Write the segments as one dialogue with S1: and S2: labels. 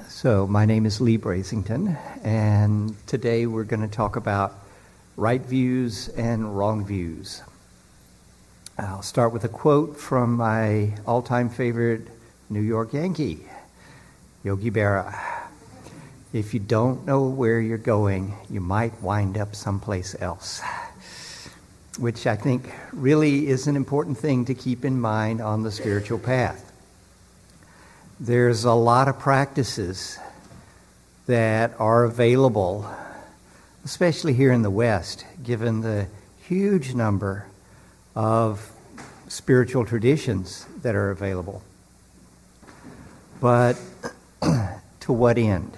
S1: So my name is Leigh Brasington, and today we're going to talk about right views and wrong views. I'll start with a quote from my all-time favorite New York Yankee, Yogi Berra. If you don't know where you're going, you might wind up someplace else, which I think really is an important thing to keep in mind on the spiritual path. There's a lot of practices that are available, especially here in the West, given the huge number of spiritual traditions that are available. But to what end?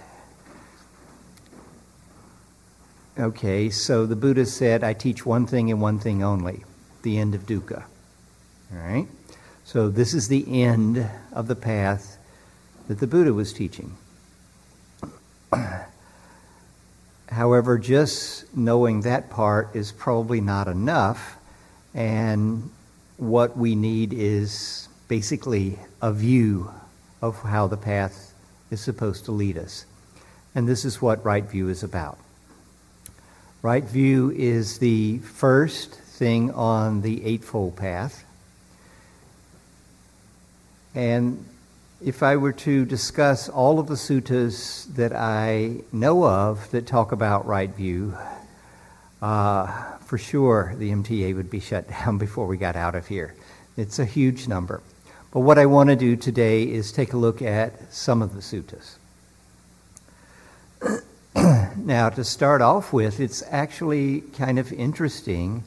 S1: Okay, so the Buddha said, I teach one thing and one thing only, the end of dukkha. All right? So this is the end of the path that the Buddha was teaching. However, just knowing that part is probably not enough, and what we need is basically a view of how the path is supposed to lead us. And this is what right view is about. Right view is the first thing on the Eightfold Path. And if I were to discuss all of the suttas that I know of that talk about right view, for sure the MTA would be shut down before we got out of here. It's a huge number. But what I want to do today is take a look at some of the suttas. Now, to start off with, it's actually kind of interesting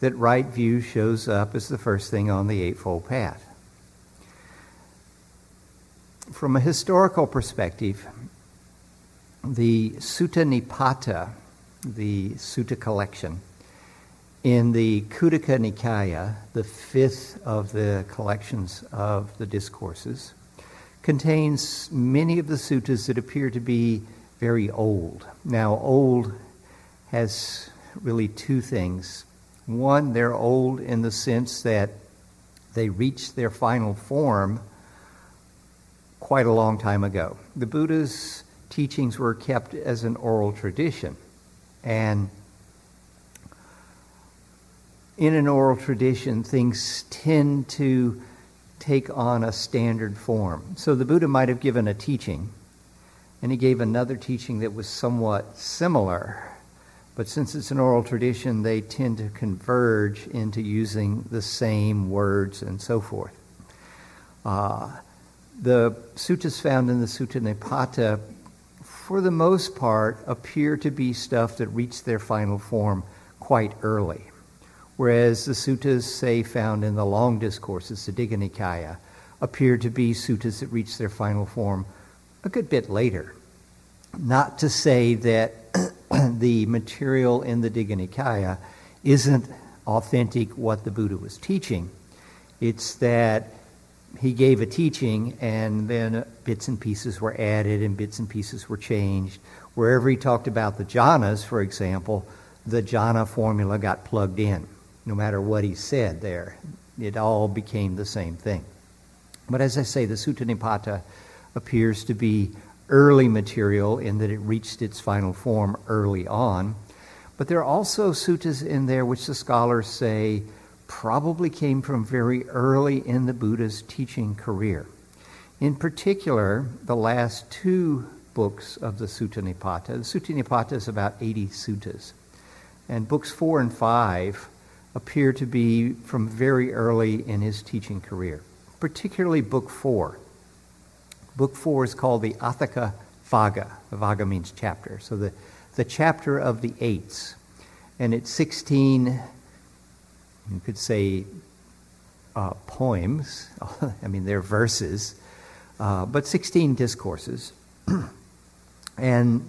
S1: that right view shows up as the first thing on the Eightfold Path. From a historical perspective, the Sutta Nipata, the Sutta collection, in the Khuddaka Nikaya, the fifth of the collections of the discourses, contains many of the suttas that appear to be very old. Now, old has really two things. One, they're old in the sense that they reached their final form quite a long time ago. The Buddha's teachings were kept as an oral tradition. And in an oral tradition, things tend to take on a standard form. So the Buddha might have given a teaching, and he gave another teaching that was somewhat similar. But since it's an oral tradition, they tend to converge into using the same words and so forth. The suttas found in the Sutta Nipata, for the most part, appear to be stuff that reached their final form quite early. Whereas the suttas, say, found in the long discourses, the Digha Nikaya, appear to be suttas that reached their final form a good bit later. Not to say that the material in the Digha Nikaya isn't authentic what the Buddha was teaching. It's that he gave a teaching, and then bits and pieces were added and bits and pieces were changed. Wherever he talked about the jhanas, for example, the jhana formula got plugged in. No matter what he said there, it all became the same thing. But as I say, the Sutta Nipata appears to be early material in that it reached its final form early on. But there are also suttas in there which the scholars say probably came from very early in the Buddha's teaching career. In particular, the last two books of the Sutta Nipata. The Sutta Nipata is about 80 suttas. And books 4 and 5 appear to be from very early in his teaching career, particularly book 4. Book 4 is called the Atthaka Vagga. Vagga means chapter. So the chapter of the eights. And it's 16... you could say poems. I mean, they're verses, but 16 discourses. And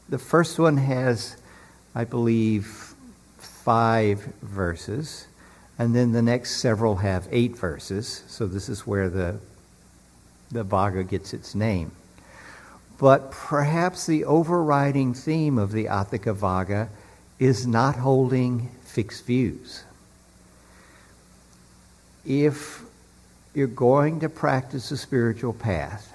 S1: the first one has, I believe, 5 verses, and then the next several have 8 verses. So this is where the Vagga gets its name. But perhaps the overriding theme of the Atthaka Vagga is not holding fixed views. If you're going to practice a spiritual path,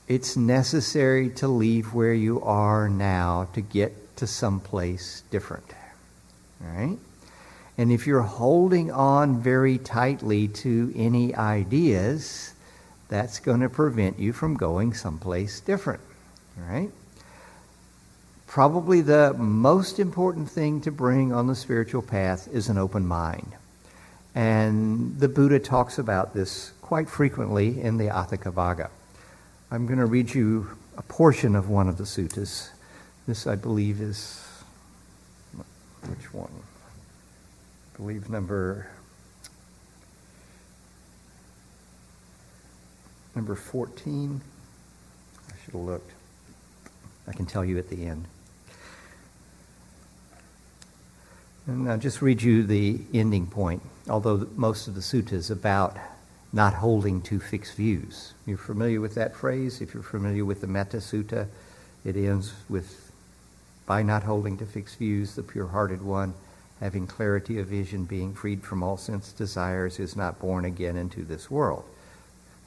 S1: it's necessary to leave where you are now to get to someplace different. All right? And if you're holding on very tightly to any ideas, that's going to prevent you from going someplace different. All right? Probably the most important thing to bring on the spiritual path is an open mind. And the Buddha talks about this quite frequently in the Atthakavagga. I'm going to read you a portion of one of the suttas. This, I believe, is, which one? I believe number 14. I should have looked. I can tell you at the end. And I'll just read you the ending point, although most of the sutta is about not holding to fixed views. You're familiar with that phrase? If you're familiar with the Metta Sutta, it ends with, by not holding to fixed views, the pure-hearted one, having clarity of vision, being freed from all sense desires, is not born again into this world.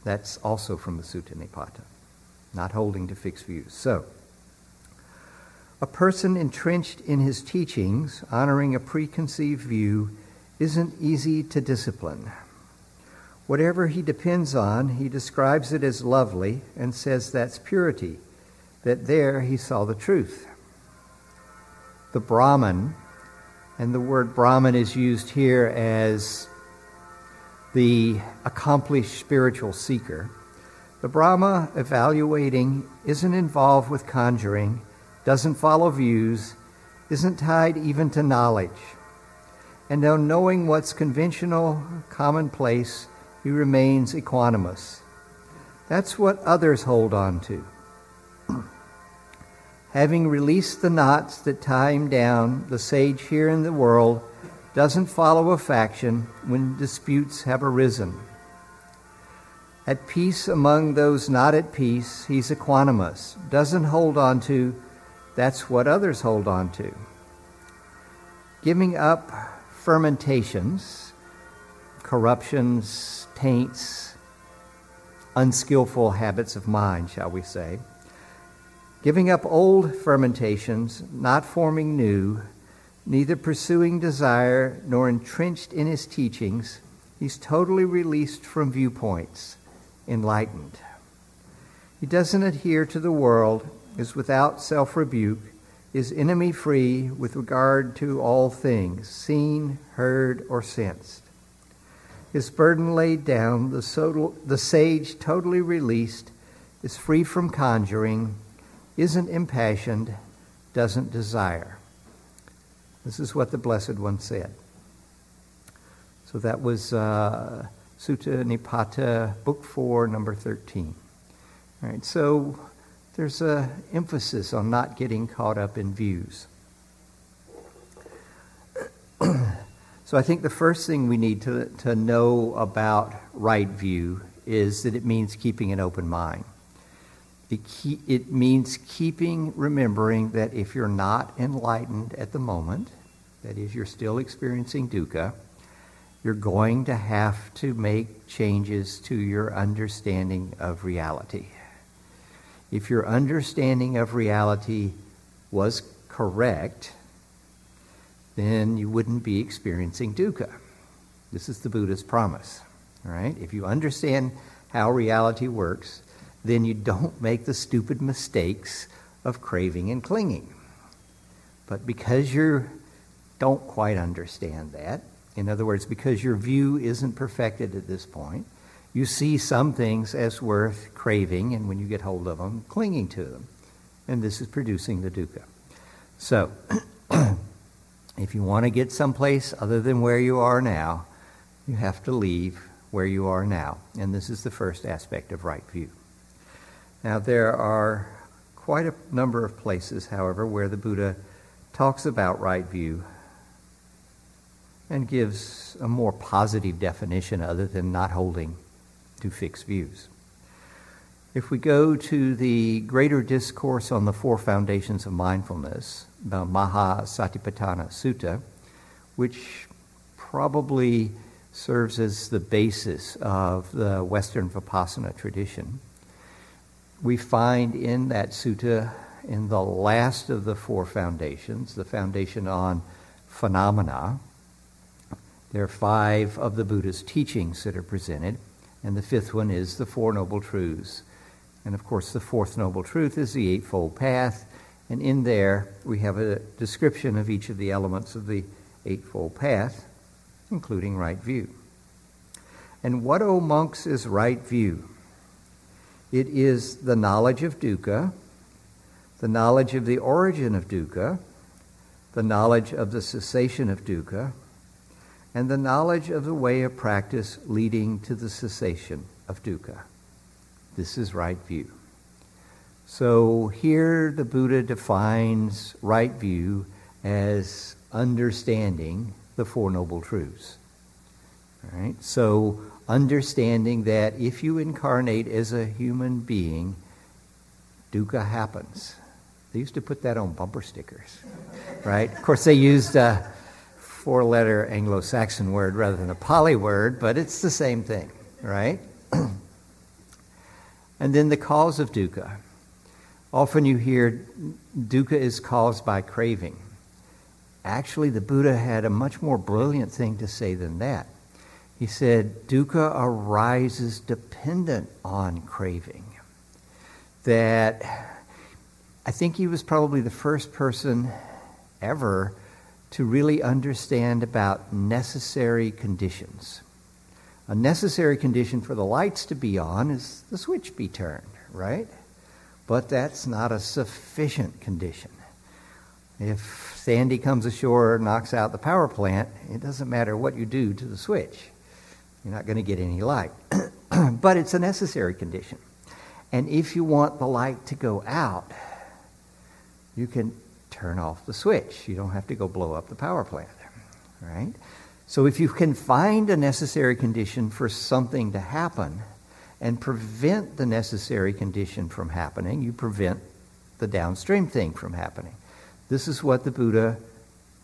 S1: That's also from the Sutta Nipata, not holding to fixed views. So, a person entrenched in his teachings, honoring a preconceived view, isn't easy to discipline. Whatever he depends on, he describes it as lovely and says that's purity, that there he saw the truth. The Brahman, and the word Brahman is used here as the accomplished spiritual seeker. The Brahma evaluating isn't involved with conjuring, doesn't follow views, isn't tied even to knowledge. And though knowing what's conventional, commonplace, he remains equanimous. That's what others hold on to. Having released the knots that tie him down, the sage here in the world doesn't follow a faction when disputes have arisen. At peace among those not at peace, he's equanimous, doesn't hold on to, that's what others hold on to. Giving up fermentations, corruptions, taints, unskillful habits of mind, shall we say. Giving up old fermentations, not forming new, neither pursuing desire nor entrenched in his teachings, he's totally released from viewpoints, enlightened. He doesn't adhere to the world, is without self-rebuke, is enemy-free with regard to all things, seen, heard, or sensed. His burden laid down, the sage totally released, is free from conjuring, isn't impassioned, doesn't desire. This is what the Blessed One said. So that was Sutta Nipata, Book 4, number 13. All right, so there's an emphasis on not getting caught up in views. So I think the first thing we need to know about right view is that it means keeping an open mind. It means remembering that if you're not enlightened at the moment, that is, you're still experiencing dukkha, you're going to have to make changes to your understanding of reality. If your understanding of reality was correct, then you wouldn't be experiencing dukkha. This is the Buddha's promise. All right? If you understand how reality works, then you don't make the stupid mistakes of craving and clinging. But because you don't quite understand that, in other words, because your view isn't perfected at this point, you see some things as worth craving, and when you get hold of them, clinging to them. And this is producing the dukkha. So, if you want to get someplace other than where you are now, you have to leave where you are now. And this is the first aspect of right view. Now, there are quite a number of places, however, where the Buddha talks about right view and gives a more positive definition other than not holding to fixed views. If we go to the greater discourse on the four foundations of mindfulness, the Maha Satipatthana Sutta, which probably serves as the basis of the Western Vipassana tradition, we find in that sutta, in the last of the four foundations, the foundation on phenomena, there are 5 of the Buddha's teachings that are presented, and the 5th one is the Four Noble Truths. And of course, the 4th Noble Truth is the Eightfold Path, and in there we have a description of each of the elements of the Eightfold Path, including right view. And what, O monks, is right view? It is the knowledge of dukkha, the knowledge of the origin of dukkha, the knowledge of the cessation of dukkha, and the knowledge of the way of practice leading to the cessation of dukkha. This is right view. So here the Buddha defines right view as understanding the Four Noble Truths. All right? So understanding that if you incarnate as a human being, dukkha happens. They used to put that on bumper stickers, right? Of course, they used a 4-letter Anglo-Saxon word rather than a Pali word, but it's the same thing, right? And then the cause of dukkha. Often you hear dukkha is caused by craving. Actually, the Buddha had a much more brilliant thing to say than that. He said, dukkha arises dependent on craving. That I think he was probably the first person ever to really understand about necessary conditions. A necessary condition for the lights to be on is the switch be turned, right? But that's not a sufficient condition. If Sandy comes ashore and knocks out the power plant, it doesn't matter what you do to the switch. You're not going to get any light. But it's a necessary condition. And if you want the light to go out, you can turn off the switch. You don't have to go blow up the power plant, right? So if you can find a necessary condition for something to happen and prevent the necessary condition from happening, you prevent the downstream thing from happening. This is what the Buddha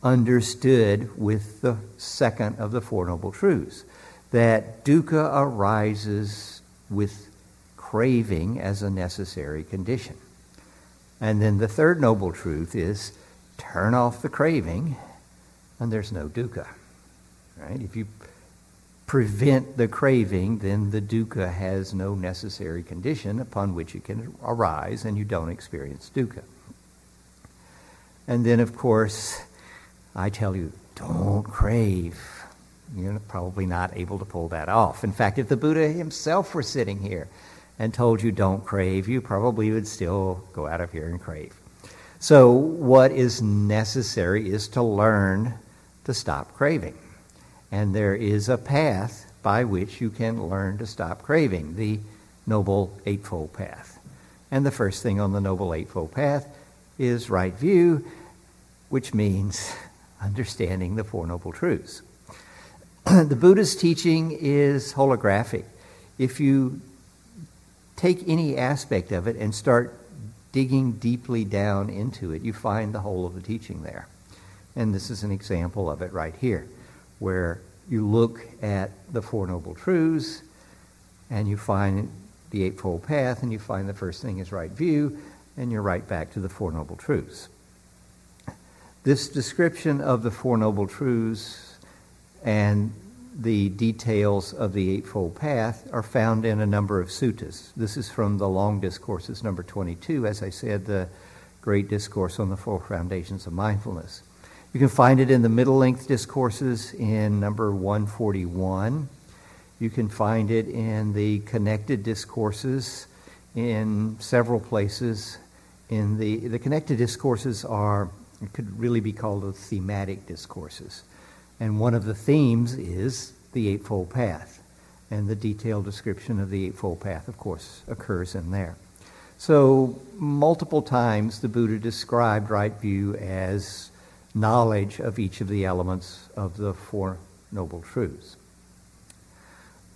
S1: understood with the second of the Four Noble Truths, that dukkha arises with craving as a necessary condition. And then the third noble truth is turn off the craving and there's no dukkha. Right? If you prevent the craving, then the dukkha has no necessary condition upon which it can arise and you don't experience dukkha. And then, of course, I tell you, don't crave. You're probably not able to pull that off. In fact, if the Buddha himself were sitting here and told you don't crave, you probably would still go out of here and crave. So what is necessary is to learn to stop craving. And there is a path by which you can learn to stop craving, the Noble Eightfold Path. And the first thing on the Noble Eightfold Path is right view, which means understanding the Four Noble Truths. The Buddha's teaching is holographic. If you take any aspect of it and start digging deeply down into it, you find the whole of the teaching there. And this is an example of it right here, where you look at the Four Noble Truths and you find the Eightfold Path and you find the first thing is right view and you're right back to the Four Noble Truths. This description of the Four Noble Truths and the details of the Eightfold Path are found in a number of suttas. This is from the Long Discourses, number 22, as I said, the Great Discourse on the Four Foundations of Mindfulness. You can find it in the Middle-Length Discourses in number 141. You can find it in the Connected Discourses in several places. In the Connected Discourses it could really be called the thematic discourses. And one of the themes is the Eightfold Path. And the detailed description of the Eightfold Path, of course, occurs in there. So multiple times the Buddha described right view as knowledge of each of the elements of the Four Noble Truths.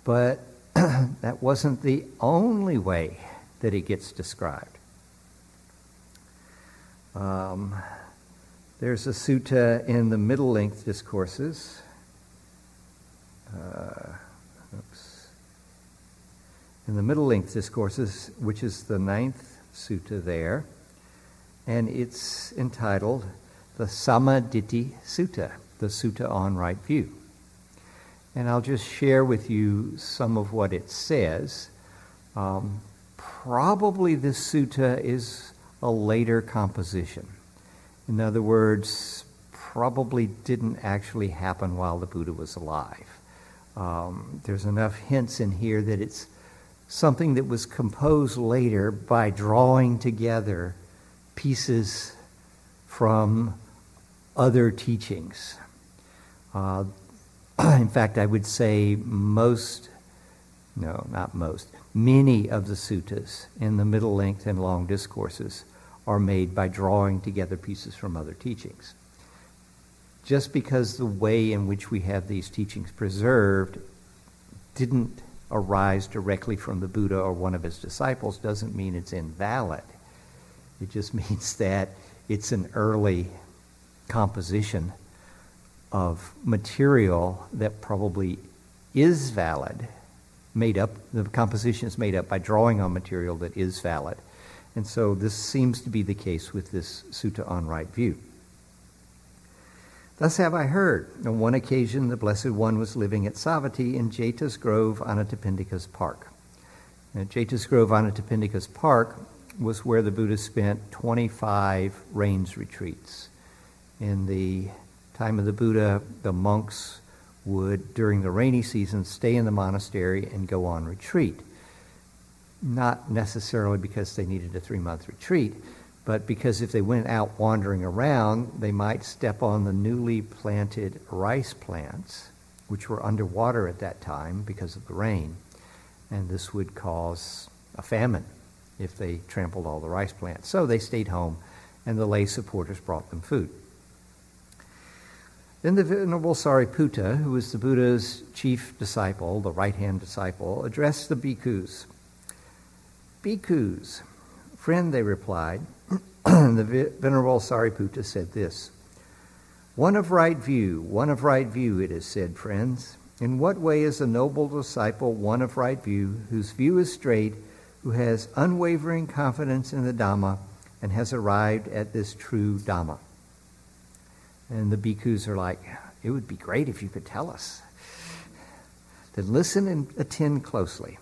S1: But that wasn't the only way that it gets described. There's a sutta in the Middle-Length Discourses. in the Middle Length Discourses, which is the 9th sutta there, and it's entitled the Sammaditthi Sutta, the Sutta on Right View. And I'll just share with you some of what it says. Probably this sutta is a later composition. In other words, probably didn't actually happen while the Buddha was alive. There's enough hints in here that it's something that was composed later by drawing together pieces from other teachings. In fact, I would say many of the suttas in the Middle Length and Long Discourses are made by drawing together pieces from other teachings. Just because the way in which we have these teachings preserved didn't arise directly from the Buddha or one of his disciples doesn't mean it's invalid. It just means that it's an early composition of material that probably is valid, the composition is made up by drawing on material that is valid. And so this seems to be the case with this Sutta on Right View. Thus have I heard. On one occasion, the Blessed One was living at Savatthi in Jeta's Grove, Anathapindika's Park. And Jeta's Grove, Anathapindika's Park was where the Buddha spent 25 rains retreats. In the time of the Buddha, the monks would, during the rainy season, stay in the monastery and go on retreat. Not necessarily because they needed a 3-month retreat, but because if they went out wandering around, they might step on the newly planted rice plants, which were underwater at that time because of the rain, and this would cause a famine if they trampled all the rice plants. So they stayed home, and the lay supporters brought them food. Then the Venerable Sariputta, who was the Buddha's chief disciple, the right-hand disciple, addressed the bhikkhus. Bhikkhus, friend, they replied. The Venerable Sariputta said this, one of right view, it is said, friends. In what way is a noble disciple one of right view, whose view is straight, who has unwavering confidence in the Dhamma, and has arrived at this true Dhamma? And the bhikkhus are like, it would be great if you could tell us. Then listen and attend closely.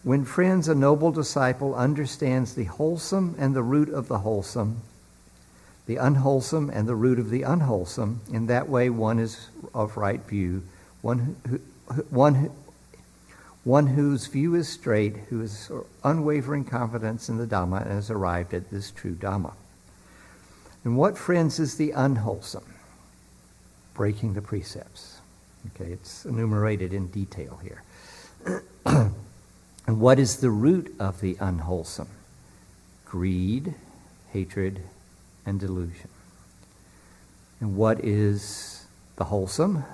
S1: When, friends, a noble disciple understands the wholesome and the root of the wholesome, the unwholesome and the root of the unwholesome, in that way one is of right view, one whose view is straight, who has unwavering confidence in the Dhamma and has arrived at this true Dhamma. And what, friends, is the unwholesome? Breaking the precepts. Okay, it's enumerated in detail here. And what is the root of the unwholesome? Greed, hatred, and delusion. And what is the wholesome?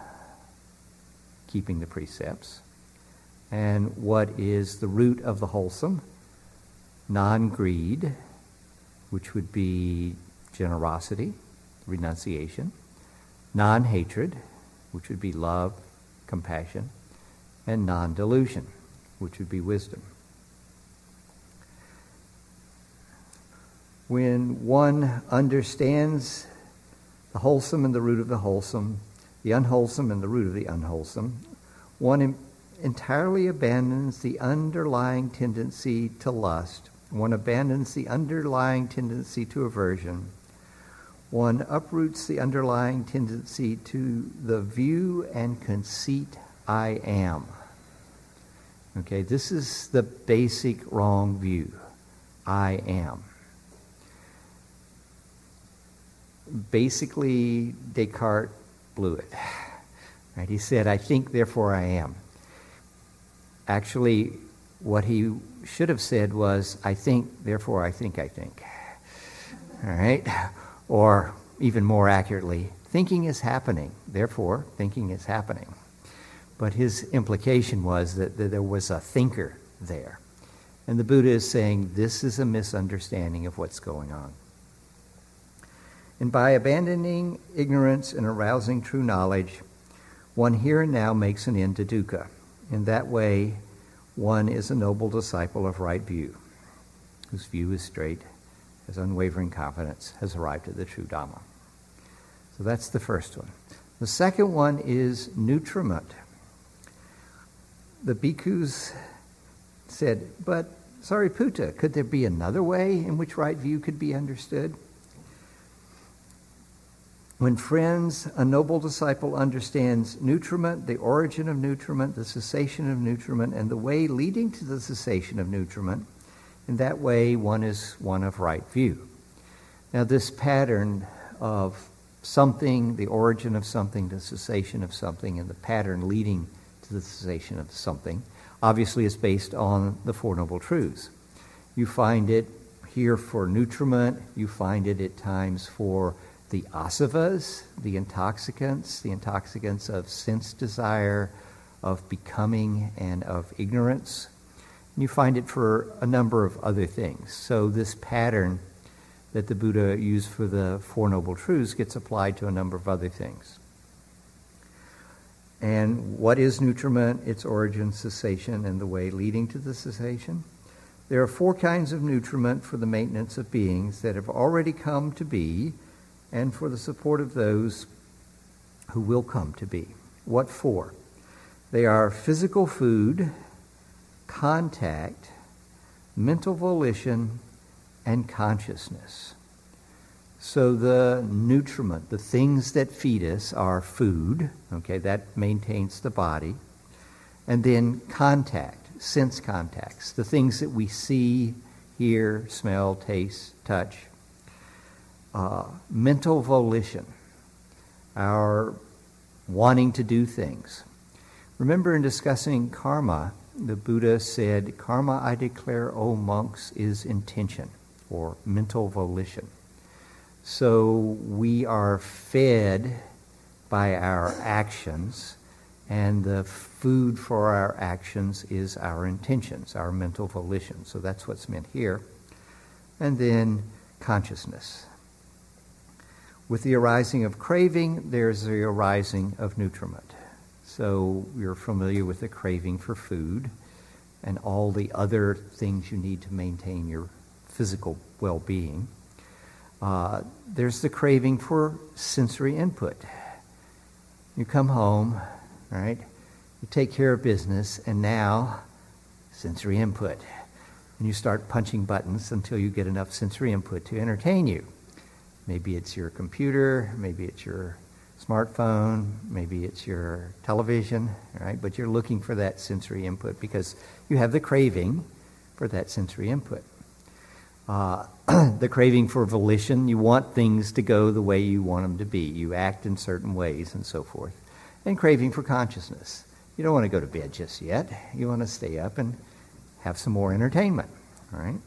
S1: Keeping the precepts. And what is the root of the wholesome? Non-greed, which would be generosity, renunciation. Non-hatred, which would be love, compassion. And non-delusion, which would be wisdom. When one understands the wholesome and the root of the wholesome, the unwholesome and the root of the unwholesome, one entirely abandons the underlying tendency to lust. One abandons the underlying tendency to aversion. One uproots the underlying tendency to the view and conceit I am. Okay, this is the basic wrong view. I am. Basically, Descartes blew it. Right? He said, I think, therefore I am. Actually, what he should have said was, I think, therefore I think I think. All right? Or even more accurately, thinking is happening, therefore thinking is happening. But his implication was that there was a thinker there. And the Buddha is saying this is a misunderstanding of what's going on. And by abandoning ignorance and arousing true knowledge, one here and now makes an end to dukkha. In that way, one is a noble disciple of right view, whose view is straight, has unwavering confidence, has arrived at the true Dhamma. So that's the first one. The second one is nutriment. The bhikkhus said, but Sariputta, could there be another way in which right view could be understood? When friends, a noble disciple understands nutriment, the origin of nutriment, the cessation of nutriment, and the way leading to the cessation of nutriment, in that way one is one of right view. Now this pattern of something, the origin of something, the cessation of something, and the pattern leading to the cessation of something, obviously is based on the Four Noble Truths. You find it here for nutriment, you find it at times for the asavas, the intoxicants of sense desire, of becoming, and of ignorance. And you find it for a number of other things. So this pattern that the Buddha used for the Four Noble Truths gets applied to a number of other things. And what is nutriment? Its origin, cessation, and the way leading to the cessation. There are four kinds of nutriment for the maintenance of beings that have already come to be and for the support of those who will come to be. What for? They are physical food, contact, mental volition, and consciousness. So the nutriment, the things that feed us, are food, okay, that maintains the body, and then contact, sense contacts, the things that we see, hear, smell, taste, touch. Mental volition, our wanting to do things. Remember in discussing karma, the Buddha said, karma, I declare, O monks, is intention, or mental volition. So we are fed by our actions, and the food for our actions is our intentions, our mental volition. So that's what's meant here. And then consciousness. With the arising of craving, there's the arising of nutriment. So you're familiar with the craving for food and all the other things you need to maintain your physical well-being. There's the craving for sensory input. You come home, right? You take care of business, and now sensory input. And you start punching buttons until you get enough sensory input to entertain you. Maybe it's your computer, maybe it's your smartphone, maybe it's your television, right? But you're looking for that sensory input because you have the craving for that sensory input. The craving for volition, you want things to go the way you want them to be. You act in certain ways and so forth. And craving for consciousness. You don't want to go to bed just yet. You want to stay up and have some more entertainment, all right?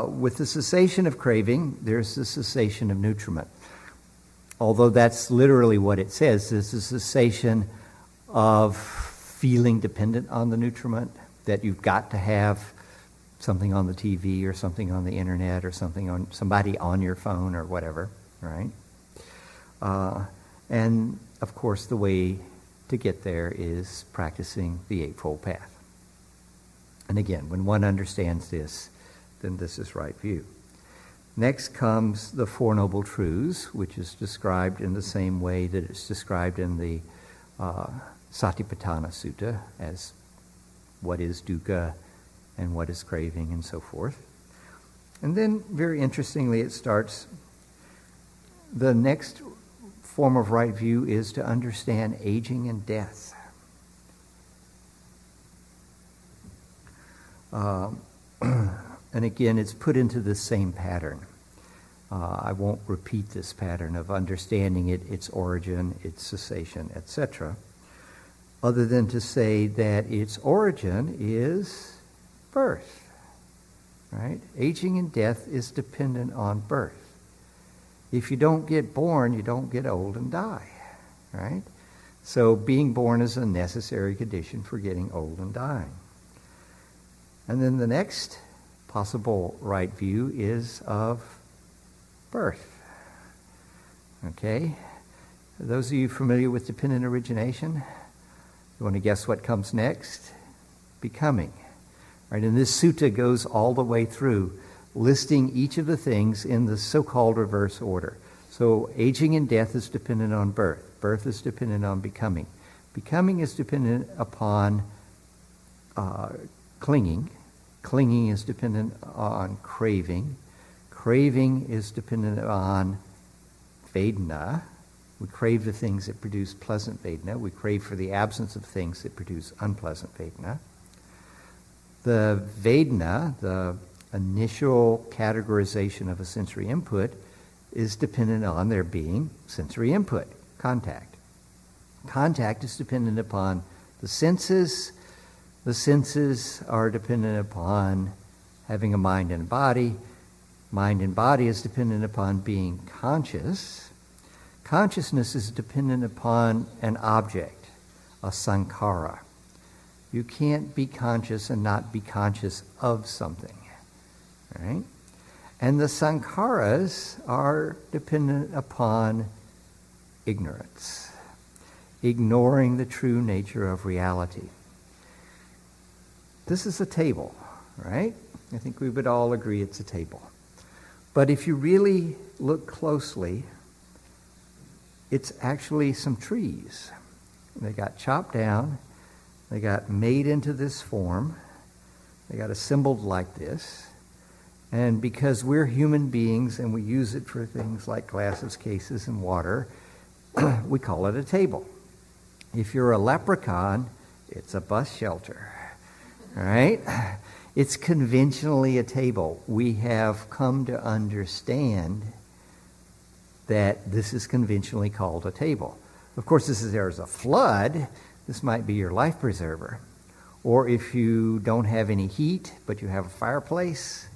S1: With the cessation of craving, there's the cessation of nutriment. Although that's literally what it says, there's a cessation of feeling dependent on the nutriment, that you've got to have something on the TV or something on the internet or somebody on your phone or whatever, right? And of course, the way to get there is practicing the Eightfold Path. And again, when one understands this, then this is right view. Next comes the Four Noble Truths, which is described in the same way that it's described in the Satipatthana Sutta as what is dukkha and what is craving and so forth. And then, very interestingly, it starts, the next form of right view is to understand aging and death. And again, it's put into the same pattern. I won't repeat this pattern of understanding it, its origin, its cessation, etc., other than to say that its origin is birth, right? Aging and death is dependent on birth. If you don't get born, you don't get old and die, right? So being born is a necessary condition for getting old and dying. And then the next possible right view is of birth. Okay? Those of you familiar with dependent origination, You want to guess what comes next? Becoming. Right? And this sutta goes all the way through, listing each of the things in the so-called reverse order. So aging and death is dependent on birth. Birth is dependent on becoming. Becoming is dependent upon clinging. Clinging is dependent on craving. Craving is dependent on Vedana. We crave the things that produce pleasant Vedana. We crave for the absence of things that produce unpleasant Vedana. The Vedana, the initial categorization of a sensory input, is dependent on there being sensory input, contact. Contact is dependent upon the senses. The senses are dependent upon having a mind and a body. Mind and body is dependent upon being conscious. Consciousness is dependent upon an object, a sankhara. You can't be conscious and not be conscious of something, right? And the sankharas are dependent upon ignorance, ignoring the true nature of reality. This is a table, right? I think we would all agree it's a table. But if you really look closely, it's actually some trees. They got chopped down, they got made into this form, they got assembled like this, and because we're human beings and we use it for things like glasses, cases, and water, we call it a table. If you're a leprechaun, it's a bus shelter, right? It's conventionally a table. We have come to understand that this is conventionally called a table. Of course, there's a flood, this might be your life preserver. Or if you don't have any heat, but you have a fireplace,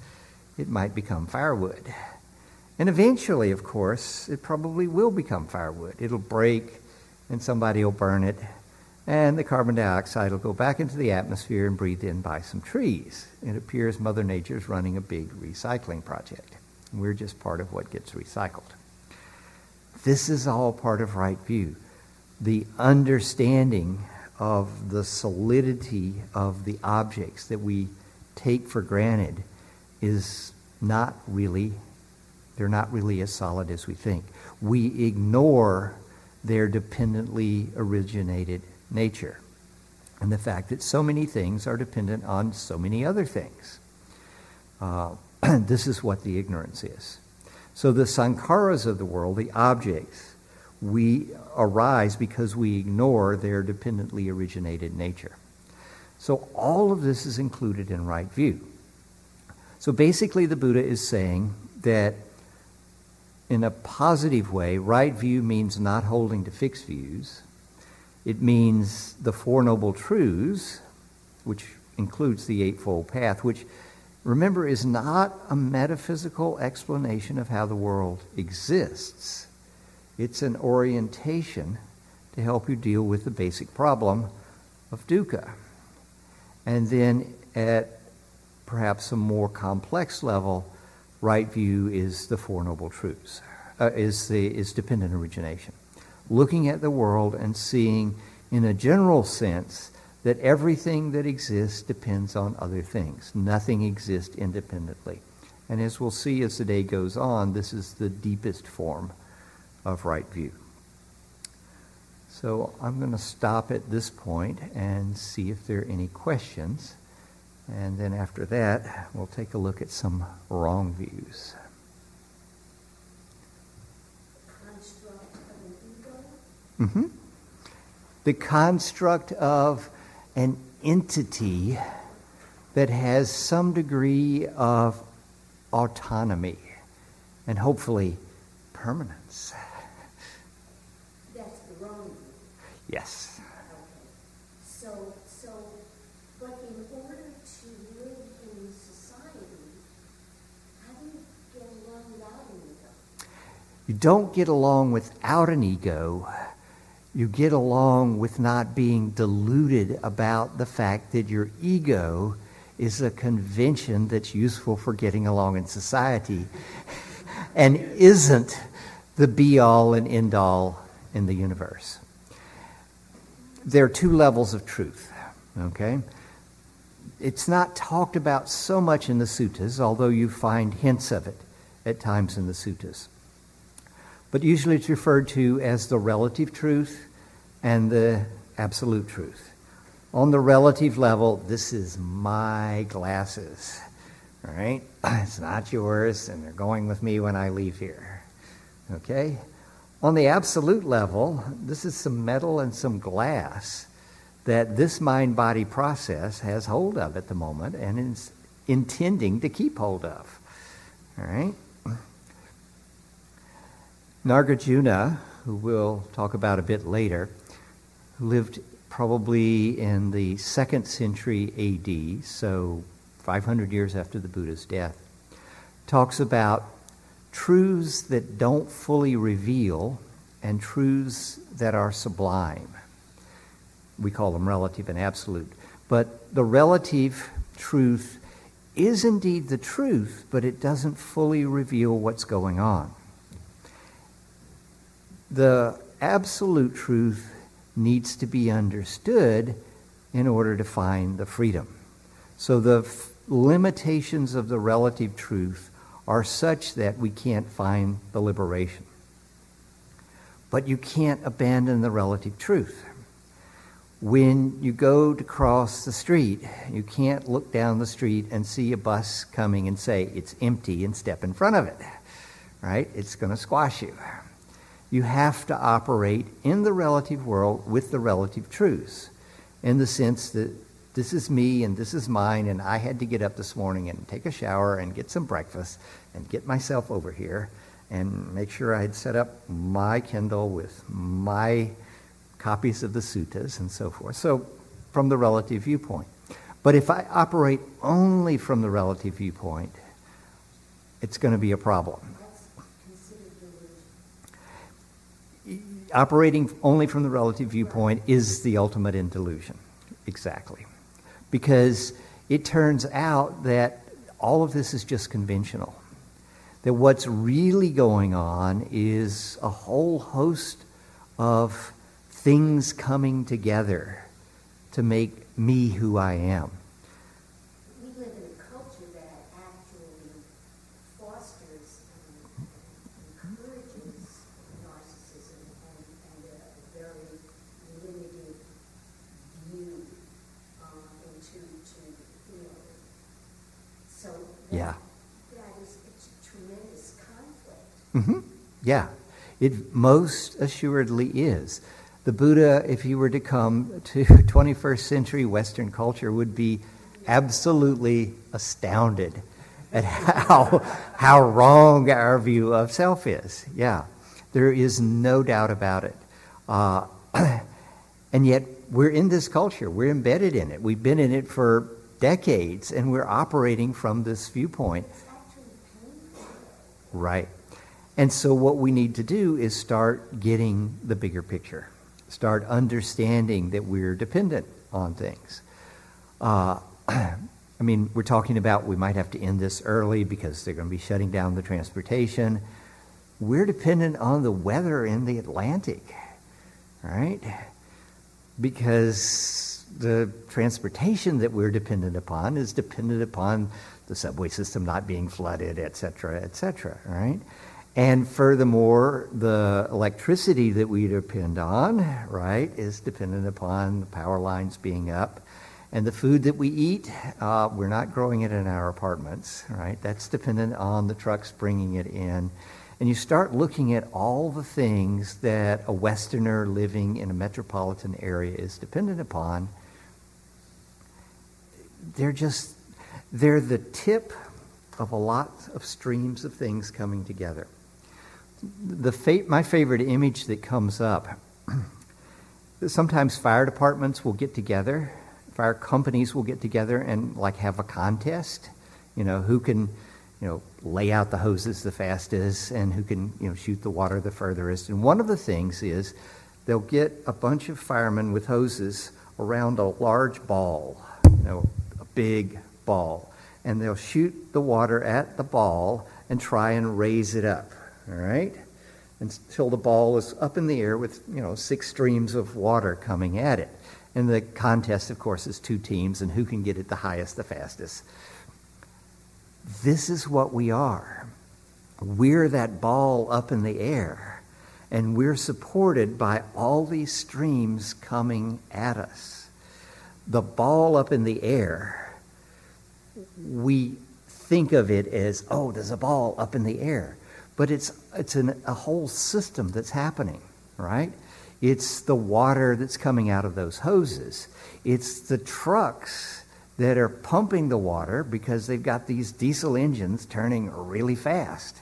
S1: it might become firewood. And eventually, of course, it probably will become firewood. It'll break, and somebody will burn it, and the carbon dioxide will go back into the atmosphere and breathed in by some trees. It appears Mother Nature's running a big recycling project. We're just part of what gets recycled. This is all part of right view. The understanding of the solidity of the objects that we take for granted is not really, they're not really as solid as we think. We ignore their dependently originated nature and the fact that so many things are dependent on so many other things. This is what the ignorance is. So the sankharas of the world, the objects, we arise because we ignore their dependently originated nature. So all of this is included in right view. So basically the Buddha is saying that in a positive way, right view means not holding to fixed views. It means the Four Noble Truths, which includes the Eightfold Path, which, remember, is not a metaphysical explanation of how the world exists. It's an orientation to help you deal with the basic problem of dukkha. And then at perhaps a more complex level, right view is the Four Noble Truths, is dependent origination. Looking at the world and seeing in a general sense that everything that exists depends on other things. Nothing exists independently. And as we'll see as the day goes on, this is the deepest form of right view. So I'm going to stop at this point and see if there are any questions. And then after that, we'll take a look at some wrong views. Mm-hmm. The construct of an entity that has some degree of autonomy and hopefully permanence.
S2: That's the wrong view.
S1: Yes.
S2: Okay. But in order to live in society, how do you get along without an ego?
S1: You don't get along without an ego. You get along with not being deluded about the fact that your ego is a convention that's useful for getting along in society and isn't the be-all and end-all in the universe. there are two levels of truth, okay? It's not talked about so much in the suttas, although you find hints of it at times in the suttas. But usually it's referred to as the relative truth and the absolute truth. On the relative level, this is my glasses, all right? It's not yours, and they're going with me when I leave here, okay? On the absolute level, this is some metal and some glass that this mind-body process has hold of at the moment and is intending to keep hold of, all right? Nagarjuna, who we'll talk about a bit later, who lived probably in the 2nd century AD, so 500 years after the Buddha's death, talks about truths that don't fully reveal and truths that are sublime. We call them relative and absolute. But the relative truth is indeed the truth, but it doesn't fully reveal what's going on. The absolute truth needs to be understood in order to find the freedom. So the limitations of the relative truth are such that we can't find the liberation. But you can't abandon the relative truth. When you go to cross the street, you can't look down the street and see a bus coming and say, it's empty, and step in front of it, right? It's going to squash you. You have to operate in the relative world with the relative truths, in the sense that this is me and this is mine, and I had to get up this morning and take a shower and get some breakfast and get myself over here and make sure I had set up my Kindle with my copies of the suttas and so forth. So from the relative viewpoint. But if I operate only from the relative viewpoint, it's going to be a problem. Operating only from the relative viewpoint is the ultimate in delusion. Exactly. Because it turns out that all of this is just conventional. That what's really going on is a whole host of things coming together to make me who I am.
S2: We live in a culture that actually fosters and encourages narcissism and a very limited view into, you know, so that is it's a tremendous conflict.
S1: Mm-hmm. Yeah, it most assuredly is. The Buddha, if he were to come to 21st century Western culture, would be absolutely astounded at how wrong our view of self is. Yeah, there is no doubt about it. And yet we're in this culture. We're embedded in it. We've been in it for decades, and we're operating from this viewpoint. Right. And so what we need to do is start getting the bigger picture. Start understanding that we're dependent on things. I mean, we're talking about we might have to end this early because they're going to be shutting down the transportation. We're dependent on the weather in the Atlantic, right? Because the transportation that we're dependent upon is dependent upon the subway system not being flooded, et cetera, right? And furthermore, the electricity that we depend on, right, is dependent upon the power lines being up. And the food that we eat, we're not growing it in our apartments, right? That's dependent on the trucks bringing it in. And you start looking at all the things that a Westerner living in a metropolitan area is dependent upon. They're the tip of a lot of streams of things coming together. My favorite image that comes up, sometimes fire departments will get together, fire companies will get together and like have a contest, who can, lay out the hoses the fastest and who can, shoot the water the furthest. And one of the things is they'll get a bunch of firemen with hoses around a large ball, a big ball, and they'll shoot the water at the ball and try and raise it up. All right? until the ball is up in the air with, 6 streams of water coming at it. And the contest, of course, is 2 teams, and who can get it the highest, the fastest. This is what we are. We're that ball up in the air, and we're supported by all these streams coming at us. The ball up in the air, we think of it as, oh, there's a ball up in the air. But it's a whole system that's happening, right? It's the water that's coming out of those hoses. It's the trucks that are pumping the water because they've got these diesel engines turning really fast,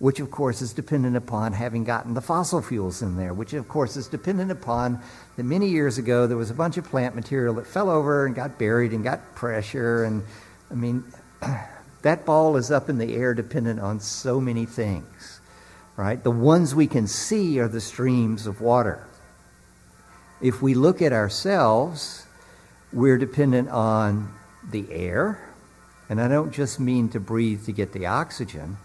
S1: which of course is dependent upon having gotten the fossil fuels in there, which of course is dependent upon that many years ago there was a bunch of plant material that fell over and got buried and got pressure. And I mean, that ball is up in the air dependent on so many things, right? The ones we can see are the streams of water. If we look at ourselves, we're dependent on the air, and I don't just mean to breathe to get the oxygen.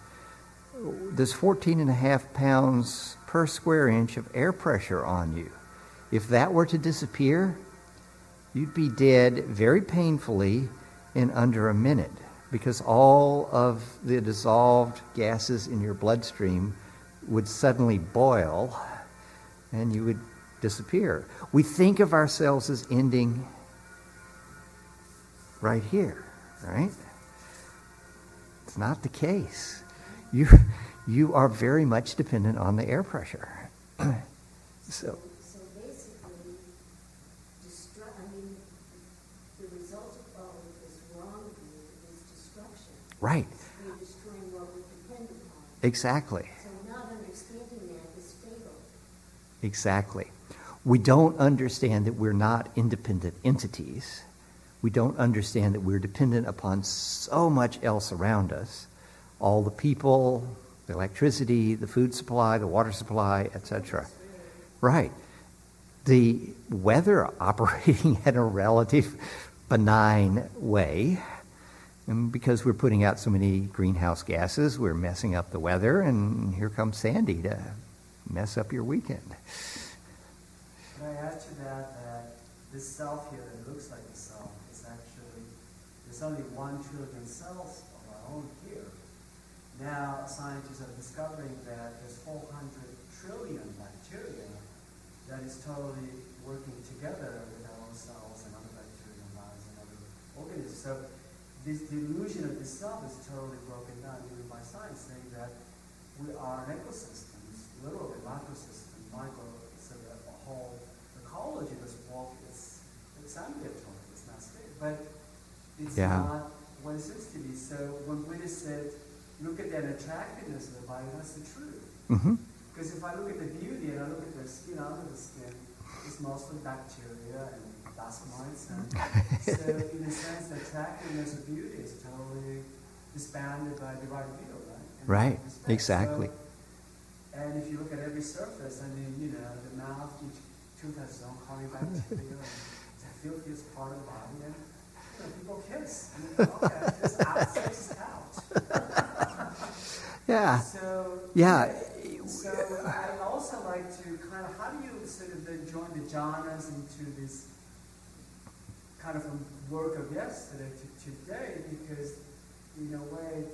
S1: There's 14.5 pounds per square inch of air pressure on you. If that were to disappear, you'd be dead very painfully in under a minute, because all of the dissolved gases in your bloodstream would suddenly boil and you would disappear. We think of ourselves as ending right here, right? It's not the case. You are very much dependent on the air pressure. So
S2: basically, the result of all of this wrongdoing is destruction.
S1: Right.
S2: We're destroying what we depend upon.
S1: Exactly.
S2: So not understanding that is fatal.
S1: Exactly. We don't understand that we're not independent entities. We don't understand that we're dependent upon so much else around us. All the people, the electricity, the food supply, the water supply, etc. Right. The weather operating in a relative benign way. And because we're putting out so many greenhouse gases, we're messing up the weather, and here comes Sandy to mess up your weekend.
S3: Can I add to that this self here that looks like a self is actually, there's only 1 trillion cells of our own here. Now scientists are discovering that there's 400 trillion bacteria that is totally working together with our own cells and other bacteria and viruses and other organisms. So this delusion of this self is totally broken down even by science, saying that we are an ecosystems, literally microsystem, so the whole ecology of this world is ambulatory, it's not stable. But it's not what it seems to be. So when Buddha said, look at that attractiveness of the body, that's the truth. Because if I look at the beauty and I look at the skin under the skin, it's mostly bacteria and dust mites. And so in a sense, the attractiveness of beauty is totally disbanded by the right view, right? And
S1: right, exactly.
S3: So, and if you look at every surface, I mean, the mouth, each tooth has its own colony bacteria, and the filth is part of the body, and people kiss. And okay, this out, sex is out.
S1: Yeah.
S3: So I also like to kind of, how do you sort of then join the jhanas into this kind of from work of yesterday to today, because in a way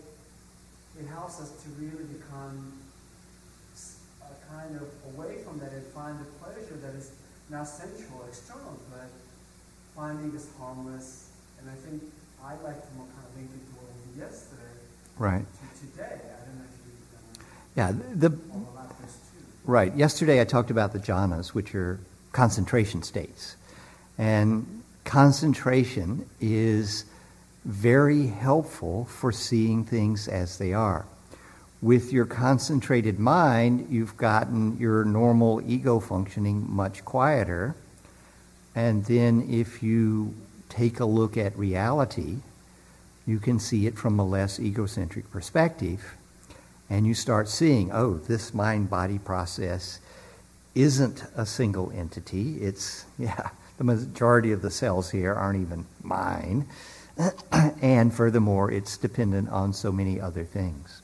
S3: it helps us to really become kind of away from that and find the pleasure that is not sensual, external, but finding this harmless. And I think I'd like to more kind of link it to what we did yesterday to today. I don't know if you overlap those two.
S1: Right. Yesterday I talked about the jhanas, which are concentration states. And concentration is very helpful for seeing things as they are. With your concentrated mind, you've gotten your normal ego functioning much quieter. And then if you take a look at reality, you can see it from a less egocentric perspective. And you start seeing, oh, this mind-body process isn't a single entity. It's, the majority of the cells here aren't even mine. And furthermore, it's dependent on so many other things.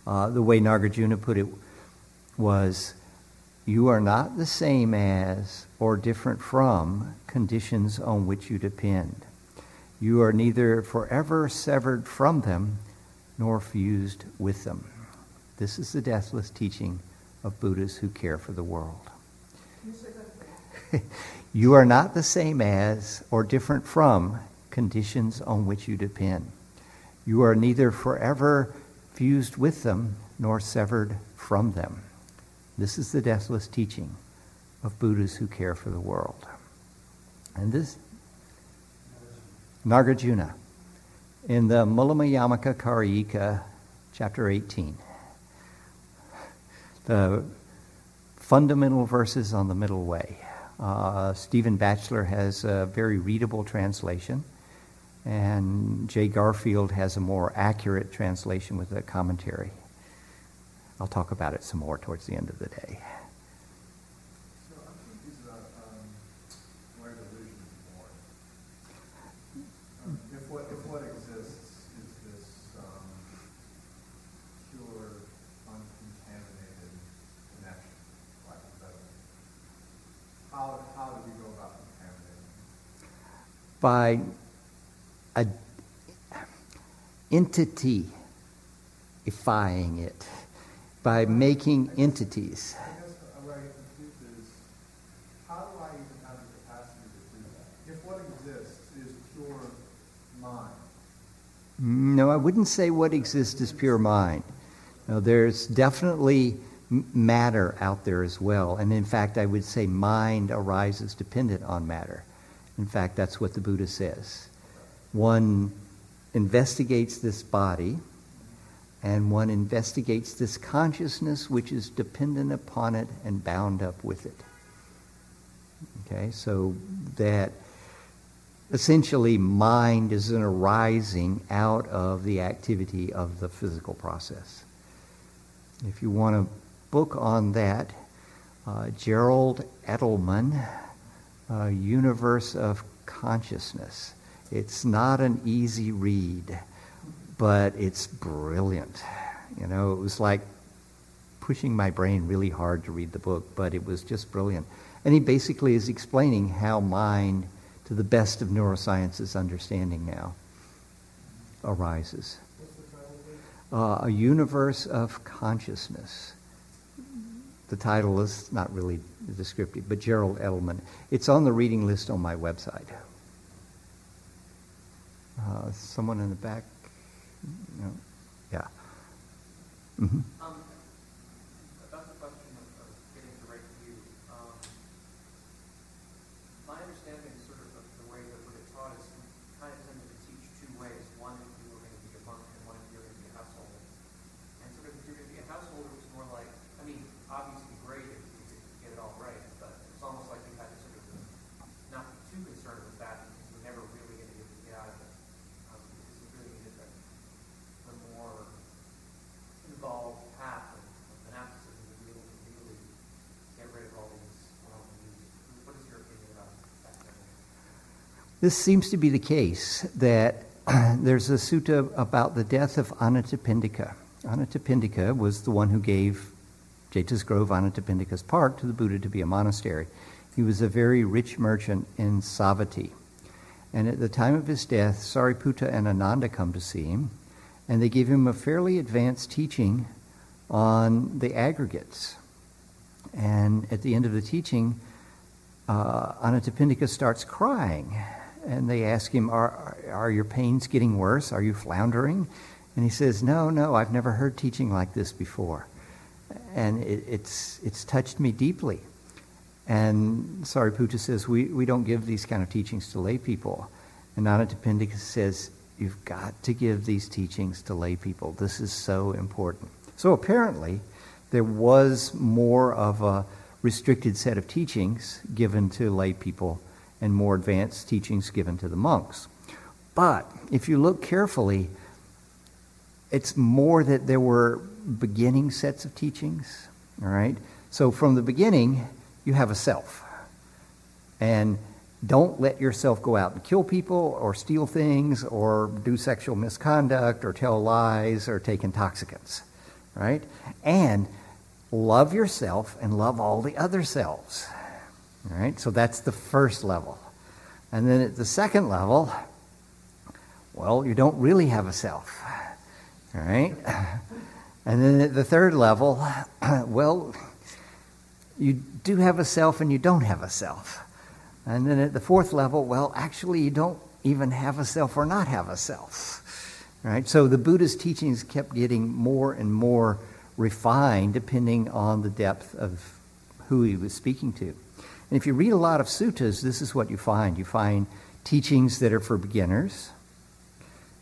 S1: The way Nagarjuna put it, was, you are not the same as or different from conditions on which you depend. You are neither forever severed from them nor fused with them. This is the deathless teaching of Buddhas who care for the world. You are not the same as or different from conditions on which you depend. You are neither forever fused with them nor severed from them. This is the deathless teaching of Buddhas who care for the world. And this, Nagarjuna, in the Mulamayamaka Karayika, chapter 18, the fundamental verses on the middle way. Stephen Batchelor has a very readable translation, and Jay Garfield has a more accurate translation with a commentary. I'll talk about it some more towards the end of the day.
S4: So I'm confused about where delusion is born. If what exists is this pure, uncontaminated connection, like that, how do we go about contaminating?
S1: By a entity-ifying it, by making entities.
S4: I guess where I get confused is, how do I even have the capacity to do that? If what exists is pure mind.
S1: No, I wouldn't say what exists is pure mind. No, there's definitely matter out there as well. And in fact, I would say mind arises dependent on matter. In fact, that's what the Buddha says. One investigates this body, and one investigates this consciousness which is dependent upon it and bound up with it. Okay, so that essentially mind is an arising out of the activity of the physical process. If you want a book on that, Gerald Edelman, Universe of Consciousness. It's not an easy read, but it's brilliant. You know, it was like pushing my brain really hard to read the book, but it was just brilliant. And he basically is explaining how mind, to the best of neuroscience's understanding now, arises. A Universe of Consciousness. The title is not really descriptive, but Gerald Edelman. It's on the reading list on my website. Someone in the back? No? Yeah. Mm-hmm.
S5: About the question of getting the right view, my understanding is sort of the way that Buddha taught is kind of tended to teach two ways. One, if you were going to be a monk, and one, if you were going to be a householder. And sort of if you're going to be a householder, it was more like, I mean, obviously great if you could get it all right, but it's almost like you had to sort of not be too concerned with that because you're never really going to get out of it. Because you really needed the more involved path of monasticism to be able to really get rid of all these views. What is your opinion about that?
S1: This seems to be the case, that there's a sutta about the death of Anathapindika. Anathapindika was the one who gave Jeta's Grove, Anathapindika's park, to the Buddha to be a monastery. He was a very rich merchant in Savatthi. And at the time of his death, Sariputta and Ananda come to see him, and they give him a fairly advanced teaching on the aggregates. And at the end of the teaching, Anathapindika starts crying. And they ask him, are your pains getting worse? Are you floundering? And he says, no, I've never heard teaching like this before. And it's touched me deeply. And Sariputta says, we don't give these kind of teachings to lay people. And Anathapindika says, you've got to give these teachings to lay people. This is so important. So apparently, there was more of a restricted set of teachings given to lay people and more advanced teachings given to the monks. But if you look carefully, it's more that there were beginning sets of teachings, all right? So from the beginning, you have a self. And don't let yourself go out and kill people or steal things or do sexual misconduct or tell lies or take intoxicants, right? And love yourself and love all the other selves. All right, so that's the first level. And then at the second level, well, you don't really have a self. All right? And then at the third level, well, you do have a self and you don't have a self. And then at the fourth level, well, actually you don't even have a self or not have a self. Right? So the Buddha's teachings kept getting more and more refined depending on the depth of who he was speaking to. And if you read a lot of suttas, this is what you find. You find teachings that are for beginners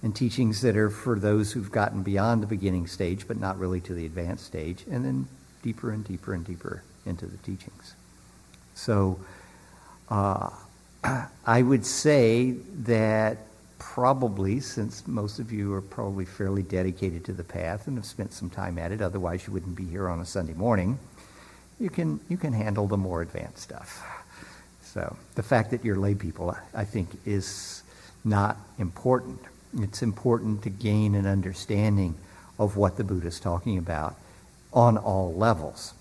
S1: and teachings that are for those who've gotten beyond the beginning stage but not really to the advanced stage, and then deeper and deeper and deeper into the teachings. So I would say that probably, since most of you are probably fairly dedicated to the path and have spent some time at it, otherwise you wouldn't be here on a Sunday morning, you can handle the more advanced stuff. So the fact that you're lay people, I think, is not important. It's important to gain an understanding of what the Buddha is talking about on all levels.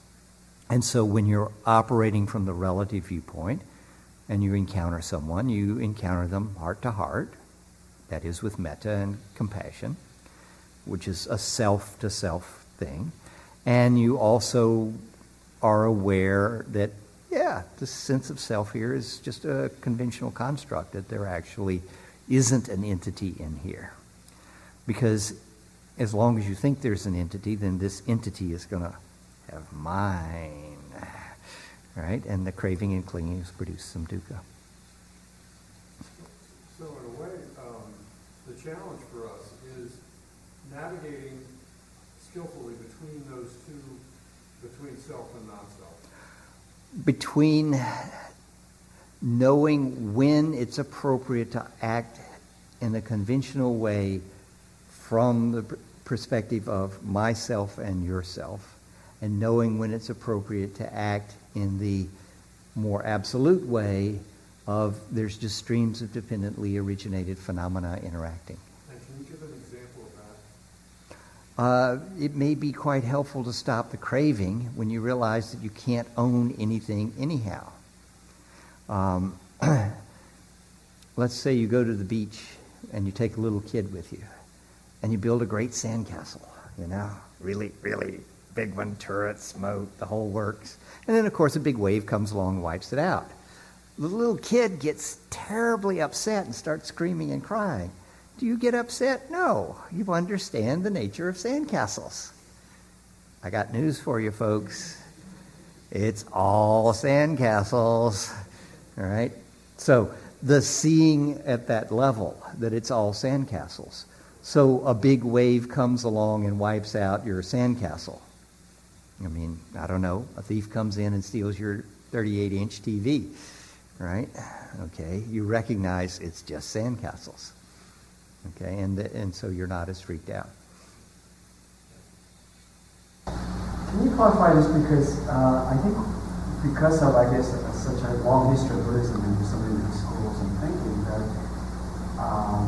S1: And so when you're operating from the relative viewpoint and you encounter someone, you encounter them heart to heart, that is with metta and compassion, which is a self-to-self thing. And you also are aware that, yeah, the sense of self here is just a conventional construct, that there actually isn't an entity in here. Because as long as you think there's an entity, then this entity is going to have mine, right? And the craving and clinging has produced some dukkha.
S4: So in a way, the challenge for us is navigating skillfully between those two, between self and non-self.
S1: Between knowing when it's appropriate to act in a conventional way from the perspective of myself and yourself, and knowing when it's appropriate to act in the more absolute way of there's just streams of dependently originated phenomena interacting.
S4: And can you give an example of that?
S1: It may be quite helpful to stop the craving when you realize that you can't own anything anyhow. Let's say you go to the beach and you take a little kid with you and you build a great sandcastle, you know, really, really big one, turrets, moat, the whole works. And then, of course, a big wave comes along and wipes it out. The little kid gets terribly upset and starts screaming and crying. Do you get upset? No. You understand the nature of sandcastles. I got news for you, folks. It's all sandcastles. All right? So the seeing at that level, that it's all sandcastles. So a big wave comes along and wipes out your sandcastle. I mean, I don't know. A thief comes in and steals your 38-inch TV. Right? Okay, you recognize it's just sandcastles. Okay, and so you're not as freaked out.
S3: Can you clarify this? Because I think because of, I guess, such a long history of Buddhism and so many different schools and thinking, that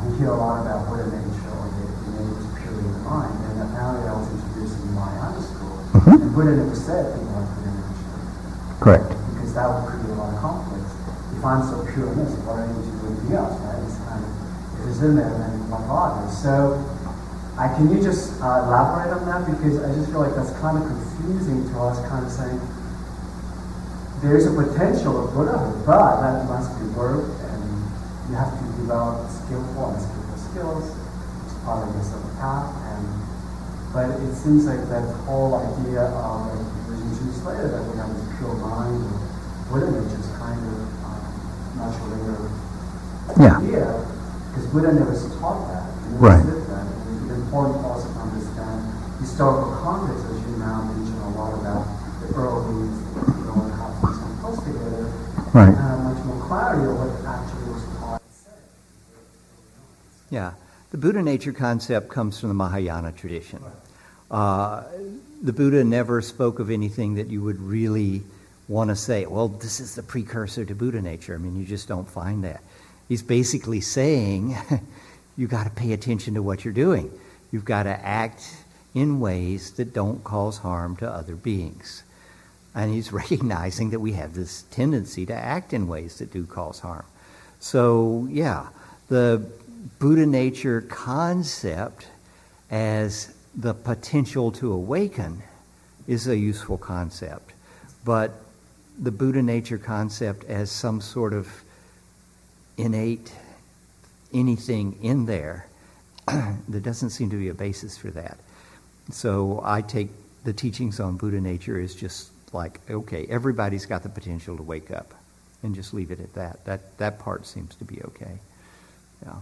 S3: we hear a lot about Buddha nature, or the nature is purely in the mind. And apparently I was introduced in the Mahayana school, and Buddha never said things like Buddha nature.
S1: Correct.
S3: Because that would create a lot of conflict. If I'm so pure in this, what do I need to do anything else, right? It's kind of, if it's in there, then what bother? So, can you just elaborate on that? Because I just feel like that's kind of confusing to us, kind of saying, there is a potential of Buddhahood, but that must be worked, and you have to develop skillful and skillful skills, which is part of this of the path, but it seems like that whole idea of, like was introduced later, that we have this pure mind, or Buddha nature is kind of not sure later idea, because Buddha never taught that. He never said that. And it's important also to understand historical context, as you now mentioned a lot about the early, and how things come close together, and have much more clarity of what actually was taught and said.
S1: Yeah, the Buddha nature concept comes from the Mahayana tradition. The Buddha never spoke of anything that you would really want to say, well, this is the precursor to Buddha nature. I mean, you just don't find that. He's basically saying, you got to pay attention to what you're doing. You've got to act in ways that don't cause harm to other beings. And he's recognizing that we have this tendency to act in ways that do cause harm. So, yeah, the Buddha nature concept as the potential to awaken is a useful concept. But the Buddha nature concept as some sort of innate anything in there, there doesn't seem to be a basis for that. So I take the teachings on Buddha nature as just like, okay, everybody's got the potential to wake up, and just leave it at that. That part seems to be okay. Yeah.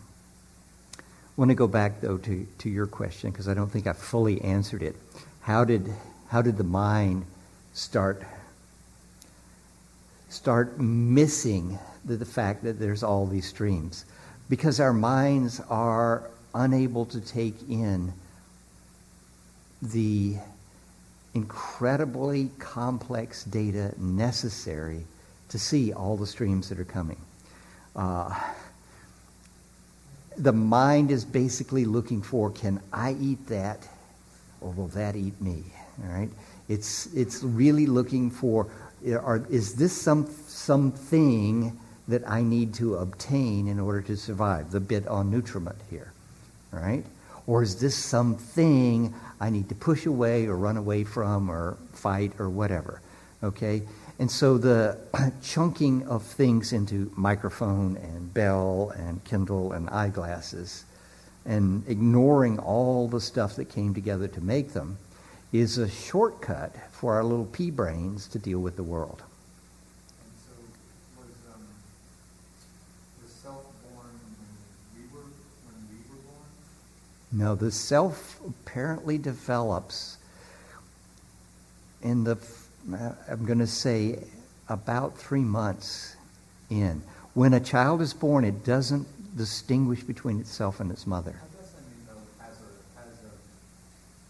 S1: I want to go back, though, to your question, because I don't think I fully answered it. How did the mind start missing the fact that there's all these streams? Because our minds are unable to take in the incredibly complex data necessary to see all the streams that are coming. The mind is basically looking for, can I eat that, or will that eat me? All right? It's really looking for, is this something that I need to obtain in order to survive? The bit on nutriment here, right? Or is this something I need to push away or run away from or fight or whatever? Okay? And so the chunking of things into microphone and bell and Kindle and eyeglasses and ignoring all the stuff that came together to make them is a shortcut for our little pea brains to deal with the world.
S4: And so was self born when we were born?
S1: No, the self apparently develops in the, I'm going to say, about 3 months in. When a child is born, it doesn't distinguish between itself and its mother.
S4: I guess I mean, though,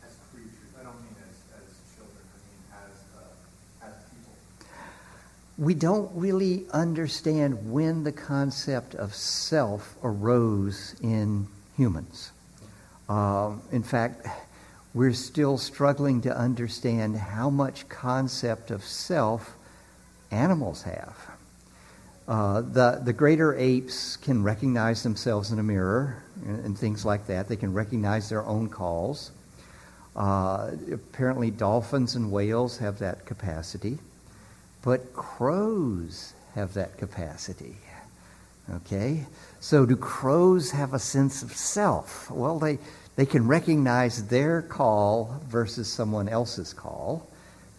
S4: as creatures. I don't mean as children. I mean as people.
S1: We don't really understand when the concept of self arose in humans. In fact, we're still struggling to understand how much concept of self animals have. The greater apes can recognize themselves in a mirror and things like that. They can recognize their own calls. Apparently dolphins and whales have that capacity. But crows have that capacity. Okay? So do crows have a sense of self? Well, they can recognize their call versus someone else's call.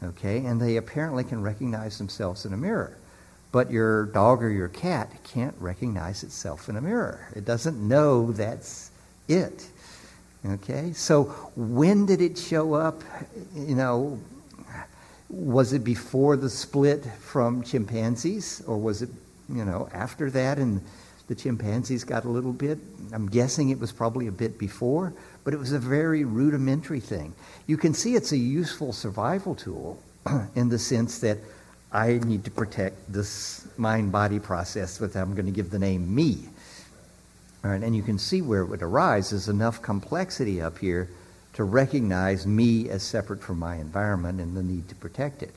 S1: Okay? And they apparently can recognize themselves in a mirror. But your dog or your cat can't recognize itself in a mirror. It doesn't know that's it. Okay? So when did it show up? You know, was it before the split from chimpanzees? Or was it, after that and the chimpanzees got a little bit? I'm guessing it was probably a bit before, but it was a very rudimentary thing. You can see it's a useful survival tool in the sense that I need to protect this mind-body process that I'm going to give the name me. All right, and you can see where it would arise. There's enough complexity up here to recognize me as separate from my environment and the need to protect it.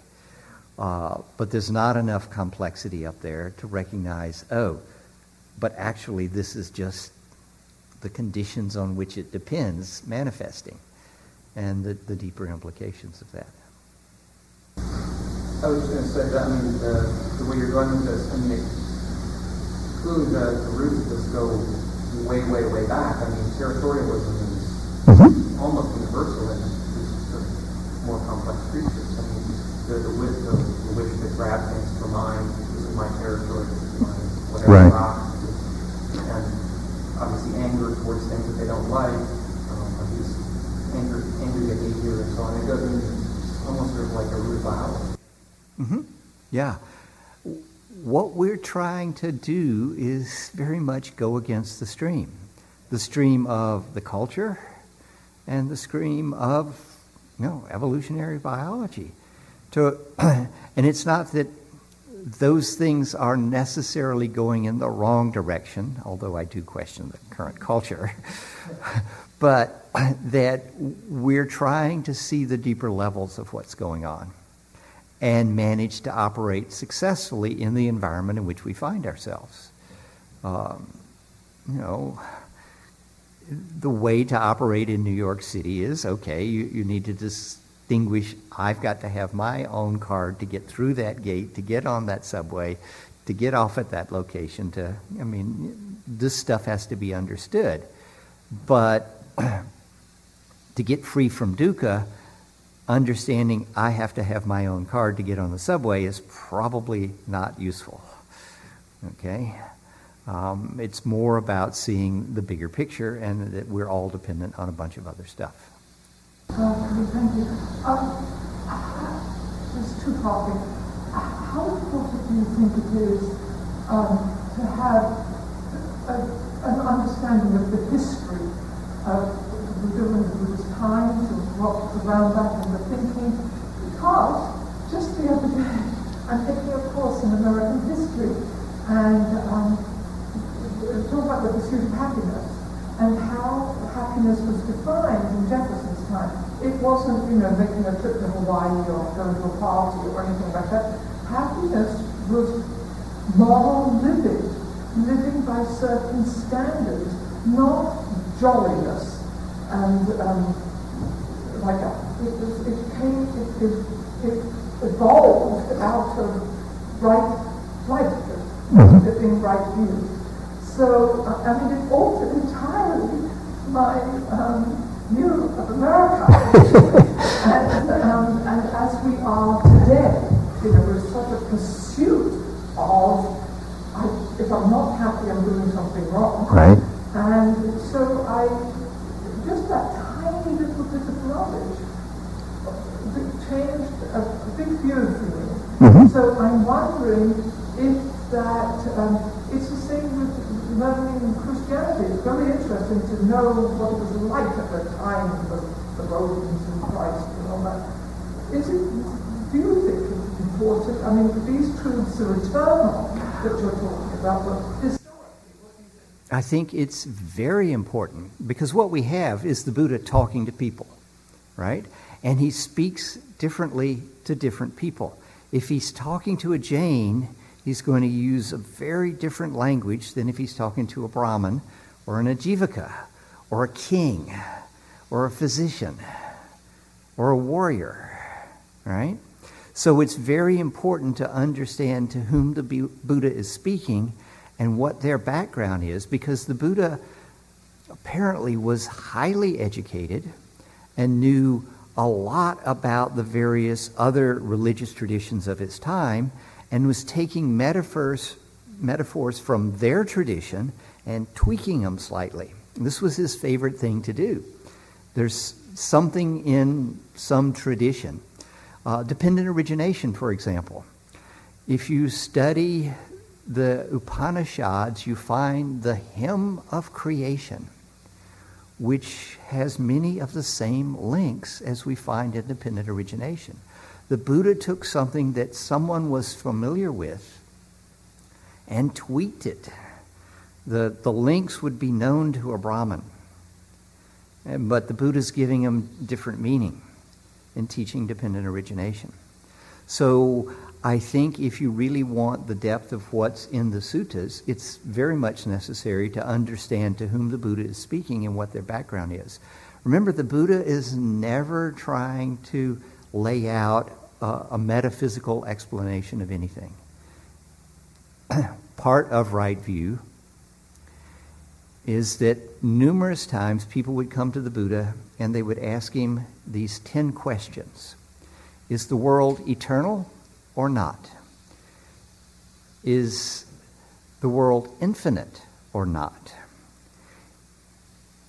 S1: But there's not enough complexity up there to recognize, but actually this is just the conditions on which it depends manifesting, and the deeper implications of that.
S6: I was just going to say that, the way you're going with this, clearly the roots of this go way, way, way back. Territorialism is almost universal in these more complex creatures. The wisdom in which they grab things for mine, this is my territory, this is mine, whatever
S1: Right.
S6: rock, and obviously anger towards things that they don't like, angry behavior and so on. It goes into almost sort of like a root biology.
S1: Mm-hmm. Yeah. What we're trying to do is very much go against the stream of the culture and the stream of evolutionary biology. And it's not that those things are necessarily going in the wrong direction, although I do question the current culture, but that we're trying to see the deeper levels of what's going on and manage to operate successfully in the environment in which we find ourselves. The way to operate in New York City is, okay, you need to distinguish, I've got to have my own card to get through that gate, to get on that subway, to get off at that location. This stuff has to be understood. But to get free from dukkha, understanding I have to have my own card to get on the subway is probably not useful. Okay? It's more about seeing the bigger picture and that we're all dependent on a bunch of other stuff.
S7: Thank you. There's two topics. How important do you think it is to have an understanding of the history of the Buddha and the Buddha's times and what was around that and the thinking? Because just the other day, I'm taking a course in American history and talk about the pursuit of happiness and how happiness was defined in Jefferson's time. It wasn't, making a trip to Hawaii or going to a party or anything like that. Happiness was moral living by certain standards, not jolliness and like that. It evolved out of right life, living right views. So, it altered entirely my view of America. and as we are today, there's such a pursuit of, if I'm not happy, I'm doing something wrong.
S1: Right.
S7: And so just that tiny little bit of knowledge changed a big view for me.
S1: Mm-hmm.
S7: So I'm wondering if that, it's the same with learning Christianity. It's very interesting to know what it was like at the time of the Romans and Christ and all that. Do you think it's important? These truths are eternal that you're talking about, but historically, what do you think?
S1: I think it's very important because what we have is the Buddha talking to people, right? And he speaks differently to different people. If he's talking to a Jain, he's going to use a very different language than if he's talking to a Brahmin or an Ajivaka or a king or a physician or a warrior, right? So it's very important to understand to whom the Buddha is speaking and what their background is, because the Buddha apparently was highly educated and knew a lot about the various other religious traditions of his time and was taking metaphors from their tradition and tweaking them slightly. This was his favorite thing to do. There's something in some tradition. Dependent origination, for example. If you study the Upanishads, you find the hymn of creation, which has many of the same links as we find in dependent origination. The Buddha took something that someone was familiar with and tweaked it. The links would be known to a Brahmin, but the Buddha's giving them different meaning in teaching dependent origination. So I think if you really want the depth of what's in the suttas, it's very much necessary to understand to whom the Buddha is speaking and what their background is. Remember, the Buddha is never trying to lay out a metaphysical explanation of anything. Part of right view is that numerous times people would come to the Buddha and they would ask him these 10 questions. Is the world eternal or not? Is the world infinite or not?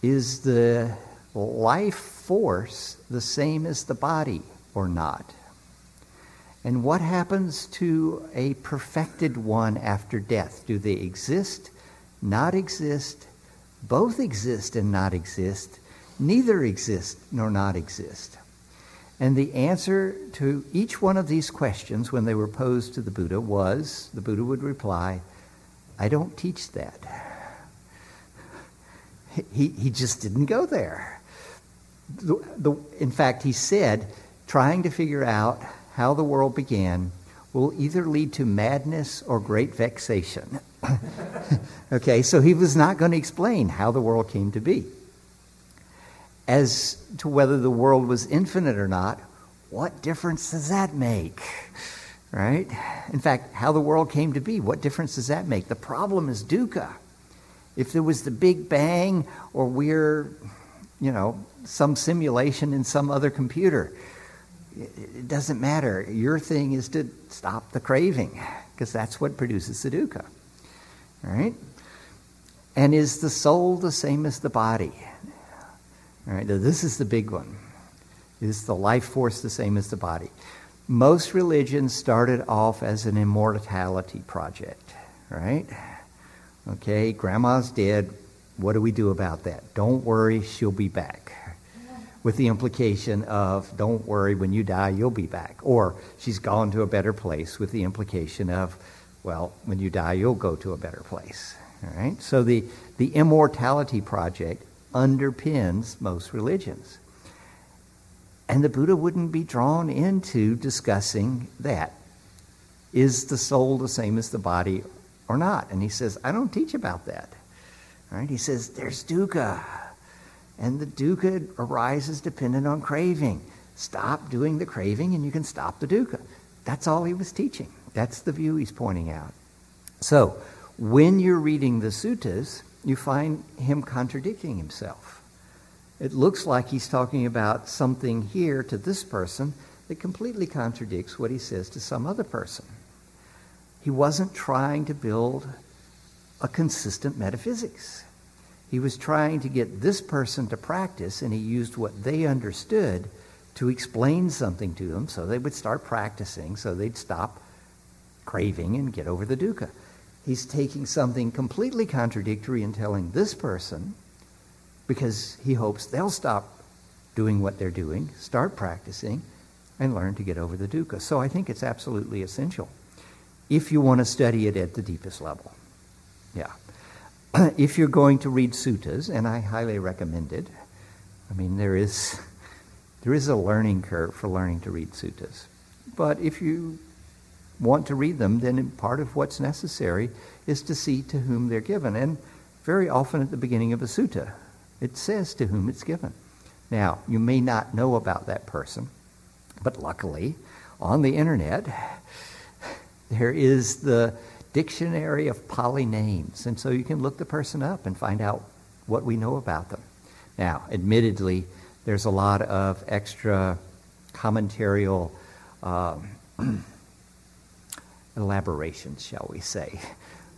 S1: Is the life force the same as the body or not? And what happens to a perfected one after death? Do they exist, not exist, both exist and not exist, neither exist nor not exist? And the answer to each one of these questions when they were posed to the Buddha was, the Buddha would reply, I don't teach that. He just didn't go there. In fact, he said, trying to figure out how the world began will either lead to madness or great vexation. Okay, so he was not going to explain how the world came to be. As to whether the world was infinite or not, what difference does that make? Right? In fact, how the world came to be, what difference does that make? The problem is dukkha. If there was the Big Bang, or we're, some simulation in some other computer, it doesn't matter. Your thing is to stop the craving, because that's what produces the dukkha. All right? And is the soul the same as the body? All right, now this is the big one. Is the life force the same as the body? Most religions started off as an immortality project, right? Okay, grandma's dead. What do we do about that? Don't worry, she'll be back. With the implication of, don't worry, when you die, you'll be back. Or she's gone to a better place, with the implication of, well, when you die, you'll go to a better place. All right? So the immortality project underpins most religions. And the Buddha wouldn't be drawn into discussing that. Is the soul the same as the body or not? And he says, I don't teach about that. All right? He says, there's dukkha. And the dukkha arises dependent on craving. Stop doing the craving and you can stop the dukkha. That's all he was teaching. That's the view he's pointing out. So, when you're reading the suttas, you find him contradicting himself. It looks like he's talking about something here to this person that completely contradicts what he says to some other person. He wasn't trying to build a consistent metaphysics. He was trying to get this person to practice, and he used what they understood to explain something to them so they would start practicing, so they'd stop craving and get over the dukkha. He's taking something completely contradictory and telling this person, because he hopes they'll stop doing what they're doing, start practicing, and learn to get over the dukkha. So I think it's absolutely essential if you want to study it at the deepest level. Yeah. If you're going to read suttas, and I highly recommend it, I mean, there is a learning curve for learning to read suttas. But if you want to read them, then part of what's necessary is to see to whom they're given. And very often at the beginning of a sutta, it says to whom it's given. Now, you may not know about that person, but luckily, on the internet, there is the dictionary of Pali names, and so you can look the person up and find out what we know about them. Now, admittedly, there's a lot of extra commentarial elaborations, shall we say,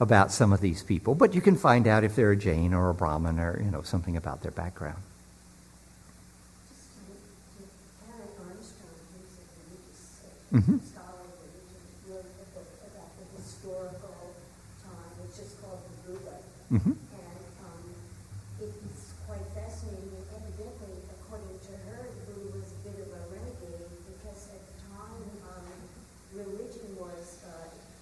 S1: about some of these people, but you can find out if they're a Jain or a Brahmin or something about their background. Mm-hmm.
S2: Scholar wrote a book about the historical time, which is called the Buddha.
S1: Mm-hmm.
S2: And it's quite fascinating. And evidently, according to her, the Buddha was a bit of a renegade because at the time, religion was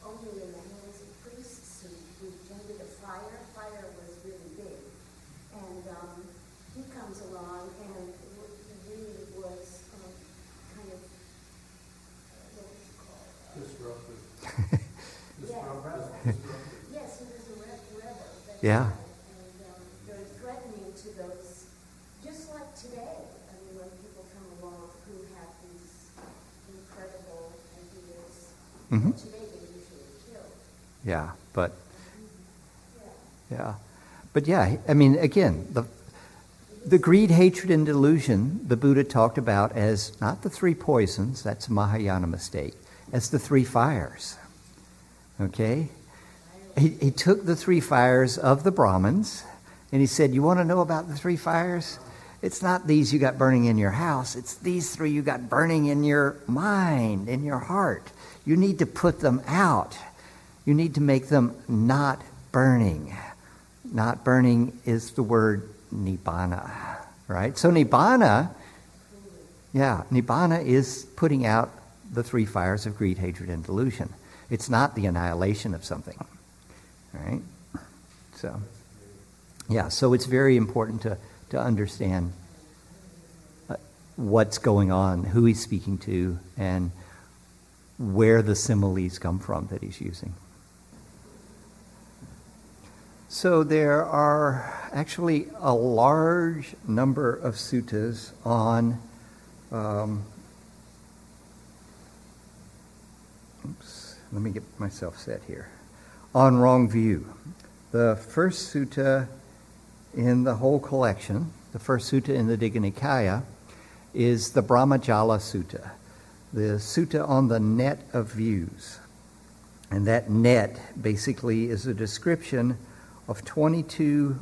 S2: only in the hands of priests who tended to fire. Fire was really big. And he comes along and really was kind of
S4: Disruptive.
S2: Yes, he was a rebel.
S1: Yeah.
S2: And very threatening to those, just like today. I mean, when people come along who have these incredible ideas,
S1: Mm-hmm.
S2: today they're usually killed.
S1: Yeah, but
S2: Yeah.
S1: yeah. But yeah, I mean, again, the greed, hatred, and delusion the Buddha talked about as not the three poisons, that's a Mahayana mistake, as the three fires. Okay? He took the three fires of the Brahmins, and he said, you want to know about the three fires? It's not these you got burning in your house. It's these three you got burning in your mind, in your heart. You need to put them out. You need to make them not burning. Not burning is the word nibbana, right? So nibbana Yeah, Nibbana is putting out the three fires of greed, hatred, and delusion. It's not the annihilation of something. All right? So, yeah, so it's very important to understand what's going on, who he's speaking to, and where the similes come from that he's using. So there are actually a large number of suttas on let me get myself set here. On wrong view. The first sutta in the whole collection, the first sutta in the Digha Nikaya, is the Brahmajala Sutta, the sutta on the net of views. And that net basically is a description of 22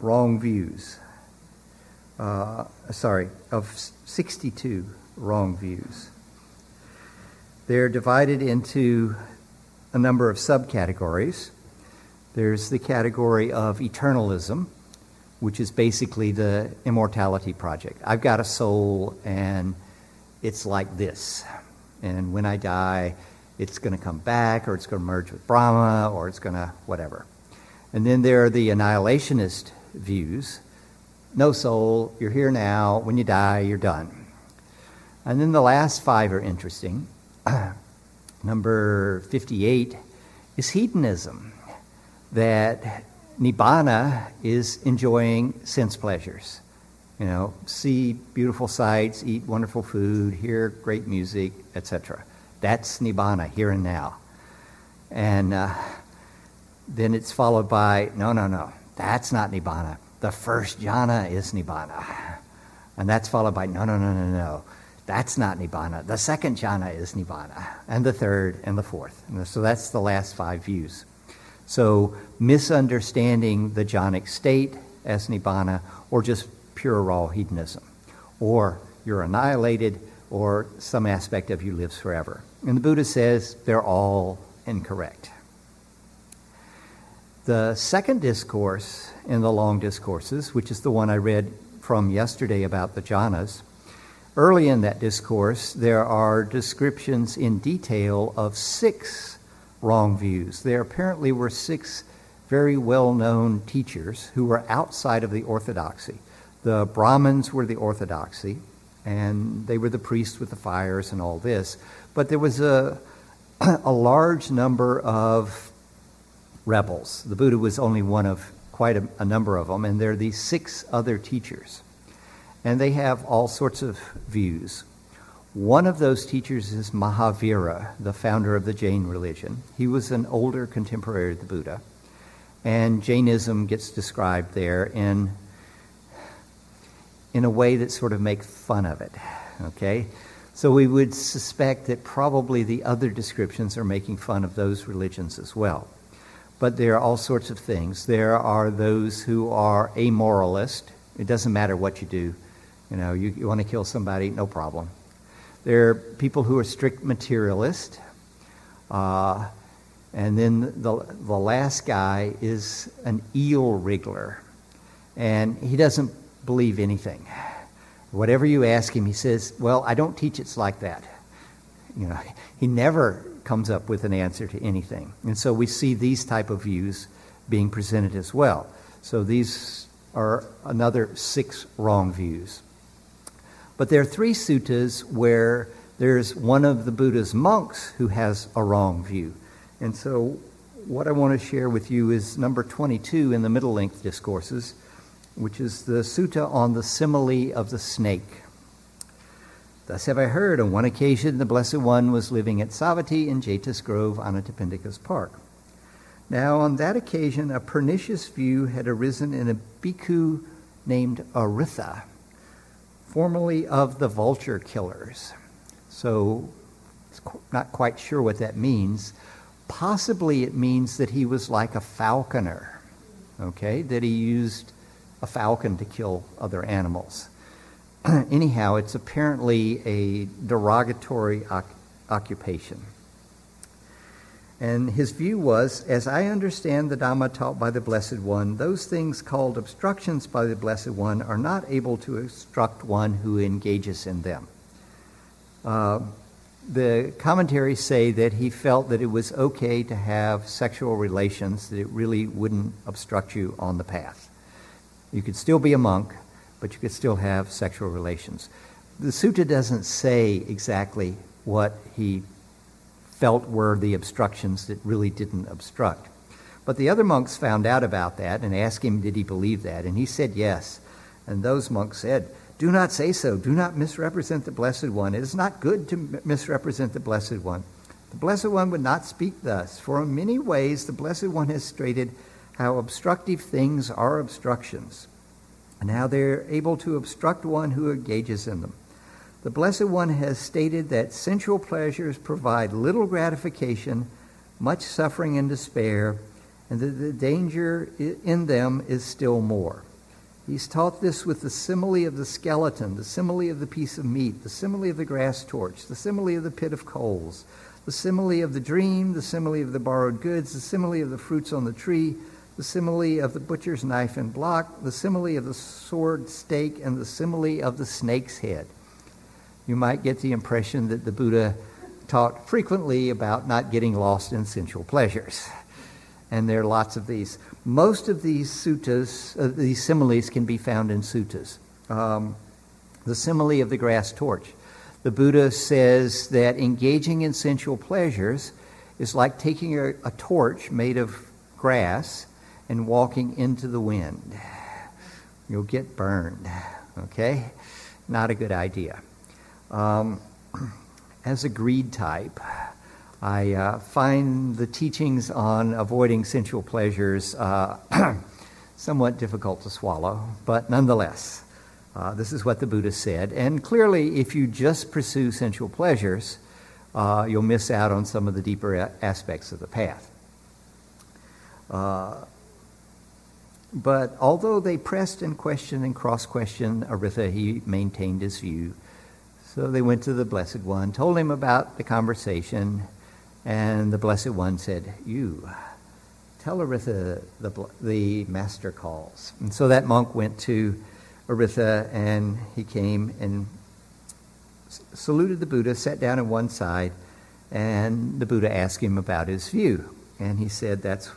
S1: wrong views. Of 62 wrong views. They're divided into a number of subcategories. There's the category of eternalism, which is basically the immortality project. I've got a soul, and it's like this. And when I die, it's going to come back, or it's going to merge with Brahma, or it's going to whatever. And then there are the annihilationist views. No soul, you're here now. When you die, you're done. And then the last five are interesting. Number 58 is hedonism, that Nibbana is enjoying sense pleasures. You know, see beautiful sights, eat wonderful food, hear great music, etc. That's Nibbana, here and now. And then it's followed by, no, that's not Nibbana. The first jhana is Nibbana. And that's followed by, no. That's not Nibbana. The second jhana is Nibbana. And the third and the fourth. And so that's the last five views. So misunderstanding the jhanic state as Nibbana, or just pure raw hedonism. Or you're annihilated, or some aspect of you lives forever. And the Buddha says they're all incorrect. The second discourse in the long discourses, which is the one I read from yesterday about the jhanas, early in that discourse, there are descriptions in detail of 6 wrong views. There apparently were 6 very well-known teachers who were outside of the orthodoxy. The Brahmins were the orthodoxy, and they were the priests with the fires and all this. But there was a large number of rebels. The Buddha was only one of quite a number of them, and there are these 6 other teachers. And they have all sorts of views. One of those teachers is Mahavira, the founder of the Jain religion. He was an older contemporary of the Buddha. And Jainism gets described there in a way that sort of makes fun of it. Okay? So we would suspect that probably the other descriptions are making fun of those religions as well. But there are all sorts of things. There are those who are amoralist. It doesn't matter what you do. You know, you want to kill somebody, no problem. There are people who are strict materialist. And then the last guy is an eel wriggler. And he doesn't believe anything. Whatever you ask him, he says, well, I don't teach it's like that. You know, he never comes up with an answer to anything. And so we see these type of views being presented as well. So these are another 6 wrong views. But there are 3 suttas where there's one of the Buddha's monks who has a wrong view. And so what I want to share with you is number 22 in the middle length discourses, which is the sutta on the simile of the snake. Thus have I heard, on one occasion the Blessed One was living at Savatthi in Jeta's Grove, Anathapindika's park. Now on that occasion a pernicious view had arisen in a bhikkhu named Aritha, formerly of the vulture killers. So, not quite sure what that means. Possibly it means that he was like a falconer, okay? That he used a falcon to kill other animals. Anyhow, it's apparently a derogatory occupation. And his view was, as I understand the Dhamma taught by the Blessed One, those things called obstructions by the Blessed One are not able to obstruct one who engages in them. The commentaries say that he felt that it was okay to have sexual relations, that it really wouldn't obstruct you on the path. You could still be a monk, but you could still have sexual relations. The sutta doesn't say exactly what he felt were the obstructions that really didn't obstruct. But the other monks found out about that and asked him, did he believe that? And he said yes. And those monks said, do not say so. Do not misrepresent the Blessed One. It is not good to misrepresent the Blessed One. The Blessed One would not speak thus, for in many ways the Blessed One has stated how obstructive things are obstructions, and how they are able to obstruct one who engages in them. The Blessed One has stated that sensual pleasures provide little gratification, much suffering and despair, and that the danger in them is still more. He's taught this with the simile of the skeleton, the simile of the piece of meat, the simile of the grass torch, the simile of the pit of coals, the simile of the dream, the simile of the borrowed goods, the simile of the fruits on the tree, the simile of the butcher's knife and block, the simile of the sword stake, and the simile of the snake's head. You might get the impression that the Buddha taught frequently about not getting lost in sensual pleasures. And there are lots of these. Most of these suttas, these similes can be found in suttas. The simile of the grass torch. The Buddha says that engaging in sensual pleasures is like taking a torch made of grass and walking into the wind. You'll get burned, okay? Not a good idea. As a greed type, I find the teachings on avoiding sensual pleasures somewhat difficult to swallow, but nonetheless, this is what the Buddha said. And clearly, if you just pursue sensual pleasures, you'll miss out on some of the deeper aspects of the path. But although they pressed and questioned and cross-questioned Aritha, he maintained his view. So they went to the Blessed One, told him about the conversation, and the Blessed One said, you, tell Aritha the master calls. And so that monk went to Aritha, and he came and saluted the Buddha, sat down on one side, and the Buddha asked him about his view. And he said that's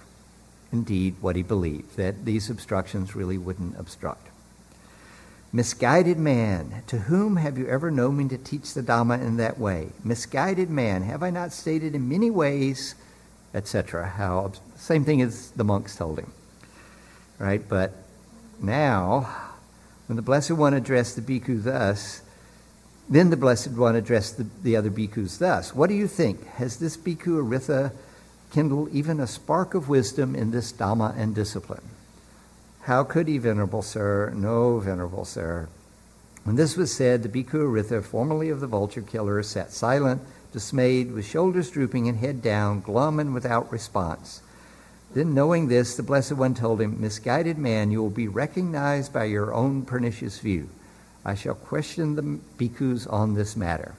S1: indeed what he believed, that these obstructions really wouldn't obstruct. Misguided man, to whom have you ever known me to teach the Dhamma in that way? Misguided man, have I not stated in many ways, etc. How same thing as the monks told him, right? But now, when the Blessed One addressed the bhikkhu thus, then the Blessed One addressed the other bhikkhus thus. What do you think? Has this bhikkhu Aritha kindled even a spark of wisdom in this Dhamma and discipline? How could he, Venerable Sir? No, Venerable Sir. When this was said, the bhikkhu Aritha, formerly of the vulture killer, sat silent, dismayed, with shoulders drooping and head down, glum and without response. Then, knowing this, the Blessed One told him, misguided man, you will be recognized by your own pernicious view. I shall question the bhikkhus on this matter.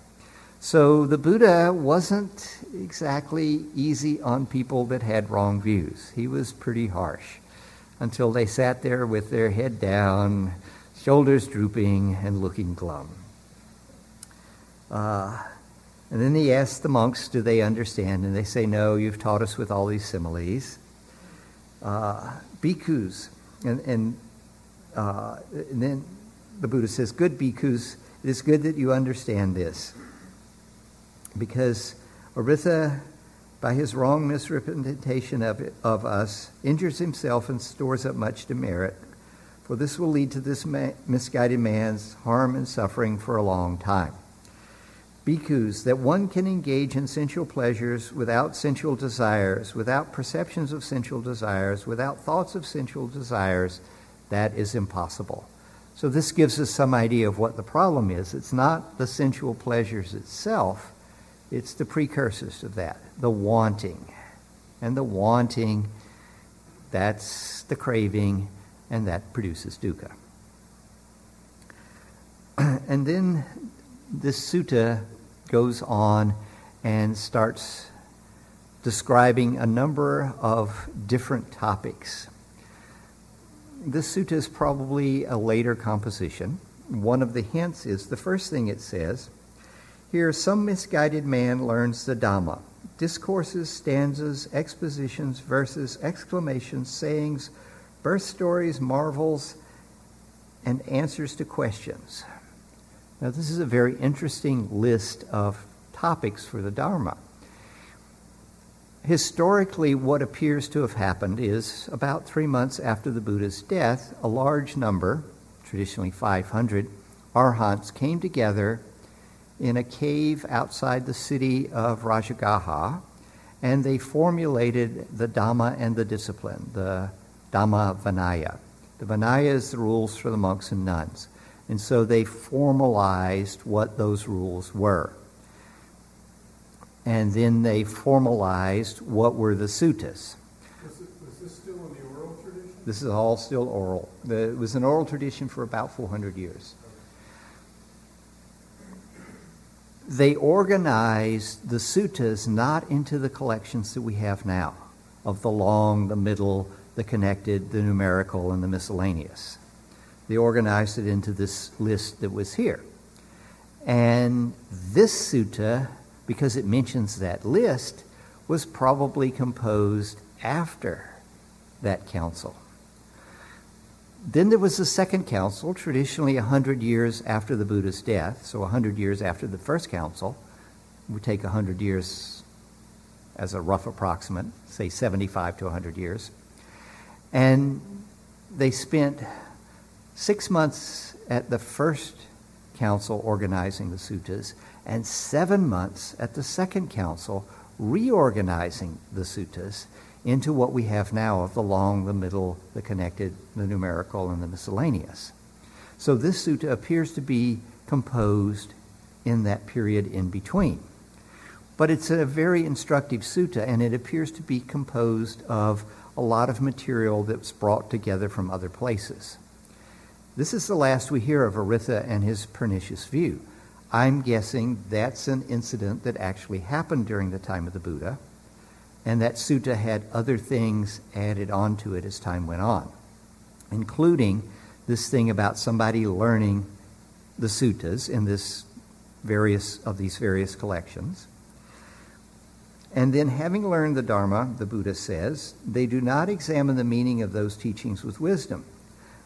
S1: So the Buddha wasn't exactly easy on people that had wrong views. He was pretty harsh until they sat there with their head down, shoulders drooping, and looking glum. And then he asked the monks, do they understand? And they say, no, you've taught us with all these similes. Bhikkhus, and then the Buddha says, good bhikkhus, it is good that you understand this. Because Aritha, by his wrong misrepresentation of us, injures himself and stores up much demerit, for this will lead to this misguided man's harm and suffering for a long time. Bhikkhus, that one can engage in sensual pleasures without sensual desires, without perceptions of sensual desires, without thoughts of sensual desires, that is impossible. So this gives us some idea of what the problem is. It's not the sensual pleasures itself, it's the precursors of that, the wanting. And the wanting, that's the craving, and that produces dukkha. And then this sutta goes on and starts describing a number of different topics. This sutta is probably a later composition. One of the hints is the first thing it says, here some misguided man learns the Dhamma, discourses, stanzas, expositions, verses, exclamations, sayings, birth stories, marvels, and answers to questions. Now this is a very interesting list of topics for the Dharma. Historically, what appears to have happened is about 3 months after the Buddha's death, a large number, traditionally 500, arhants came together in a cave outside the city of Rajagaha, and they formulated the Dhamma and the discipline, the Dhamma Vinaya. The Vinaya is the rules for the monks and nuns. And so they formalized what those rules were. And then they formalized what were the suttas.
S4: Was this still in the oral tradition?
S1: This is all still oral. It was an oral tradition for about 400 years. They organized the suttas not into the collections that we have now, of the long, the middle, the connected, the numerical, and the miscellaneous. They organized it into this list that was here. And this sutta, because it mentions that list, was probably composed after that council. Then there was the second council, traditionally 100 years after the Buddha's death, so 100 years after the first council. We take 100 years as a rough approximate, say 75 to 100 years. And they spent 6 months at the first council organizing the suttas, and 7 months at the second council reorganizing the suttas into what we have now of the long, the middle, the connected, the numerical, and the miscellaneous. So this sutta appears to be composed in that period in between. But it's a very instructive sutta, and it appears to be composed of a lot of material that's brought together from other places. This is the last we hear of Aritha and his pernicious view. I'm guessing that's an incident that actually happened during the time of the Buddha, and that sutta had other things added onto it as time went on, including this thing about somebody learning the suttas in these various collections. And then, having learned the Dharma, the Buddha says, they do not examine the meaning of those teachings with wisdom.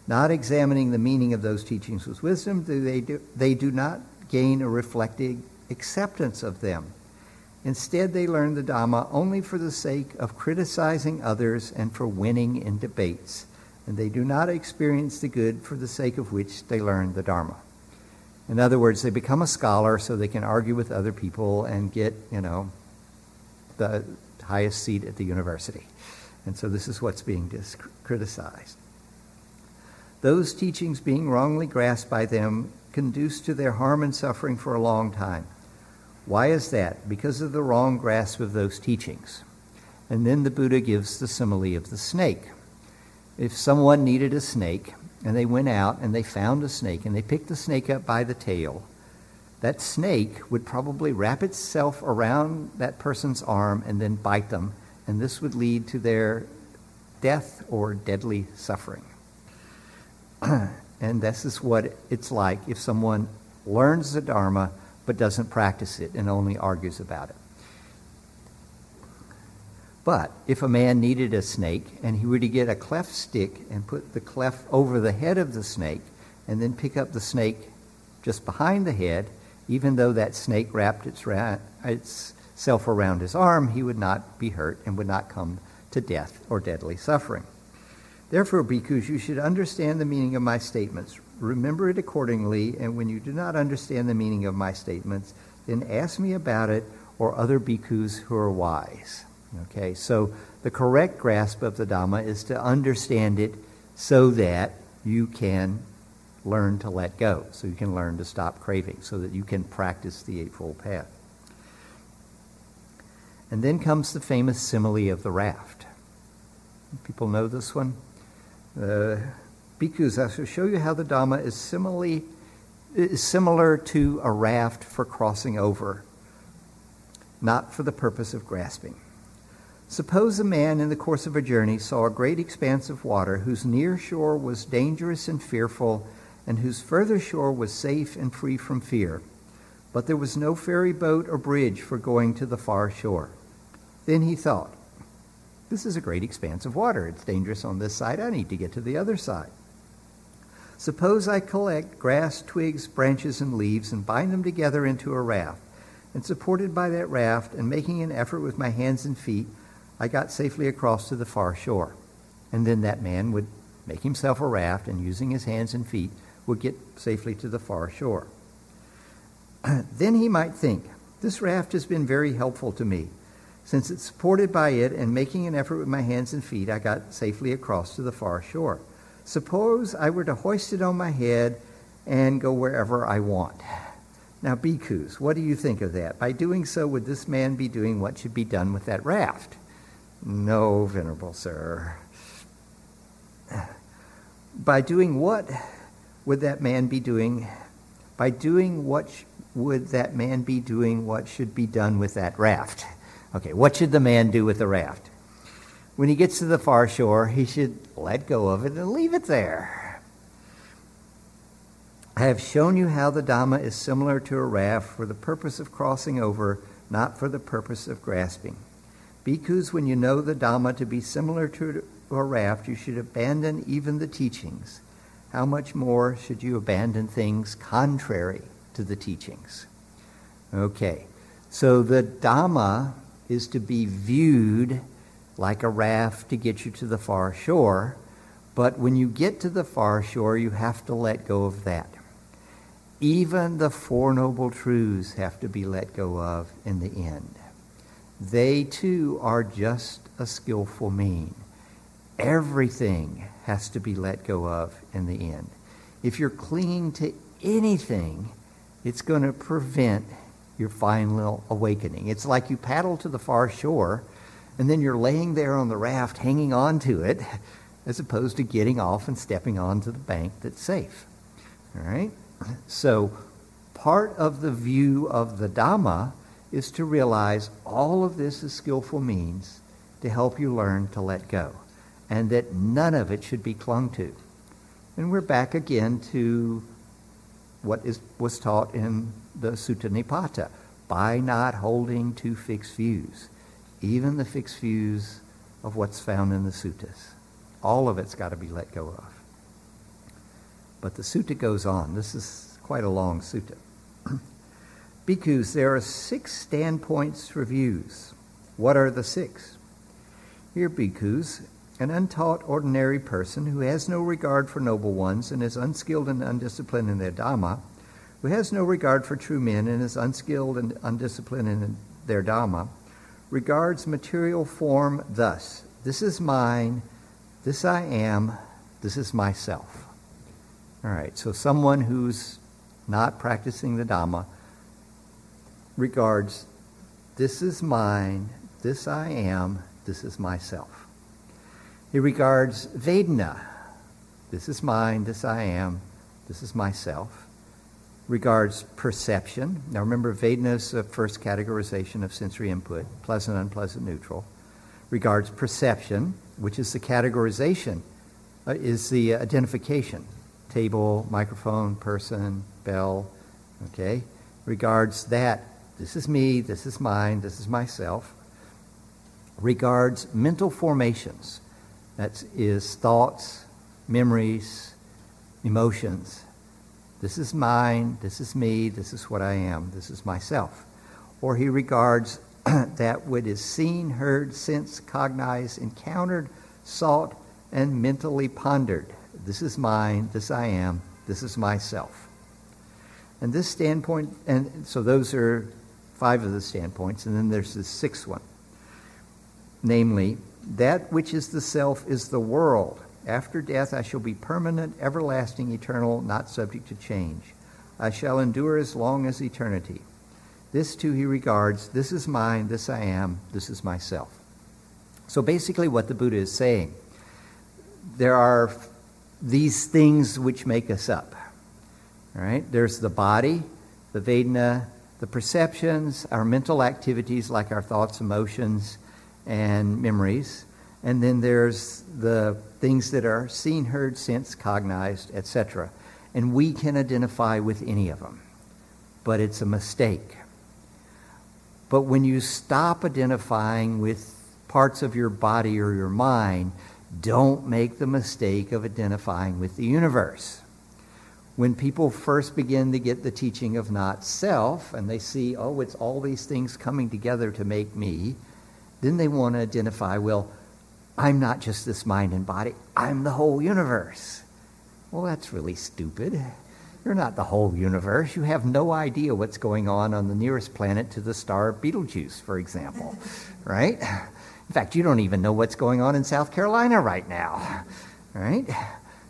S1: Not examining the meaning of those teachings with wisdom, they do not gain a reflective acceptance of them. Instead, they learn the Dhamma only for the sake of criticizing others and for winning in debates. And they do not experience the good for the sake of which they learn the Dharma. In other words, they become a scholar so they can argue with other people and get, the highest seat at the university. And so this is what's being criticized. Those teachings being wrongly grasped by them conduce to their harm and suffering for a long time. Why is that? Because of the wrong grasp of those teachings. And then the Buddha gives the simile of the snake. If someone needed a snake, and they went out and they found a snake, and they picked the snake up by the tail, that snake would probably wrap itself around that person's arm and then bite them, and this would lead to their death or deadly suffering. And this is what it's like if someone learns the Dharma but doesn't practice it and only argues about it. But if a man needed a snake and he were to get a cleft stick and put the cleft over the head of the snake and then pick up the snake just behind the head, even though that snake wrapped itself around his arm, he would not be hurt and would not come to death or deadly suffering. Therefore, bhikkhus, you should understand the meaning of my statements. Remember it accordingly, and when you do not understand the meaning of my statements, then ask me about it or other bhikkhus who are wise. Okay, so the correct grasp of the Dhamma is to understand it so that you can learn to let go, so you can learn to stop craving, so that you can practice the Eightfold Path. And then comes the famous simile of the raft. People know this one? Bhikkhus, I shall show you how the Dhamma is similar to a raft for crossing over, not for the purpose of grasping. Suppose a man in the course of a journey saw a great expanse of water whose near shore was dangerous and fearful, and whose further shore was safe and free from fear. But there was no ferry boat or bridge for going to the far shore. Then he thought, this is a great expanse of water. It's dangerous on this side. I need to get to the other side. Suppose I collect grass, twigs, branches, and leaves and bind them together into a raft. And supported by that raft and making an effort with my hands and feet, I got safely across to the far shore. And then that man would make himself a raft and using his hands and feet would get safely to the far shore. Then he might think, this raft has been very helpful to me. Since it's supported by it and making an effort with my hands and feet, I got safely across to the far shore. Suppose I were to hoist it on my head and go wherever I want. Now, bhikkhus, what do you think of that? By doing so, would this man be doing what should be done with that raft? No, Venerable Sir. By doing what would that man be doing? By doing what would that man be doing what should be done with that raft? Okay, what should the man do with the raft? When he gets to the far shore, he should let go of it and leave it there. I have shown you how the Dhamma is similar to a raft for the purpose of crossing over, not for the purpose of grasping. Bhikkhus, when you know the Dhamma to be similar to a raft, you should abandon even the teachings. How much more should you abandon things contrary to the teachings? Okay, so the Dhamma is to be viewed like a raft to get you to the far shore, but when you get to the far shore, you have to let go of that. Even the Four Noble Truths have to be let go of in the end. They too are just a skillful mean. Everything has to be let go of in the end. If you're clinging to anything, it's going to prevent your final awakening. It's like you paddle to the far shore, and then you're laying there on the raft hanging on to it, as opposed to getting off and stepping onto the bank that's safe. All right? So part of the view of the Dhamma is to realize all of this is skillful means to help you learn to let go, and that none of it should be clung to. And we're back again to what was taught in the Sutta Nipata, by not holding to fixed views, even the fixed views of what's found in the suttas. All of it's got to be let go of. But the sutta goes on. This is quite a long sutta. Bhikkhus, there are 6 standpoints for views. What are the 6? Here, bhikkhus, an untaught ordinary person who has no regard for noble ones and is unskilled and undisciplined in their Dhamma, who has no regard for true men and is unskilled and undisciplined in their Dhamma, regards material form thus: this is mine, this I am, this is myself. All right, so someone who's not practicing the Dhamma regards this is mine, this I am, this is myself. He regards Vedana, this is mine, this I am, this is myself. Regards perception. Now remember, Vedana is the first categorization of sensory input, pleasant, unpleasant, neutral. Regards perception, which is the categorization, is the identification. Table, microphone, person, bell, okay? Regards that, this is me, this is mine, this is myself. Regards mental formations. That is thoughts, memories, emotions. This is mine, this is me, this is what I am, this is myself. Or he regards that what is seen, heard, sensed, cognized, encountered, sought, and mentally pondered. This is mine, this I am, this is myself. And this standpoint, and so those are 5 of the standpoints, and then there's the 6th one. Namely, that which is the self is the world. After death I shall be permanent, everlasting, eternal, not subject to change. I shall endure as long as eternity. This too he regards, this is mine, this I am, this is myself. So basically what the Buddha is saying, there are these things which make us up. All right? There's the body, the Vedana, the perceptions, our mental activities like our thoughts, emotions, and memories. And then there's the things that are seen, heard, sensed, cognized, etc. And we can identify with any of them. But it's a mistake. But when you stop identifying with parts of your body or your mind, don't make the mistake of identifying with the universe. When people first begin to get the teaching of not self, and they see, oh, it's all these things coming together to make me, then they want to identify, well, I'm not just this mind and body, I'm the whole universe. Well, that's really stupid. You're not the whole universe. You have no idea what's going on the nearest planet to the star Betelgeuse, for example, right? In fact, you don't even know what's going on in South Carolina right now, right?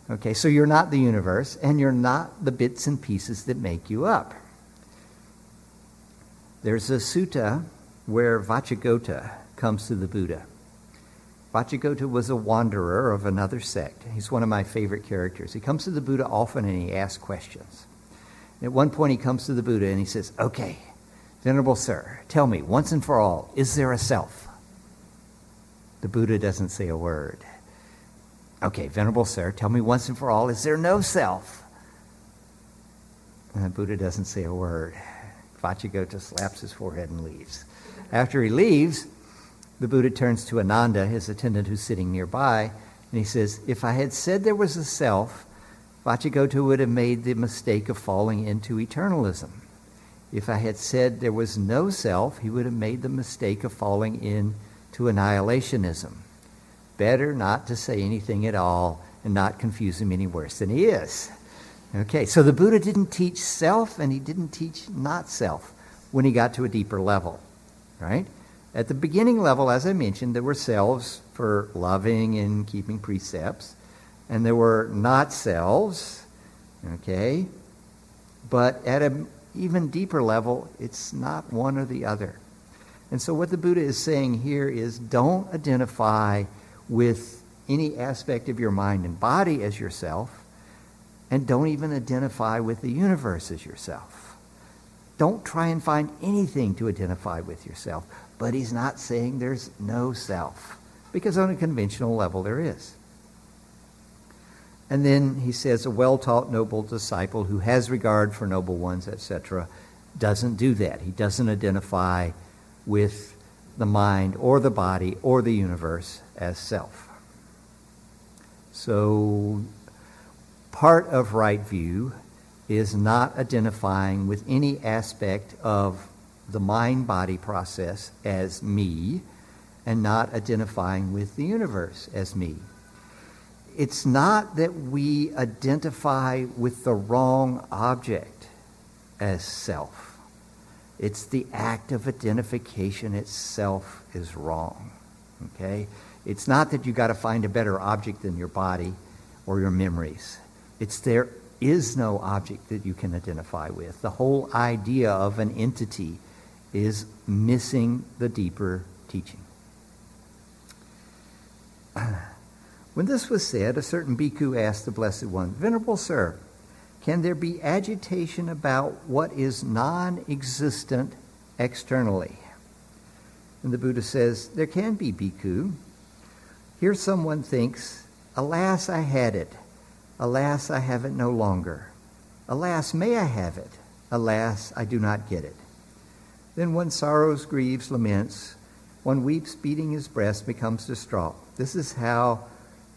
S1: Okay, so you're not the universe, and you're not the bits and pieces that make you up. There's a sutta where Vacchagotta comes to the Buddha. Vacchagotta was a wanderer of another sect. He's one of my favorite characters. He comes to the Buddha often and he asks questions. At one point he comes to the Buddha and he says, okay, Venerable Sir, tell me, once and for all, is there a self? The Buddha doesn't say a word. Okay, Venerable Sir, tell me once and for all, is there no self? And the Buddha doesn't say a word. Vacchagotta slaps his forehead and leaves. After he leaves, the Buddha turns to Ananda, his attendant who's sitting nearby, and he says, if I had said there was a self, Vacchagotta would have made the mistake of falling into eternalism. If I had said there was no self, he would have made the mistake of falling into annihilationism. Better not to say anything at all and not confuse him any worse than he is. Okay, so the Buddha didn't teach self and he didn't teach not self when he got to a deeper level, right? At the beginning level, as I mentioned, there were selves for loving and keeping precepts, and there were not selves, okay? But at an even deeper level, it's not one or the other. And so what the Buddha is saying here is don't identify with any aspect of your mind and body as yourself, and don't even identify with the universe as yourself. Don't try and find anything to identify with yourself. But he's not saying there's no self, because on a conventional level there is. And then he says a well-taught noble disciple who has regard for noble ones, etc., doesn't do that. He doesn't identify with the mind or the body or the universe as self. So part of right view is not identifying with any aspect of the mind-body process as me and not identifying with the universe as me. It's not that we identify with the wrong object as self. It's the act of identification itself is wrong. Okay? It's not that you got to find a better object than your body or your memories. It's there is no object that you can identify with. The whole idea of an entity is missing the deeper teaching. When this was said, a certain bhikkhu asked the Blessed One, Venerable Sir, can there be agitation about what is non-existent externally? And the Buddha says, there can be, bhikkhu. Here someone thinks, alas, I had it. Alas, I have it no longer. Alas, may I have it. Alas, I do not get it. Then one sorrows, grieves, laments. One weeps, beating his breast, becomes distraught. This is how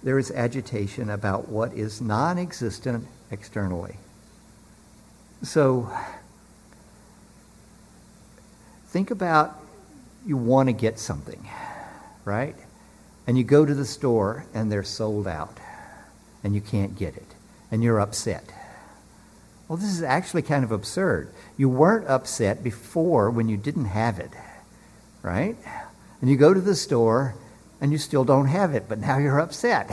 S1: there is agitation about what is non-existent externally. So, think about you want to get something, right? And you go to the store and they're sold out and you can't get it and you're upset. Well, this is actually kind of absurd. You weren't upset before when you didn't have it, right? And you go to the store and you still don't have it, but now you're upset,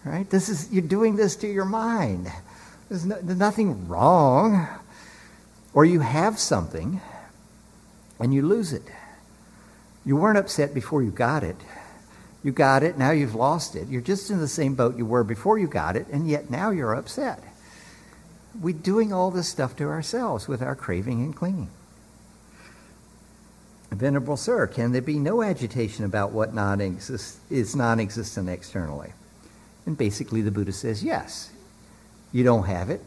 S1: right? You're doing this to your mind. There's nothing wrong. Or you have something and you lose it. You weren't upset before you got it. You got it, now you've lost it. You're just in the same boat you were before you got it, and yet now you're upset. We're doing all this stuff to ourselves with our craving and clinging. Venerable Sir, can there be no agitation about what is non-existent externally? And basically the Buddha says, yes. You don't have it,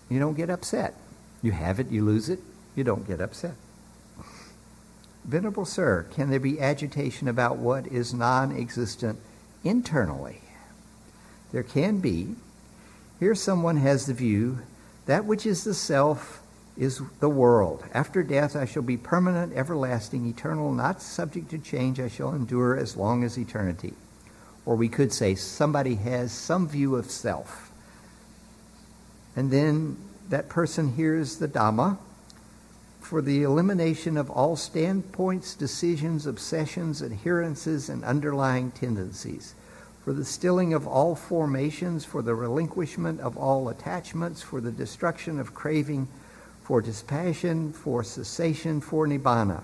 S1: you don't get upset. You have it, you lose it, you don't get upset. Venerable Sir, can there be agitation about what is non-existent internally? There can be. Here someone has the view, that which is the self is the world. After death I shall be permanent, everlasting, eternal, not subject to change. I shall endure as long as eternity. Or we could say somebody has some view of self. And then that person hears the Dhamma. For the elimination of all standpoints, decisions, obsessions, adherences, and underlying tendencies. For the stilling of all formations, for the relinquishment of all attachments, for the destruction of craving, for dispassion, for cessation, for nibbana.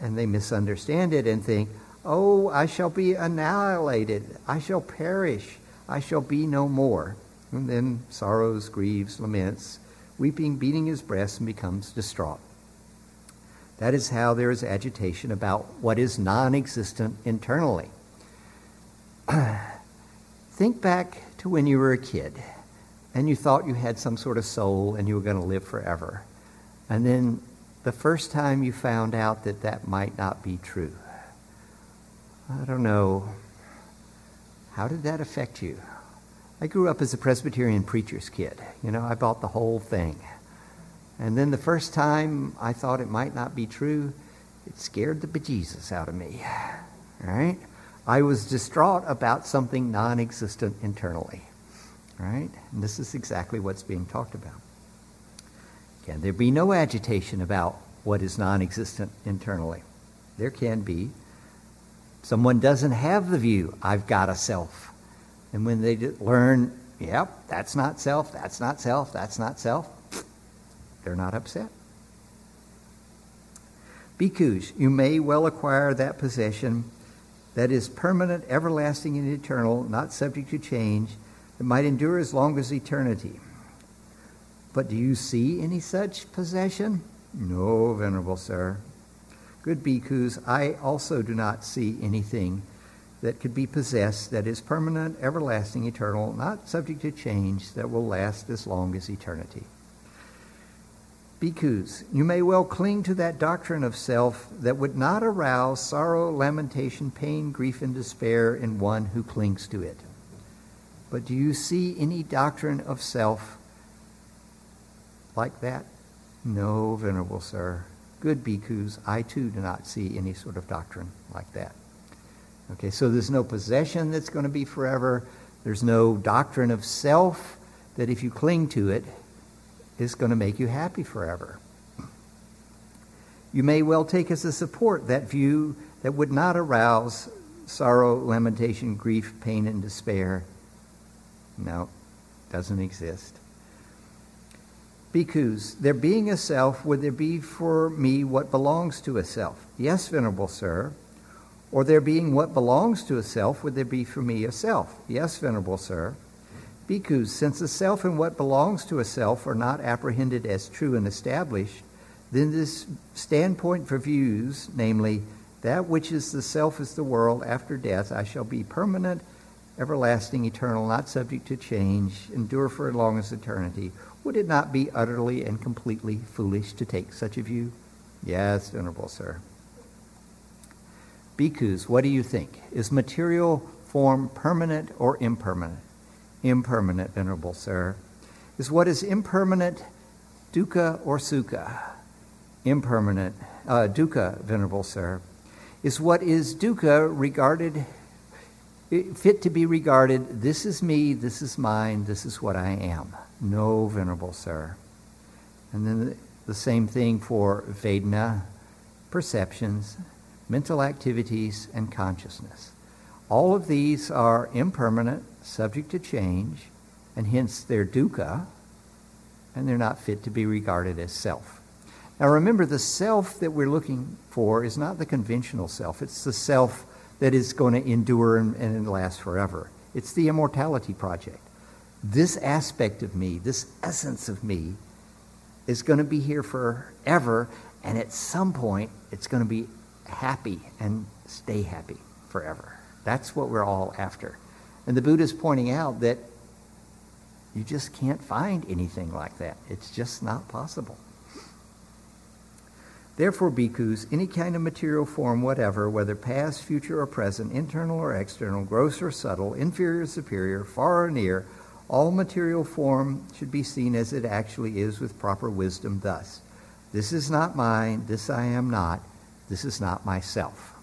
S1: And they misunderstand it and think, oh, I shall be annihilated, I shall perish, I shall be no more. And then sorrows, grieves, laments, weeping, beating his breast, and becomes distraught. That is how there is agitation about what is non-existent internally. Think back to when you were a kid and you thought you had some sort of soul and you were going to live forever. And then the first time you found out that that might not be true. I don't know. How did that affect you? I grew up as a Presbyterian preacher's kid. I bought the whole thing. And then the first time I thought it might not be true, it scared the bejesus out of me. All right? I was distraught about something non-existent internally. All right? And this is exactly what's being talked about. Can there be no agitation about what is non-existent internally? There can be. Someone doesn't have the view, I've got a self. And when they learn, yep, that's not self, that's not self, that's not self, they're not upset. Bhikkhus, you may well acquire that possession that is permanent, everlasting, and eternal, not subject to change, that might endure as long as eternity. But do you see any such possession? No, Venerable Sir. Good Bhikkhus, I also do not see anything that could be possessed that is permanent, everlasting, eternal, not subject to change, that will last as long as eternity. Bhikkhus, you may well cling to that doctrine of self that would not arouse sorrow, lamentation, pain, grief, and despair in one who clings to it. But do you see any doctrine of self like that? No, Venerable Sir. Good Bhikkhus, I too do not see any sort of doctrine like that. Okay, so there's no possession that's going to be forever. There's no doctrine of self that if you cling to it, is going to make you happy forever. You may well take as a support that view that would not arouse sorrow, lamentation, grief, pain, and despair. No, doesn't exist. Bhikkhus, there being a self, would there be for me what belongs to a self? Yes, Venerable Sir. Or there being what belongs to a self, would there be for me a self? Yes, Venerable Sir. Bhikkhus, since the self and what belongs to a self are not apprehended as true and established, then this standpoint for views, namely, that which is the self is the world, after death I shall be permanent, everlasting, eternal, not subject to change, endure for as long as eternity, would it not be utterly and completely foolish to take such a view? Yes, Venerable Sir. Bhikkhus, what do you think? Is material form permanent or impermanent? Impermanent, Venerable Sir. Is what is impermanent dukkha or sukha? Impermanent, dukkha, Venerable Sir. Is what is dukkha regarded, fit to be regarded, this is me, this is mine, this is what I am? No, Venerable Sir. And then the same thing for Vedana, perceptions, mental activities, and consciousness. All of these are impermanent, subject to change, and hence they're dukkha, and they're not fit to be regarded as self. Now remember, the self that we're looking for is not the conventional self. It's the self that is going to endure and last forever. It's the immortality project. This aspect of me, this essence of me, is going to be here forever, And at some point, it's going to be happy and stay happy forever. That's what we're all after. And the Buddha's pointing out that you just can't find anything like that. It's just not possible. Therefore, bhikkhus, any kind of material form, whatever, whether past, future, or present, internal or external, gross or subtle, inferior or superior, far or near, all material form should be seen as it actually is with proper wisdom thus. This is not mine, this I am not, this is not myself.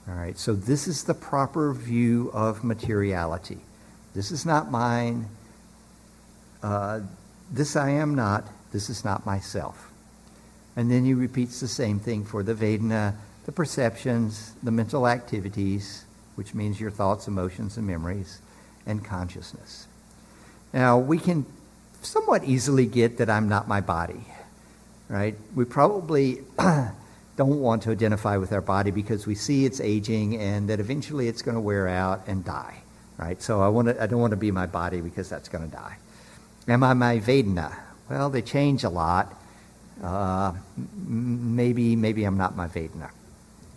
S1: All right, so this is the proper view of materiality. This is not mine, this I am not, this is not myself. And then he repeats the same thing for the Vedana, the perceptions, the mental activities, which means your thoughts, emotions, and memories, and consciousness. Now, we can somewhat easily get that I'm not my body, right? We probably don't want to identify with our body because we see it's aging and that eventually it's going to wear out and die, right? So I don't want to be my body because that's going to die. Am I my Vedana? Well, they change a lot. Maybe I'm not my Vedana.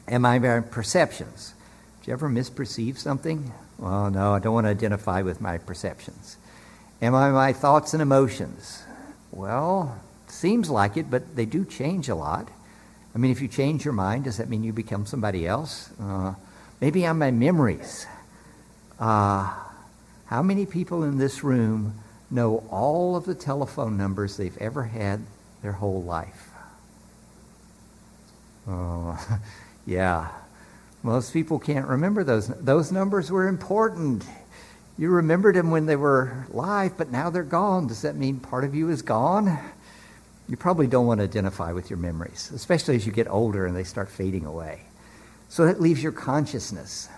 S1: Am I my perceptions? Did you ever misperceive something? Well, no, I don't want to identify with my perceptions. Am I my thoughts and emotions? Well, seems like it, but they do change a lot. I mean, if you change your mind, does that mean you become somebody else? Maybe I'm my memories. How many people in this room know all of the telephone numbers they've ever had their whole life? Oh, yeah. Most people can't remember those. Those numbers were important. You remembered them when they were live, but now they're gone. Does that mean part of you is gone? You probably don't want to identify with your memories, especially as you get older and they start fading away. So that leaves your consciousness,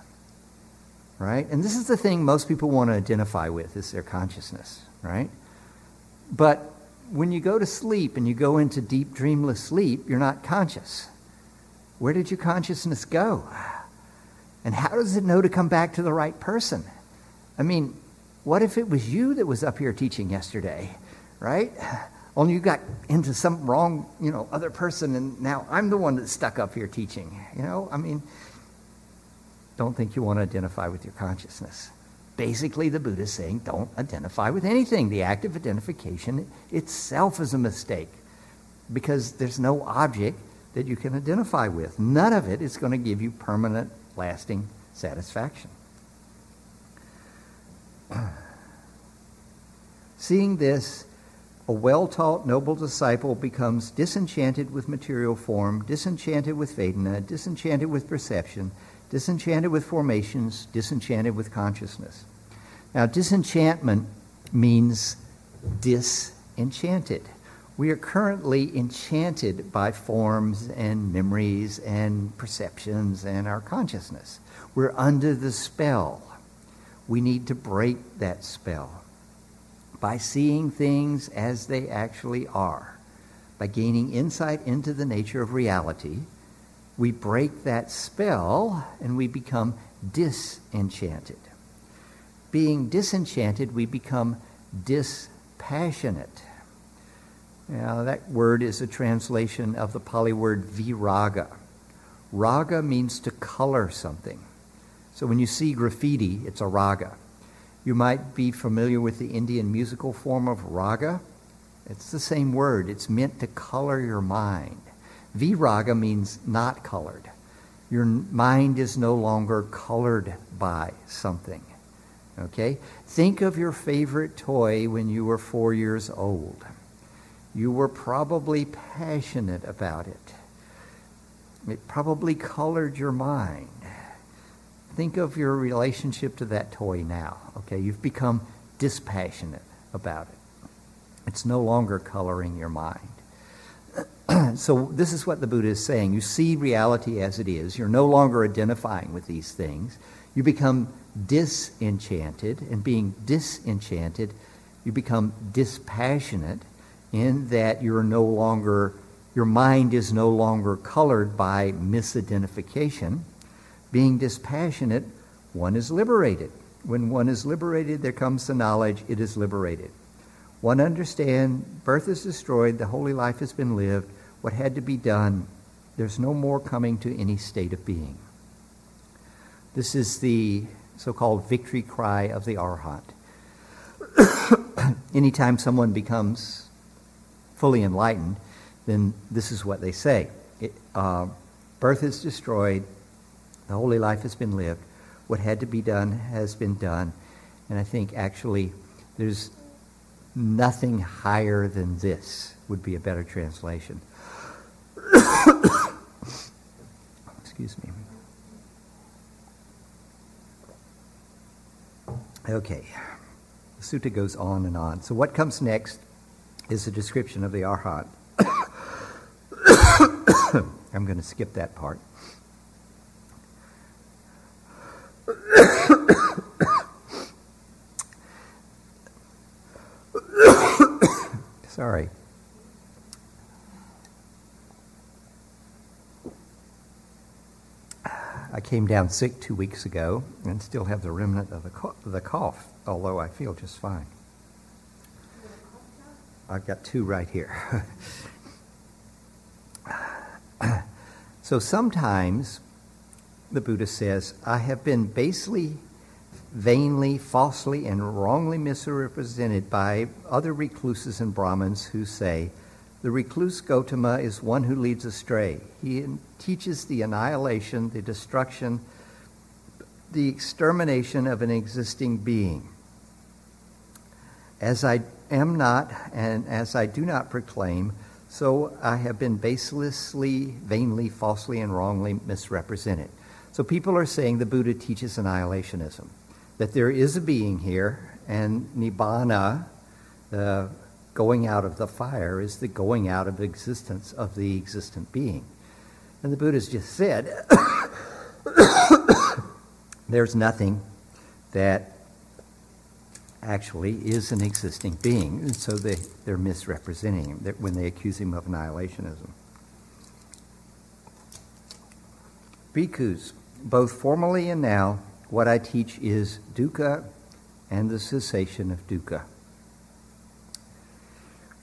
S1: right? And this is the thing most people want to identify with, is their consciousness, right? But when you go to sleep and you go into deep dreamless sleep, you're not conscious. Where did your consciousness go? And how does it know to come back to the right person? I mean, what if it was you that was up here teaching yesterday, right? Only you got into some wrong, other person, and now I'm the one that's stuck up here teaching. I mean, don't think you want to identify with your consciousness. Basically, the Buddha is saying don't identify with anything. The act of identification itself is a mistake because there's no object that you can identify with. None of it is going to give you permanent, lasting satisfaction. Seeing this, a well-taught noble disciple becomes disenchanted with material form, disenchanted with Vedana, disenchanted with perception, disenchanted with formations, disenchanted with consciousness. Now, disenchantment means disenchanted. We are currently enchanted by forms and memories and perceptions and our consciousness. We're under the spell. We need to break that spell by seeing things as they actually are. By gaining insight into the nature of reality, we break that spell and we become disenchanted. Being disenchanted, we become dispassionate. Now, that word is a translation of the Pali word viraga. Raga means to color something. So when you see graffiti, it's a raga. You might be familiar with the Indian musical form of raga. It's the same word. It's meant to color your mind. Viraga means not colored. Your mind is no longer colored by something. Okay? Think of your favorite toy when you were 4 years old. You were probably passionate about it. It probably colored your mind. Think of your relationship to that toy now. Okay, you've become dispassionate about it. It's no longer coloring your mind. So this is what the Buddha is saying. You see reality as it is. You're no longer identifying with these things. You become disenchanted, and being disenchanted, you become dispassionate in that your mind is no longer colored by misidentification. Being dispassionate, one is liberated. When one is liberated, there comes the knowledge it is liberated. One understands birth is destroyed, the holy life has been lived. what had to be done, there's no more coming to any state of being. This is the so-called victory cry of the Arhat. Anytime someone becomes fully enlightened, then this is what they say. Birth is destroyed, the holy life has been lived, what had to be done has been done, and I think actually there's nothing higher than this would be a better translation. Excuse me. Okay. The sutta goes on and on. So what comes next is a description of the Arhat. I'm going to skip that part. Sorry. I came down sick 2 weeks ago and still have the remnant of the cough, although I feel just fine. I've got 2 right here. So sometimes the Buddha says, I have been basely, vainly, falsely, and wrongly misrepresented by other recluses and Brahmins who say, the recluse Gautama is one who leads astray. He teaches the annihilation, the destruction, the extermination of an existing being. As I am not, and as I do not proclaim, so I have been baselessly, vainly, falsely, and wrongly misrepresented. So people are saying the Buddha teaches annihilationism, that there is a being here, and Nibbana, the going out of the fire, is the going out of existence of the existent being. And the Buddha's just said, there's nothing that actually is an existing being. And so they're misrepresenting him when they accuse him of annihilationism. Bhikkhus, both formally and now, what I teach is dukkha and the cessation of dukkha.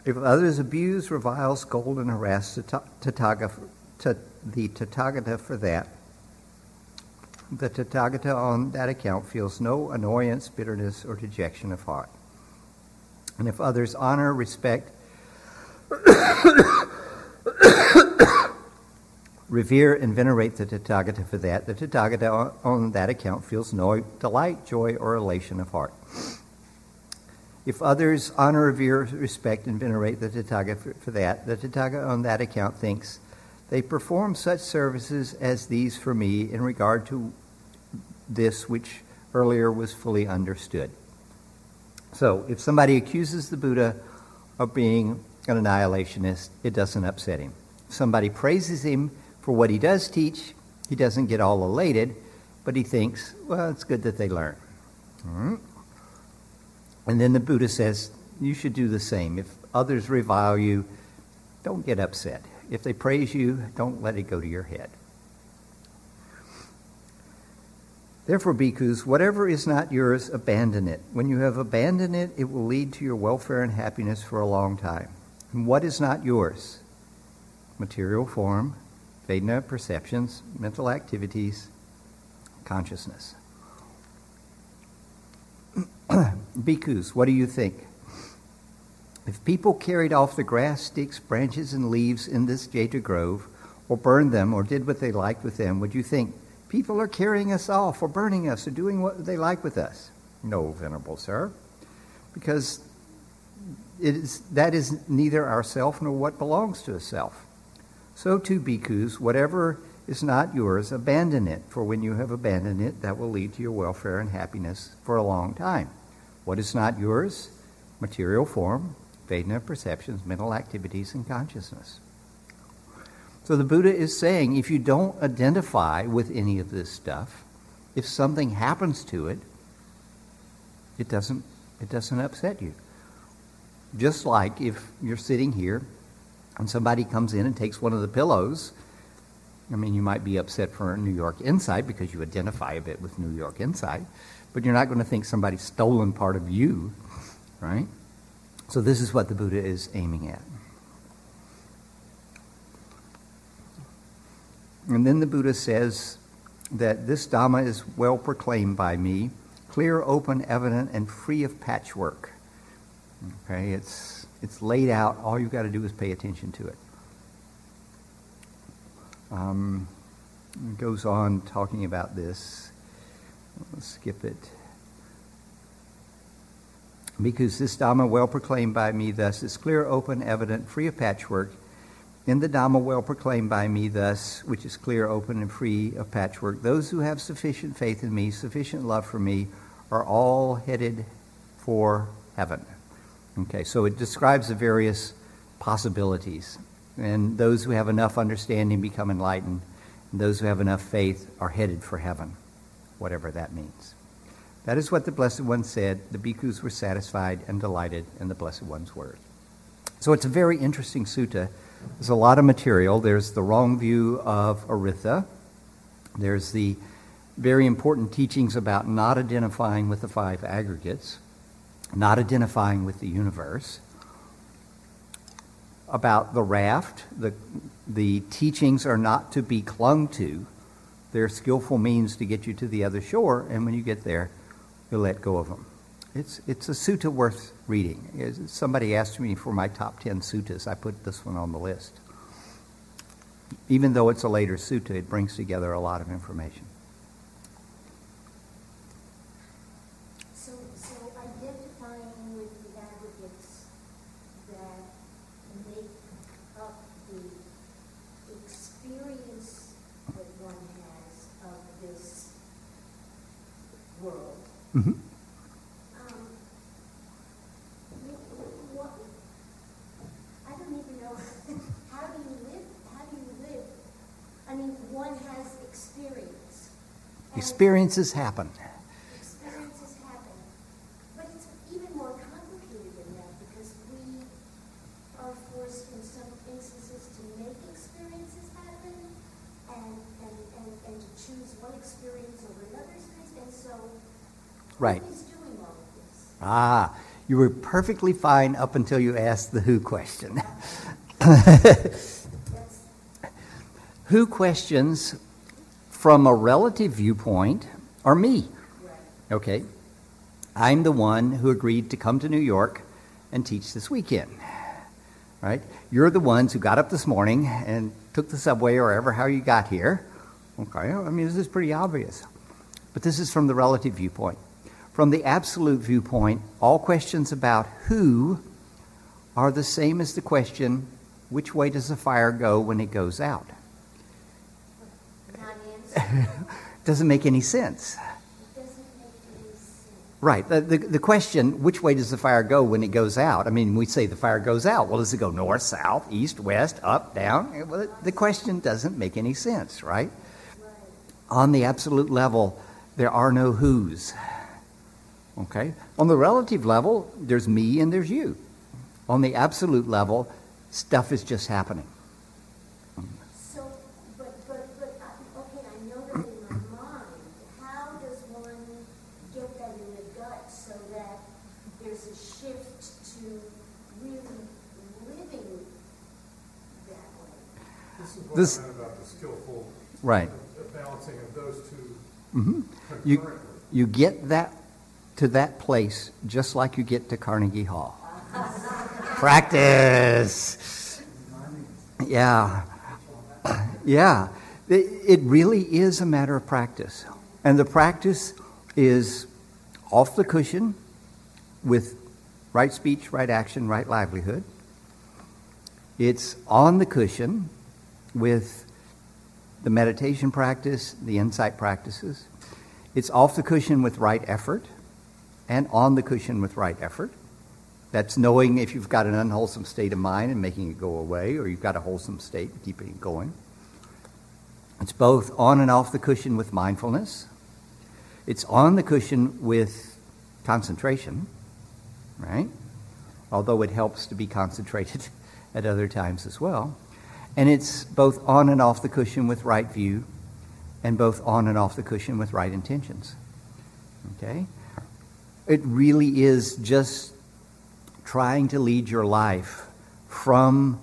S1: If others abuse, revile, scold, and harass the Tathagata for that, the Tathagata on that account feels no annoyance, bitterness, or dejection of heart. And if others honor, respect, revere, and venerate the Tathagata for that, the Tathagata on that account feels no delight, joy, or elation of heart. If others honor, revere, respect, and venerate the Tathagata for that, the Tathagata on that account thinks, they perform such services as these for me in regard to this which earlier was fully understood. So if somebody accuses the Buddha of being an annihilationist, it doesn't upset him. If somebody praises him for what he does teach, he doesn't get all elated, but he thinks, well, it's good that they learn. And then the Buddha says, you should do the same. If others revile you, don't get upset. If they praise you, don't let it go to your head. Therefore, bhikkhus, whatever is not yours, abandon it. When you have abandoned it, it will lead to your welfare and happiness for a long time. And what is not yours? Material form, Vedana perceptions, mental activities, consciousness. Bhikkhus, what do you think? If people carried off the grass, sticks, branches, and leaves in this Jeta grove, or burned them, or did what they liked with them, would you think, people are carrying us off, or burning us, or doing what they like with us? No, Venerable Sir, because that is neither ourself nor what belongs to a self. So too, bhikkhus, whatever is not yours, abandon it, for when you have abandoned it, that will lead to your welfare and happiness for a long time. What is not yours? Material form, Vedana perceptions, mental activities, and consciousness. So the Buddha is saying, if you don't identify with any of this stuff, if something happens to it, it doesn't upset you. Just like if you're sitting here and somebody comes in and takes one of the pillows, I mean, you might be upset for New York Insight because you identify a bit with New York Insight, but you're not going to think somebody's stolen part of you, right? So this is what the Buddha is aiming at. And then the Buddha says that this Dhamma is well proclaimed by me, clear, open, evident, and free of patchwork. Okay, it's laid out. All you've got to do is pay attention to it. It goes on talking about this. Let's skip it. Because this Dhamma well proclaimed by me thus is clear, open, evident, free of patchwork. In the Dhamma well proclaimed by me thus, which is clear, open, and free of patchwork, those who have sufficient faith in me, sufficient love for me, are all headed for heaven. Okay, so it describes the various possibilities. And those who have enough understanding become enlightened. And those who have enough faith are headed for heaven, whatever that means. That is what the Blessed One said. The bhikkhus were satisfied and delighted in the Blessed One's word. So it's a very interesting sutta. There's a lot of material. There's the wrong view of Aritha. There's the very important teachings about not identifying with the five aggregates, not identifying with the universe, about the raft. The teachings are not to be clung to. They're skillful means to get you to the other shore, and when you get there, you'll let go of them. It's a sutta worth reading. Somebody asked me for my top 10 suttas. I put this one on the list. Even though it's a later sutta, it brings together a lot of information.
S2: So identifying with the aggregates that make up the experience that one has of this world.
S1: Mm-hmm.
S2: I don't even know. How do you live? I mean, one has experience.
S1: Experiences happen.
S2: Experiences happen. But it's even more complicated than that because we are forced in some instances to make experiences happen and to choose one experience over another experience. And so,
S1: Right.
S2: who is doing all of this?
S1: Ah, you were perfectly fine up until you asked the who question. Who questions from a relative viewpoint are me. Okay? I'm the one who agreed to come to New York and teach this weekend. Right? You're the ones who got up this morning and took the subway or wherever, how you got here. Okay, I mean, this is pretty obvious. But this is from the relative viewpoint. From the absolute viewpoint, all questions about who are the same as the question, which way does the fire go when it goes out? Doesn't make any sense.
S2: It doesn't make any sense.
S1: Right. The question, which way does the fire go when it goes out? I mean, we say the fire goes out. Well, does it go north, south, east, west, up, down? Well, the question doesn't make any sense, right? On the absolute level, there are no who's. Okay? On the relative level, there's me and there's you. On the absolute level, stuff is just happening.
S2: So, but okay, I know that in my mind. How does one get that in the gut so that there's a shift to really living that way?
S4: This is what I meant about the skillful
S1: Right.
S4: balancing of those two
S1: You,
S4: concurrently.
S1: you get that to that place just like you get to Carnegie Hall. Practice. Yeah. Yeah. It really is a matter of practice. And the practice is off the cushion with right speech, right action, right livelihood. It's on the cushion with the meditation practice, the insight practices. It's off the cushion with right effort and on the cushion with right effort. That's knowing if you've got an unwholesome state of mind and making it go away, or you've got a wholesome state and keeping it going. It's both on and off the cushion with mindfulness. It's on the cushion with concentration, right? Although it helps to be concentrated at other times as well. And it's both on and off the cushion with right view and both on and off the cushion with right intentions. Okay? It really is just trying to lead your life from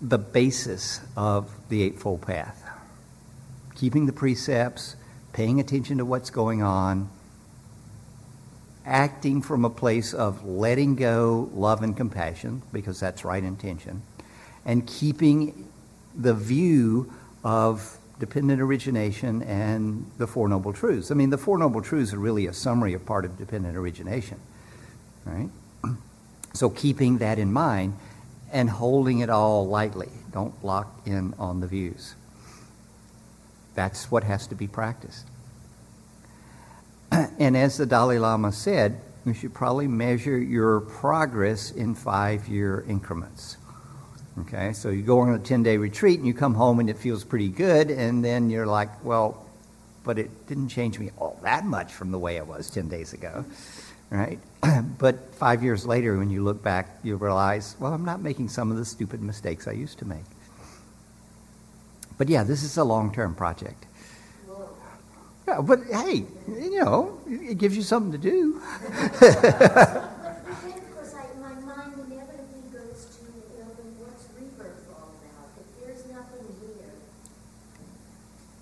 S1: the basis of the Eightfold Path. Keeping the precepts, paying attention to what's going on, acting from a place of letting go, love, and compassion, because that's right intention, and keeping the view of dependent origination and the Four Noble Truths. I mean, the Four Noble Truths are really a summary of part of dependent origination, right? So keeping that in mind and holding it all lightly. Don't lock in on the views. That's what has to be practiced. And as the Dalai Lama said, you should probably measure your progress in 5-year increments. Okay, so you go on a 10-day retreat and you come home and it feels pretty good, and then you're like, well, but it didn't change me all that much from the way I was 10 days ago, right? But 5 years later, when you look back, you realize, well, I'm not making some of the stupid mistakes I used to make. But yeah, this is a long-term project. Yeah, but hey, you know, it gives you something to do.
S2: Because my mind inevitably goes to, what's rebirth all about? If there's nothing here,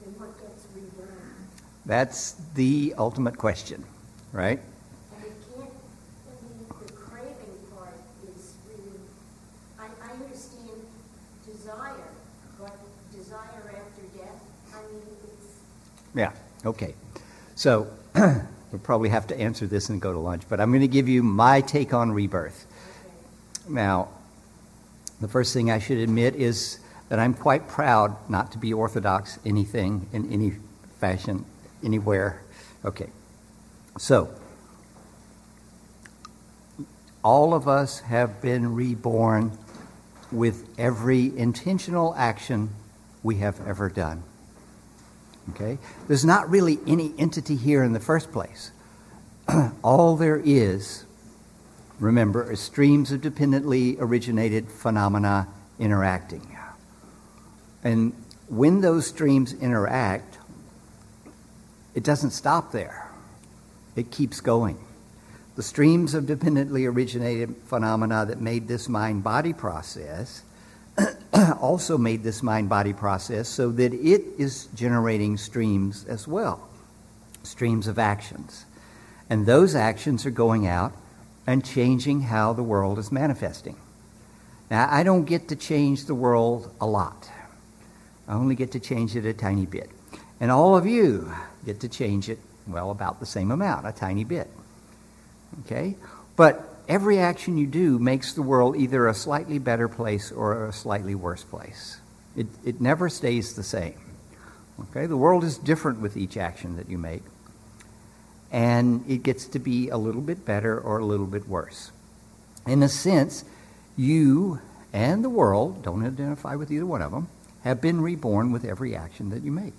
S2: then what gets reborn?
S1: That's the ultimate question, right?
S2: And it can't, the craving part is really, I understand desire, but desire after death, it's...
S1: Yeah. Okay, so we'll probably have to answer this and go to lunch, but I'm going to give you my take on rebirth. Okay. Now, the first thing I should admit is that I'm quite proud not to be orthodox anything in any fashion, anywhere. Okay, so all of us have been reborn with every intentional action we have ever done. Okay? There's not really any entity here in the first place. All there is, remember, is streams of dependently originated phenomena interacting. And when those streams interact, it doesn't stop there. It keeps going. The streams of dependently originated phenomena that made this mind-body process also made this mind-body process so that it is generating streams as well, streams of actions. And those actions are going out and changing how the world is manifesting. Now, I don't get to change the world a lot. I only get to change it a tiny bit. And all of you get to change it, well, about the same amount, a tiny bit. Okay? But every action you do makes the world either a slightly better place or a slightly worse place. It never stays the same. Okay? The world is different with each action that you make. And it gets to be a little bit better or a little bit worse. In a sense, you and the world, don't identify with either one of them, have been reborn with every action that you make.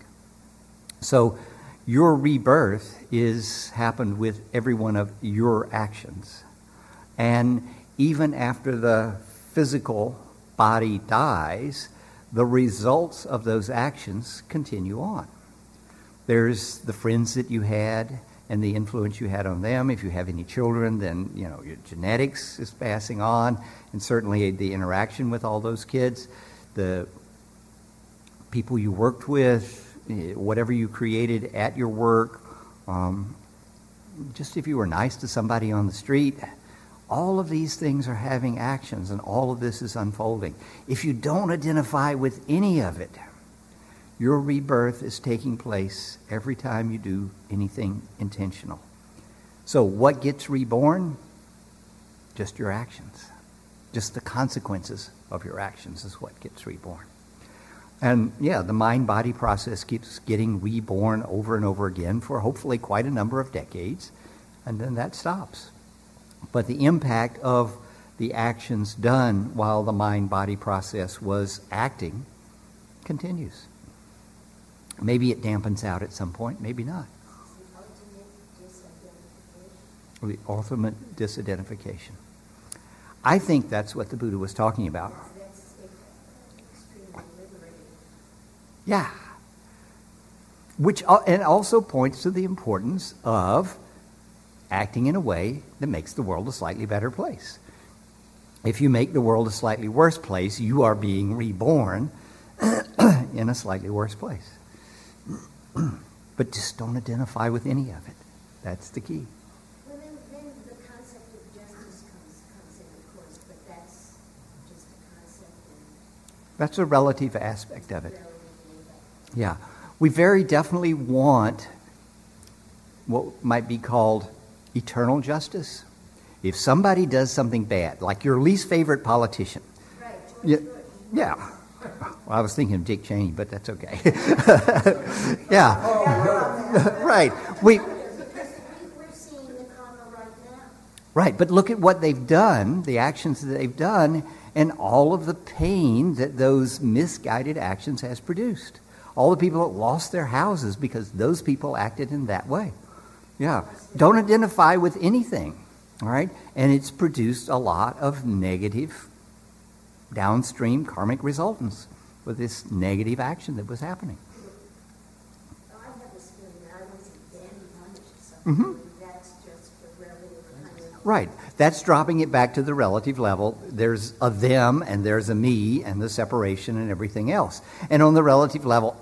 S1: So your rebirth happened with every one of your actions. And even after the physical body dies, the results of those actions continue on. There's the friends that you had and the influence you had on them. If you have any children, then your genetics is passing on, and certainly the interaction with all those kids, the people you worked with, whatever you created at your work, just if you were nice to somebody on the street, all of these things are having actions, and all of this is unfolding. If you don't identify with any of it, your rebirth is taking place every time you do anything intentional. So what gets reborn? Just your actions. Just the consequences of your actions is what gets reborn. And yeah, the mind-body process keeps getting reborn over and over again for hopefully quite a number of decades, and then that stops. But the impact of the actions done while the mind-body process was acting continues. Maybe it dampens out at some point, maybe not. The ultimate disidentification. I think that's what the Buddha was talking about. Yeah. And also points to the importance of acting in a way that makes the world a slightly better place. if you make the world a slightly worse place, you are being reborn in a slightly worse place. But just don't identify with any of it. That's the key.
S2: Well, then the concept of justice comes in, of course, but that's just a concept.
S1: That's a relative aspect of it.
S2: Relative.
S1: Yeah. We very definitely want what might be called eternal justice. If somebody does something bad, like your least favorite politician.
S2: Right.
S1: Yeah. Well, I was thinking of Dick Cheney, but that's okay. Yeah. Right.
S2: We're seeing the karma right now.
S1: Right, but look at what they've done, the actions that they've done, and all of the pain that those misguided actions has produced. All the people that lost their houses because those people acted in that way. Yeah. Don't identify with anything. All right? And it's produced a lot of negative downstream karmic resultants with this negative action that was happening.
S2: I have this feeling that I wasn't then punished, so
S1: Mm-hmm.
S2: that's just the relative kind of.
S1: Right. That's dropping it back to the relative level. There's a them and there's a me and the separation and everything else. And on the relative level,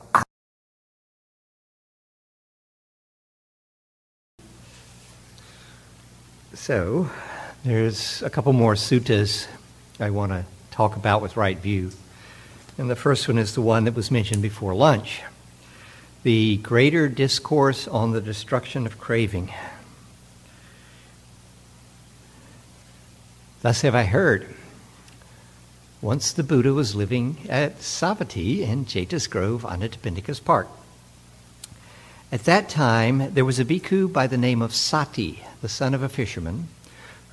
S1: so there's a couple more suttas I want to talk about with right view. And the first one is the one that was mentioned before lunch. The Greater Discourse on the Destruction of Craving. Thus have I heard. Once the Buddha was living at Savatthi in Jeta's Grove on Anathapindika's Park. At that time, there was a bhikkhu by the name of Sati, the son of a fisherman,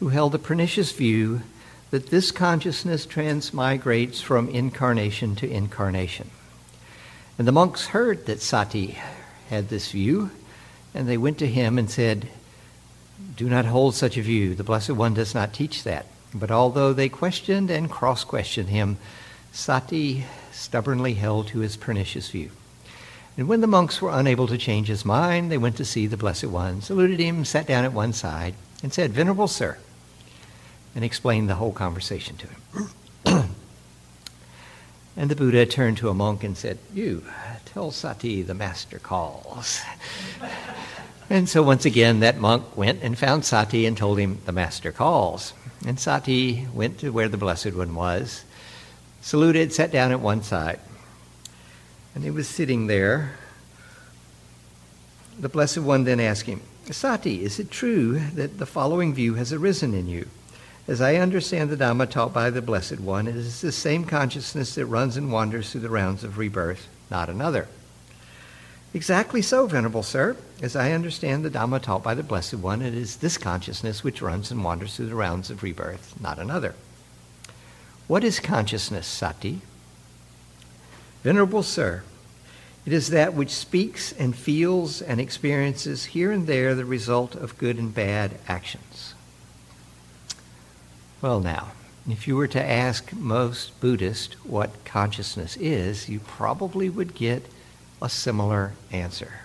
S1: who held a pernicious view that this consciousness transmigrates from incarnation to incarnation. And the monks heard that Sati had this view, and they went to him and said, "Do not hold such a view. The Blessed One does not teach that." But although they questioned and cross-questioned him, Sati stubbornly held to his pernicious view. And when the monks were unable to change his mind, they went to see the Blessed One, saluted him, sat down at one side, and said, "Venerable Sir," and explained the whole conversation to him. And the Buddha turned to a monk and said, "You, tell Sati the master calls." And so once again, that monk went and found Sati and told him, "The master calls." And Sati went to where the Blessed One was, saluted, sat down at one side. And he was sitting there. The Blessed One then asked him, "Sati, is it true that the following view has arisen in you? As I understand the Dhamma taught by the Blessed One, it is the same consciousness that runs and wanders through the rounds of rebirth, not another." "Exactly so, Venerable Sir. As I understand the Dhamma taught by the Blessed One, it is this consciousness which runs and wanders through the rounds of rebirth, not another." "What is consciousness, Sati?" "Venerable Sir, it is that which speaks and feels and experiences here and there the result of good and bad actions." Well now, if you were to ask most Buddhists what consciousness is, you probably would get a similar answer.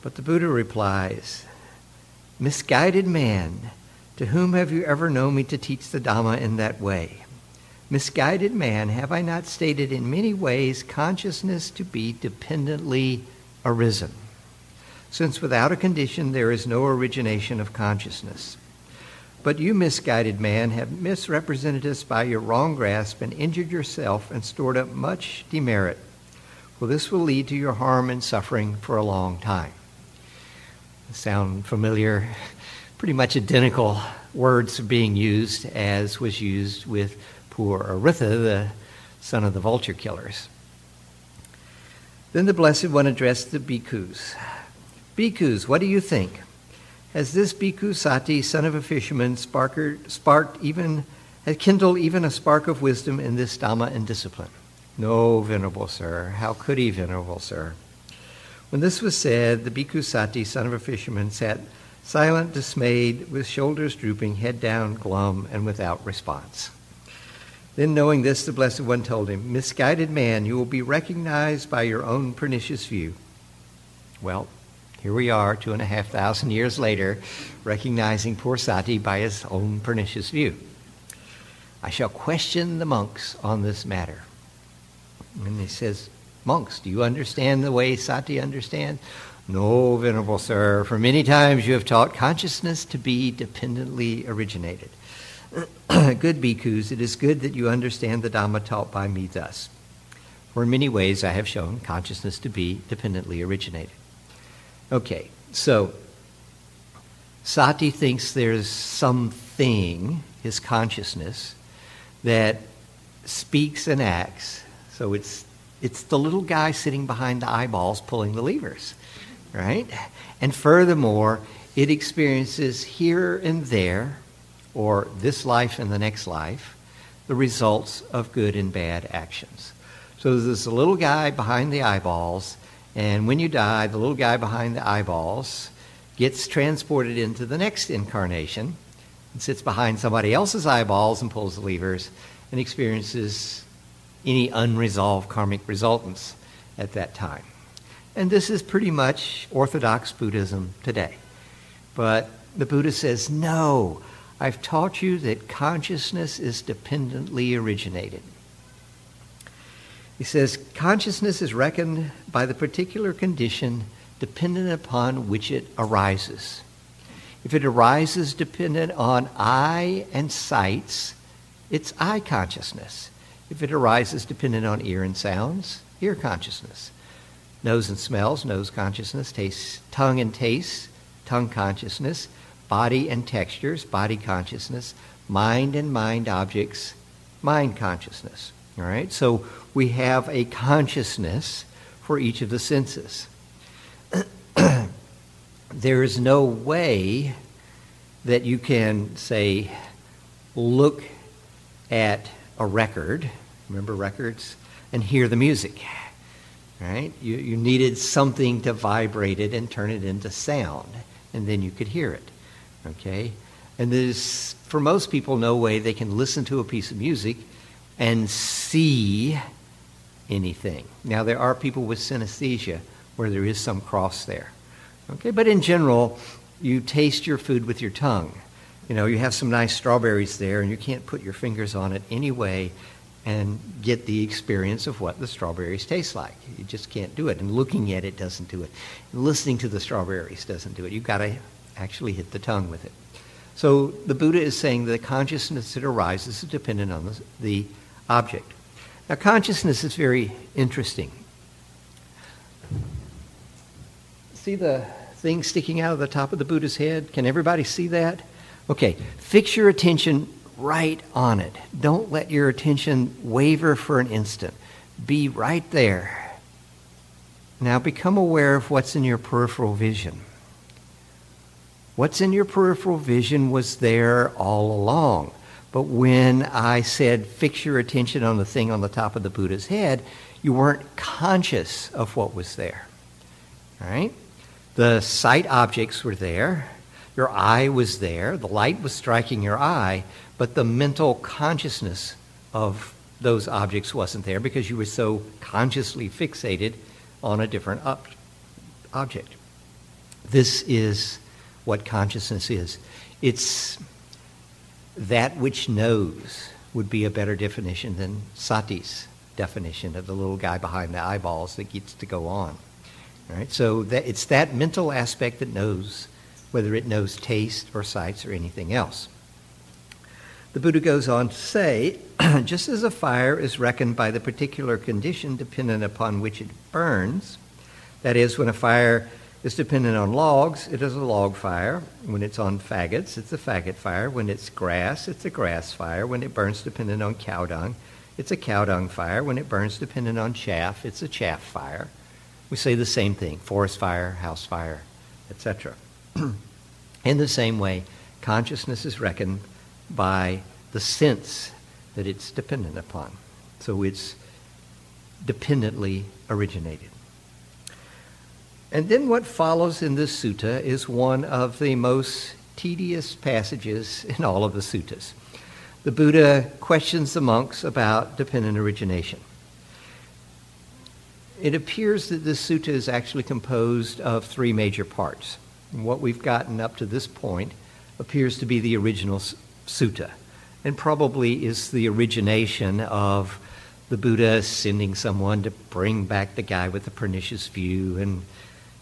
S1: But the Buddha replies, "Misguided man, to whom have you ever known me to teach the Dhamma in that way? Misguided man, have I not stated in many ways consciousness to be dependently arisen? Since without a condition there is no origination of consciousness. But you, misguided man, have misrepresented us by your wrong grasp and injured yourself and stored up much demerit. Well, this will lead to your harm and suffering for a long time." Sound familiar? Pretty much identical words being used as was used with poor Aritha, the son of the vulture killers. Then the Blessed One addressed the bhikkhus. "Bhikkhus, what do you think? Has this bhikkhu Sati, son of a fisherman, kindled even a spark of wisdom in this Dhamma and discipline?" "No, Venerable Sir. How could he, Venerable Sir?" When this was said, the bhikkhu Sati, son of a fisherman, sat silent, dismayed, with shoulders drooping, head down, glum, and without response. Then, knowing this, the Blessed One told him, "Misguided man, you will be recognized by your own pernicious view." Well, here we are, 2,500 years later, recognizing poor Sati by his own pernicious view. I shall question the monks on this matter. And he says, monks, do you understand the way Sati understands? No, venerable sir, for many times you have taught consciousness to be dependently originated. Good bhikkhus, it is good that you understand the Dhamma taught by me thus. For in many ways I have shown consciousness to be dependently originated. Okay, so Sati thinks there's something, his consciousness, that speaks and acts. So it's the little guy sitting behind the eyeballs pulling the levers, right? And furthermore, it experiences here and there, or this life and the next life, the results of good and bad actions. So there's a little guy behind the eyeballs, and when you die, the little guy behind the eyeballs gets transported into the next incarnation and sits behind somebody else's eyeballs and pulls the levers and experiences any unresolved karmic resultants at that time. And this is pretty much Orthodox Buddhism today. But the Buddha says, no, I've taught you that consciousness is dependently originated. He says, consciousness is reckoned by the particular condition dependent upon which it arises. If it arises dependent on eye and sights, it's eye consciousness. If it arises dependent on ear and sounds, ear consciousness. Nose and smells, nose consciousness. Taste, tongue and taste, tongue consciousness. Body and textures, body consciousness. Mind and mind objects, mind consciousness. All right? So we have a consciousness for each of the senses. There is no way that you can, say, look at a record, remember records, and hear the music, right? You needed something to vibrate it and turn it into sound, and then you could hear it, okay? And there's, for most people, no way they can listen to a piece of music and see anything. Now, there are people with synesthesia where there is some cross there, okay? But in general, you taste your food with your tongue. You know, you have some nice strawberries there, and you can't put your fingers on it anyway and get the experience of what the strawberries taste like. You just can't do it. And looking at it doesn't do it. And listening to the strawberries doesn't do it. You've got to actually hit the tongue with it. So the Buddha is saying that consciousness that arises is dependent on the object. Now, consciousness is very interesting. See the thing sticking out of the top of the Buddha's head? Can everybody see that? Okay, fix your attention right on it. Don't let your attention waver for an instant. Be right there. Now become aware of what's in your peripheral vision. What's in your peripheral vision was there all along. But when I said fix your attention on the thing on the top of the Buddha's head, you weren't conscious of what was there. All right? The sight objects were there. Your eye was there. The light was striking your eye, but the mental consciousness of those objects wasn't there because you were so consciously fixated on a different object. This is what consciousness is. It's that which knows would be a better definition than Sati's definition of the little guy behind the eyeballs that gets to go on. All right? So it's that mental aspect that knows, whether it knows taste or sights or anything else. The Buddha goes on to say, just as a fire is reckoned by the particular condition dependent upon which it burns, that is, when a fire is dependent on logs, it is a log fire. When it's on faggots, it's a faggot fire. When it's grass, it's a grass fire. When it burns dependent on cow dung, it's a cow dung fire. When it burns dependent on chaff, it's a chaff fire. We say the same thing, forest fire, house fire, etc. In the same way, consciousness is reckoned by the sense that it's dependent upon. So it's dependently originated. And then what follows in this sutta is one of the most tedious passages in all of the suttas. The Buddha questions the monks about dependent origination. It appears that this sutta is actually composed of three major parts. And what we've gotten up to this point appears to be the original sutta. and probably is the origination of the Buddha sending someone to bring back the guy with the pernicious view and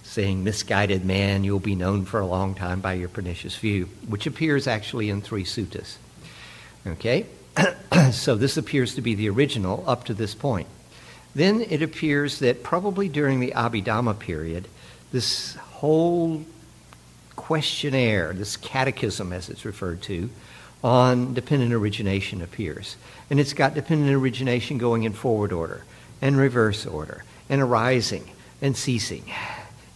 S1: saying, misguided man, you'll be known for a long time by your pernicious view, which appears actually in 3 suttas. Okay? So this appears to be the original up to this point. Then it appears that probably during the Abhidhamma period, this whole questionnaire, this catechism as it's referred to, on dependent origination appears. And it's got dependent origination going in forward order and reverse order and arising and ceasing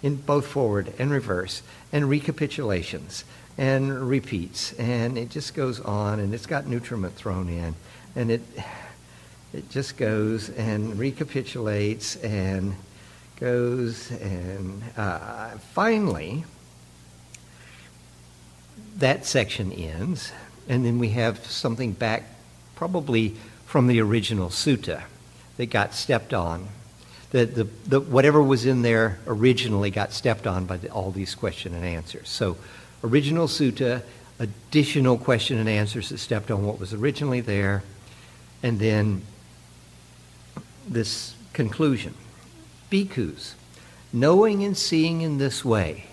S1: in both forward and reverse and recapitulations and repeats. And it just goes on, and it's got nutriment thrown in. And it just goes and recapitulates and goes, and finally that section ends, and then we have something back probably from the original sutta that got stepped on. The whatever was in there originally got stepped on by all these question and answers. So original sutta, additional question and answers that stepped on what was originally there, and then this conclusion. Bhikkhus, knowing and seeing in this way,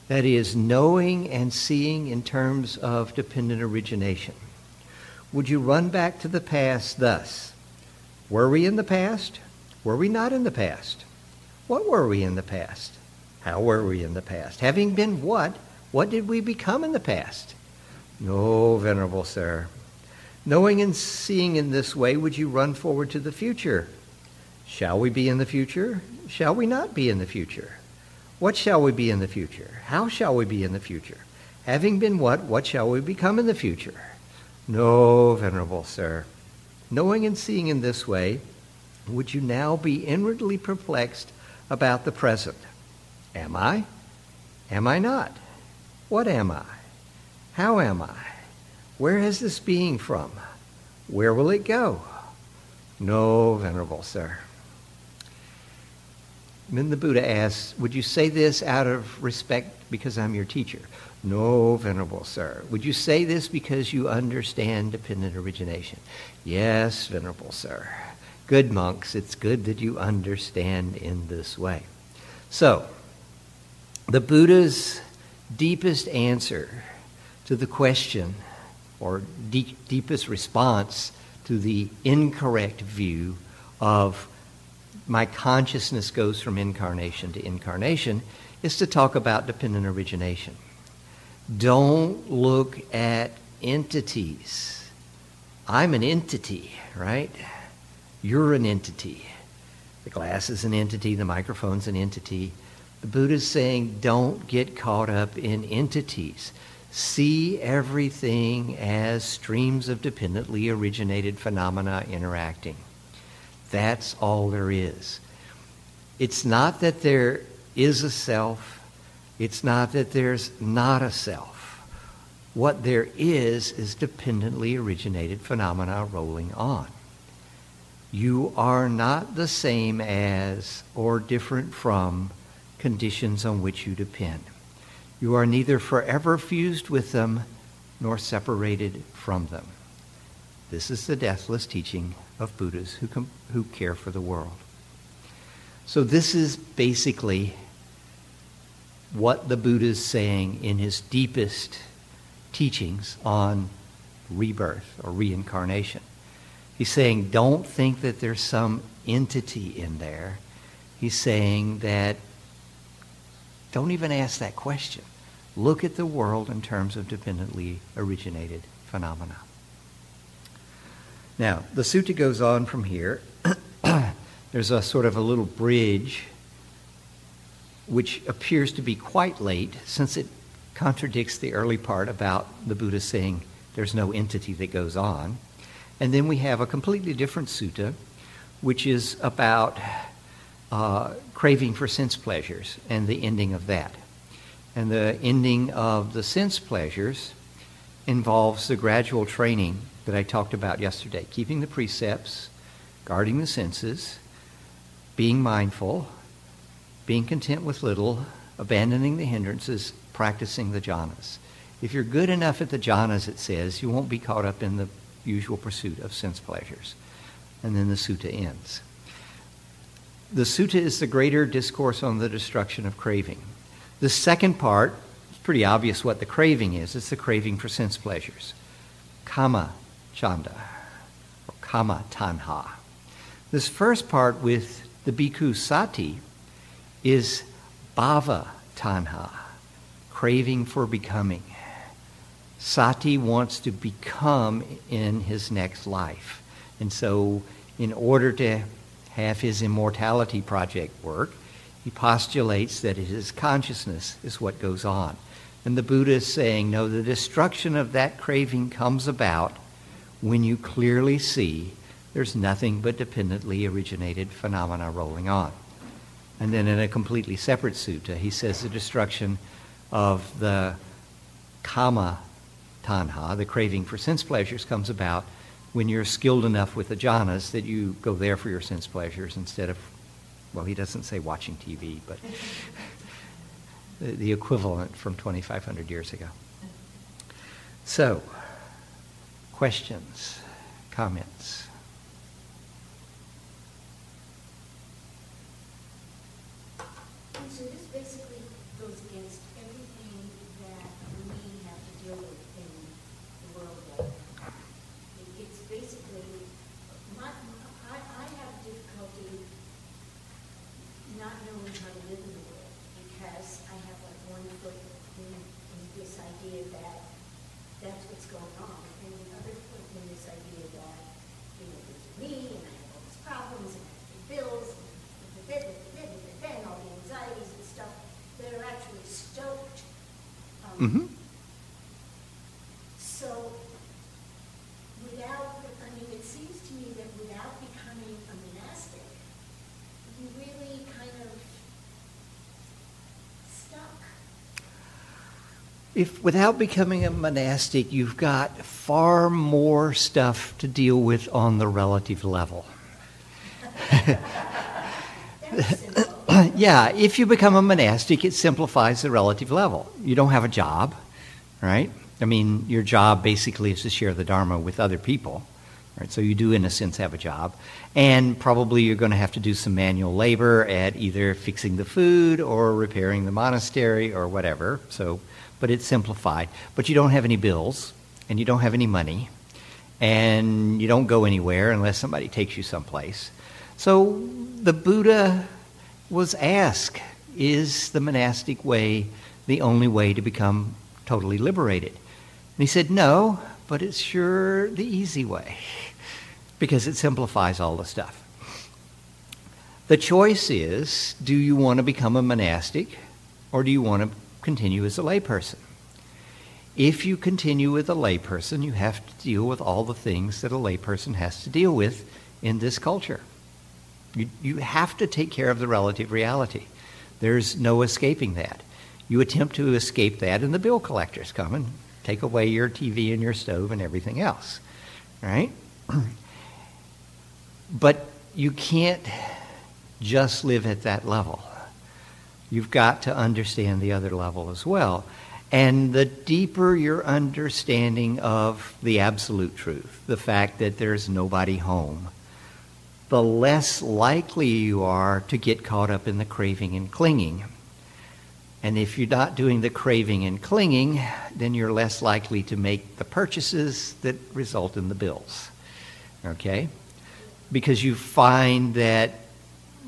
S1: that is, knowing and seeing in terms of dependent origination, would you run back to the past thus? Were we in the past? Were we not in the past? What were we in the past? How were we in the past? Having been what did we become in the past? No, Venerable Sir. Knowing and seeing in this way, would you run forward to the future? Shall we be in the future? Shall we not be in the future? What shall we be in the future? How shall we be in the future? Having been what shall we become in the future? No, Venerable Sir. Knowing and seeing in this way, would you now be inwardly perplexed about the present? Am I? Am I not? What am I? How am I? Where has this being from? Where will it go? No, Venerable Sir. And then the Buddha asks, would you say this out of respect because I'm your teacher? No, Venerable Sir. Would you say this because you understand dependent origination? Yes, Venerable Sir. Good monks, it's good that you understand in this way. So, the Buddha's deepest answer to the question, or deepest response to the incorrect view of my consciousness goes from incarnation to incarnation, is to talk about dependent origination. Don't look at entities. I'm an entity, right? You're an entity. The glass is an entity. The microphone's an entity. The Buddha's saying, don't get caught up in entities. See everything as streams of dependently originated phenomena interacting. That's all there is. It's not that there is a self. It's not that there's not a self. What there is dependently originated phenomena rolling on. You are not the same as or different from conditions on which you depend. You are neither forever fused with them nor separated from them. This is the deathless teaching of Buddhas who care for the world. So this is basically what the Buddha is saying in his deepest teachings on rebirth or reincarnation. He's saying, don't think that there's some entity in there. He's saying that don't even ask that question. Look at the world in terms of dependently originated phenomena. Now, the sutta goes on from here. There's a sort of a little bridge which appears to be quite late, since it contradicts the early part about the Buddha saying there's no entity that goes on. And then we have a completely different sutta, which is about craving for sense pleasures and the ending of that. And the ending of the sense pleasures involves the gradual training that I talked about yesterday, keeping the precepts, guarding the senses, being mindful, being content with little, abandoning the hindrances, practicing the jhanas. If you're good enough at the jhanas, it says, you won't be caught up in the usual pursuit of sense pleasures. And then the sutta ends. The sutta is the greater discourse on the destruction of craving. The second part, it's pretty obvious what the craving is. It's the craving for sense pleasures. Kama chanda, or kama tanha. This first part with the bhikkhu sati is bhava tanha, craving for becoming. Sati wants to become in his next life. And so in order to have his immortality project work, he postulates that it is consciousness is what goes on. And the Buddha is saying, no, the destruction of that craving comes about when you clearly see there's nothing but dependently originated phenomena rolling on. And then in a completely separate sutta, he says the destruction of the kama tanha, the craving for sense pleasures, comes about when you're skilled enough with the jhanas that you go there for your sense pleasures instead of, well, he doesn't say watching TV, but the equivalent from 2,500 years ago. So, questions, comments?
S2: So this basically goes against everything that we have to deal with in the world today. It's basically, I have difficulty not knowing how to live in the world because I have like one foot in this idea that that's what's going on, and the other foot in this idea that, you know, there's me and I have all these problems and I have to pay bills and all the anxieties and stuff that are actually stoked. So without, I mean, it seems to me that without becoming a monastic, you really kind of stuck.
S1: If without becoming a monastic, you've got far more stuff to deal with on the relative level. Yeah, if you become a monastic, it simplifies the relative level. You don't have a job, right? I mean, your job basically is to share the Dharma with other people, right? So you do, in a sense, have a job. And probably you're going to have to do some manual labor at either fixing the food or repairing the monastery or whatever. So, but it's simplified. But you don't have any bills, and you don't have any money, and you don't go anywhere unless somebody takes you someplace. So the Buddha was asked, is the monastic way the only way to become totally liberated? And he said, no, but it's sure the easy way because it simplifies all the stuff. The choice is, do you want to become a monastic or do you want to continue as a layperson? If you continue with a layperson, you have to deal with all the things that a layperson has to deal with in this culture. You have to take care of the relative reality. There's no escaping that. You attempt to escape that, and the bill collectors come and take away your TV and your stove and everything else, right? But you can't just live at that level. You've got to understand the other level as well. And the deeper your understanding of the absolute truth, the fact that there's nobody home, the less likely you are to get caught up in the craving and clinging. And if you're not doing the craving and clinging, then you're less likely to make the purchases that result in the bills. Okay? Because you find that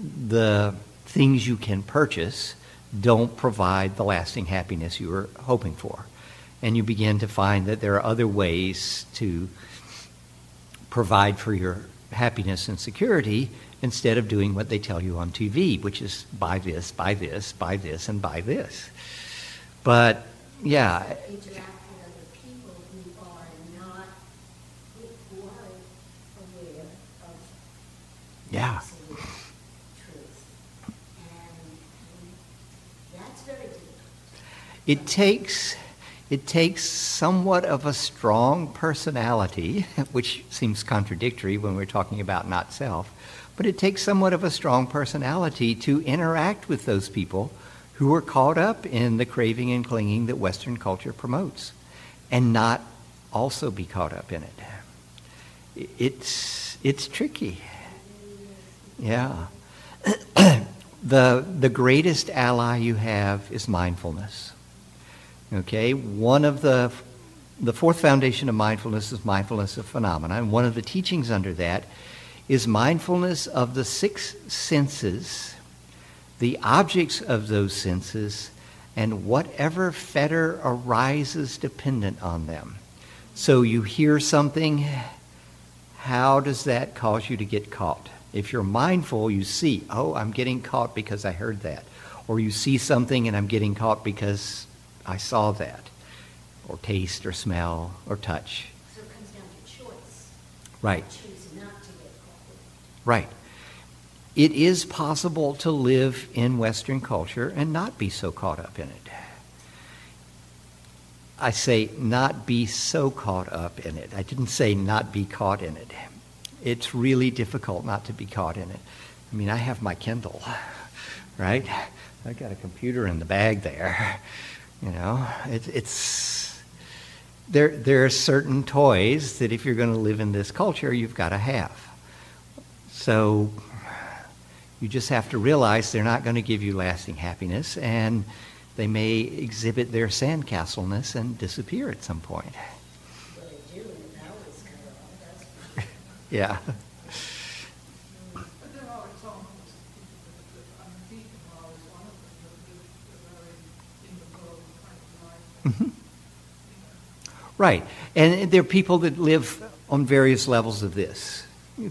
S1: the things you can purchase don't provide the lasting happiness you were hoping for. And you begin to find that there are other ways to provide for your happiness and security instead of doing what they tell you on TV, which is buy this, buy this, buy this, and buy this. But, yeah.
S2: Interact with other people who are not, who are aware of absolute truth. And that's very difficult. It takes somewhat of a strong personality, which seems contradictory when we're talking about not self, but it takes somewhat of a strong personality to interact with those people who are caught up in the craving and clinging that Western culture promotes and not also be caught up in it.
S1: it's tricky. Yeah. The greatest ally you have is mindfulness. Okay? One of the fourth foundation of mindfulness is mindfulness of phenomena, and one of the teachings under that is mindfulness of the six senses, the objects of those senses, and whatever fetter arises dependent on them. So you hear something, how does that cause you to get caught? If you're mindful, you see, oh, I'm getting caught because I heard that. Or you see something and I'm getting caught because I saw that. Or taste or smell or touch.
S2: So it comes down to choice.
S1: Right.
S2: Choose not to get caught.
S1: Right. It is possible to live in Western culture and not be so caught up in it. I say not be so caught up in it. I didn't say not be caught in it. It's really difficult not to be caught in it. I mean, I have my Kindle, right? I got a computer in the bag there. You know, there are certain toys that if you're going to live in this culture, you've got to have. So you just have to realize they're not going to give you lasting happiness, and they may exhibit their sandcastleness and disappear at some point.
S2: Well, they do, and now it's kind of all that's for sure.
S1: Yeah.
S7: But there are examples of people that live, and Deepak is one of them, that live a very in the world kind of life.
S1: Mm-hmm. Right. And there are people that live on various levels of this.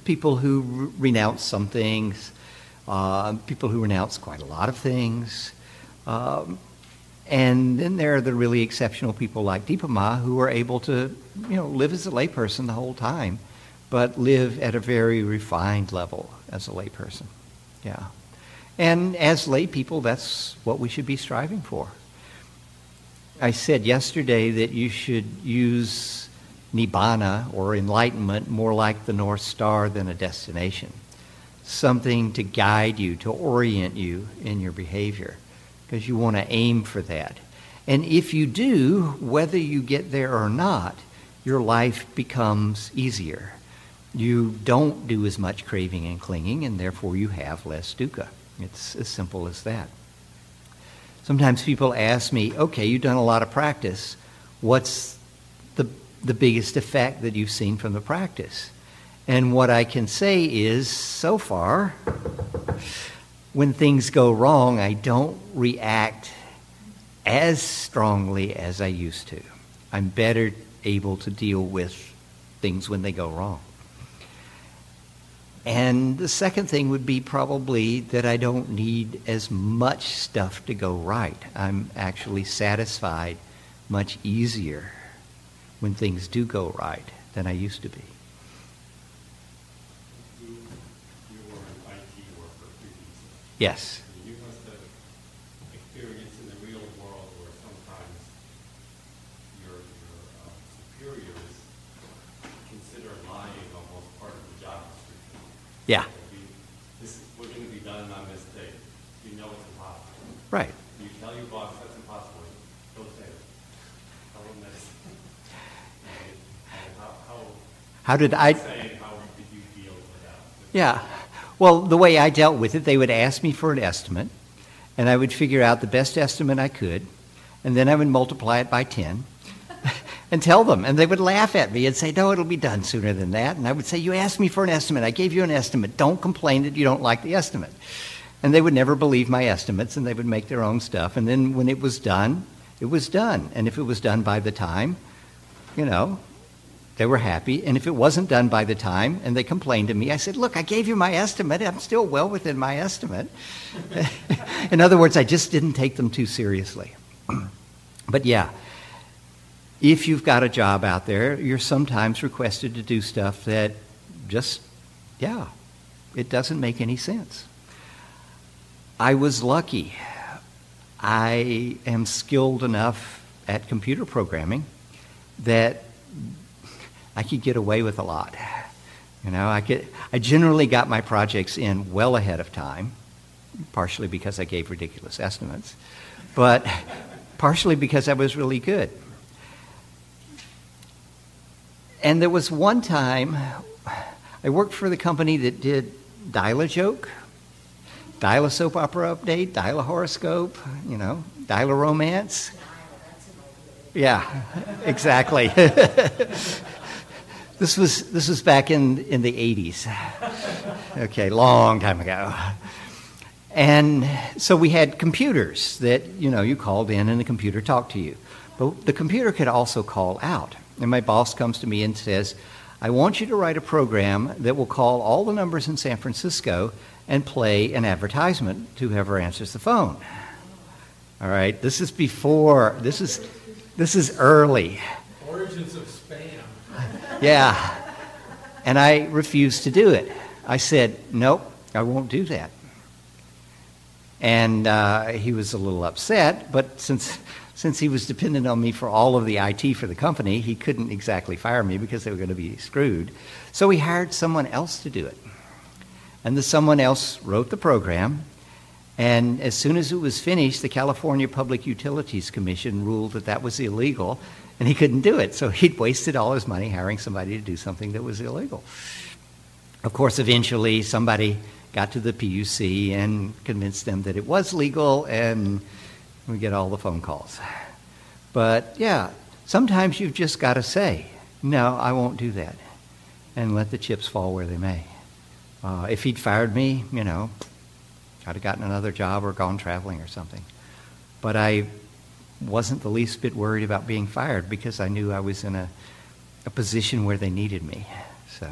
S1: People who renounce some things, people who renounce quite a lot of things. And then there are the really exceptional people like Deepak Ma who are able to, live as a layperson the whole time, but live at a very refined level as a layperson. Yeah. And as lay people, that's what we should be striving for. I said yesterday that you should use Nibbana or enlightenment more like the North Star than a destination. Something to guide you, to orient you in your behavior, because you want to aim for that. And if you do, whether you get there or not, your life becomes easier. You don't do as much craving and clinging, and therefore you have less dukkha. It's as simple as that. Sometimes people ask me, okay, you've done a lot of practice. What's the biggest effect that you've seen from the practice? And what I can say is, so far, when things go wrong, I don't react as strongly as I used to. I'm better able to deal with things when they go wrong. And the second thing would be probably that I don't need as much stuff to go right. I'm actually satisfied much easier when things do go right than I used to be.
S8: You were an IT worker previously.
S1: Yes.
S8: You must have experienced in the real world where sometimes your superiors consider lying almost part of the job description.
S1: Yeah.
S8: We're going to be done on this date. You know it's impossible.
S1: Right.
S8: You tell your boss that's impossible. Go say it. Tell them that's...
S1: How did I...
S8: How did you deal with that?
S1: Yeah. Well, the way I dealt with it, they would ask me for an estimate, and I would figure out the best estimate I could, and then I would multiply it by 10 and tell them. And they would laugh at me and say, no, it'll be done sooner than that. And I would say, you asked me for an estimate. I gave you an estimate. Don't complain that you don't like the estimate. And they would never believe my estimates, and they would make their own stuff. And then when it was done, it was done. And if it was done by the time, they were happy. And if it wasn't done by the time and they complained to me, I said, look, I gave you my estimate. I'm still well within my estimate. In other words, I just didn't take them too seriously. But yeah, if you've got a job out there, you're sometimes requested to do stuff that just, it doesn't make any sense. I was lucky. I am skilled enough at computer programming that I could get away with a lot. I generally got my projects in well ahead of time, partially because I gave ridiculous estimates, but partially because I was really good. And there was one time I worked for the company that did Dial-A-Joke, Dial-A-Soap Opera Update, Dial-A-Horoscope, Dial-A-Romance. Yeah, exactly. This was back in the 80s. Okay, long time ago. And so we had computers that, you called in and the computer talked to you. But the computer could also call out. And my boss comes to me and says, I want you to write a program that will call all the numbers in San Francisco and play an advertisement to whoever answers the phone. All right, this is early.
S4: Origins of spam.
S1: Yeah. And I refused to do it. I said, nope, I won't do that. And he was a little upset, but since he was dependent on me for all of the IT for the company, he couldn't exactly fire me because they were going to be screwed. So he hired someone else to do it. And the someone else wrote the program, and as soon as it was finished, the California Public Utilities Commission ruled that that was illegal, and he couldn't do it. So he'd wasted all his money hiring somebody to do something that was illegal. Of course, eventually somebody got to the PUC and convinced them that it was legal, and we get all the phone calls. But yeah, sometimes you've just got to say, no, I won't do that, and let the chips fall where they may. If he'd fired me, I'd have gotten another job or gone traveling or something. But I wasn't the least bit worried about being fired because I knew I was in a position where they needed me. So.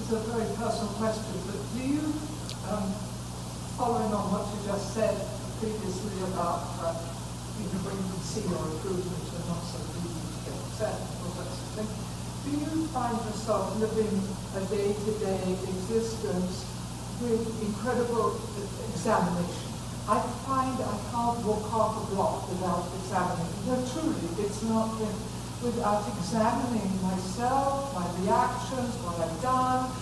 S7: It's a very personal question, but do you, following on what you just said previously about when you can see your improvement and not so easy to get upset and all that sort of thing, do you find yourself living a day-to-day existence with incredible examination? I find I can't walk half a block without examining. No, truly, it's not without examining myself, my reactions, what I've done.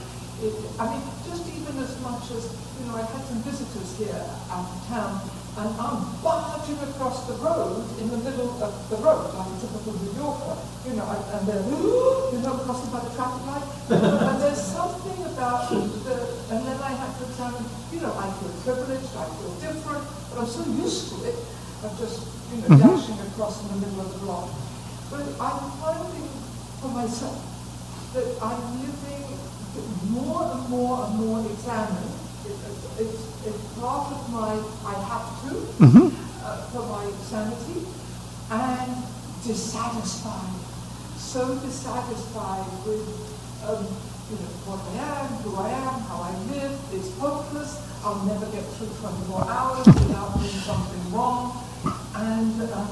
S7: Just even as much as, I had some visitors here out of town, and I'm barging across the road in the middle of the road, like a typical New Yorker, and they're, crossing by the traffic light. And there's something about and then I have to examine, I feel privileged, I feel different, but I'm so used to it, of just, dashing across in the middle of the block. But I'm finding for myself that I'm living more and more and more examined. It's part of my, I have to, for my sanity, and dissatisfied. So dissatisfied with, what I am, who I am, how I live. It's hopeless. I'll never get through 24 hours without doing something wrong. And that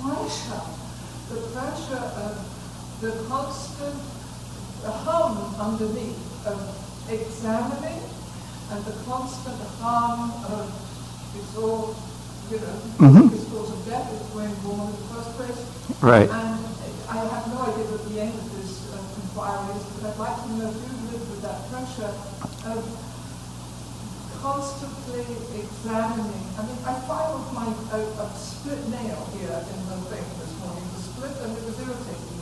S7: pressure, the pressure of the constant hum underneath of examining, and the constant hum of it's all, this cause of death is when born in the first place.
S1: Right.
S7: And I have no idea what the end of this inquiry is, but I'd like to know, do you live with that pressure of constantly examining? I filed a split nail here in the thing this morning, the split, and it was irritating me.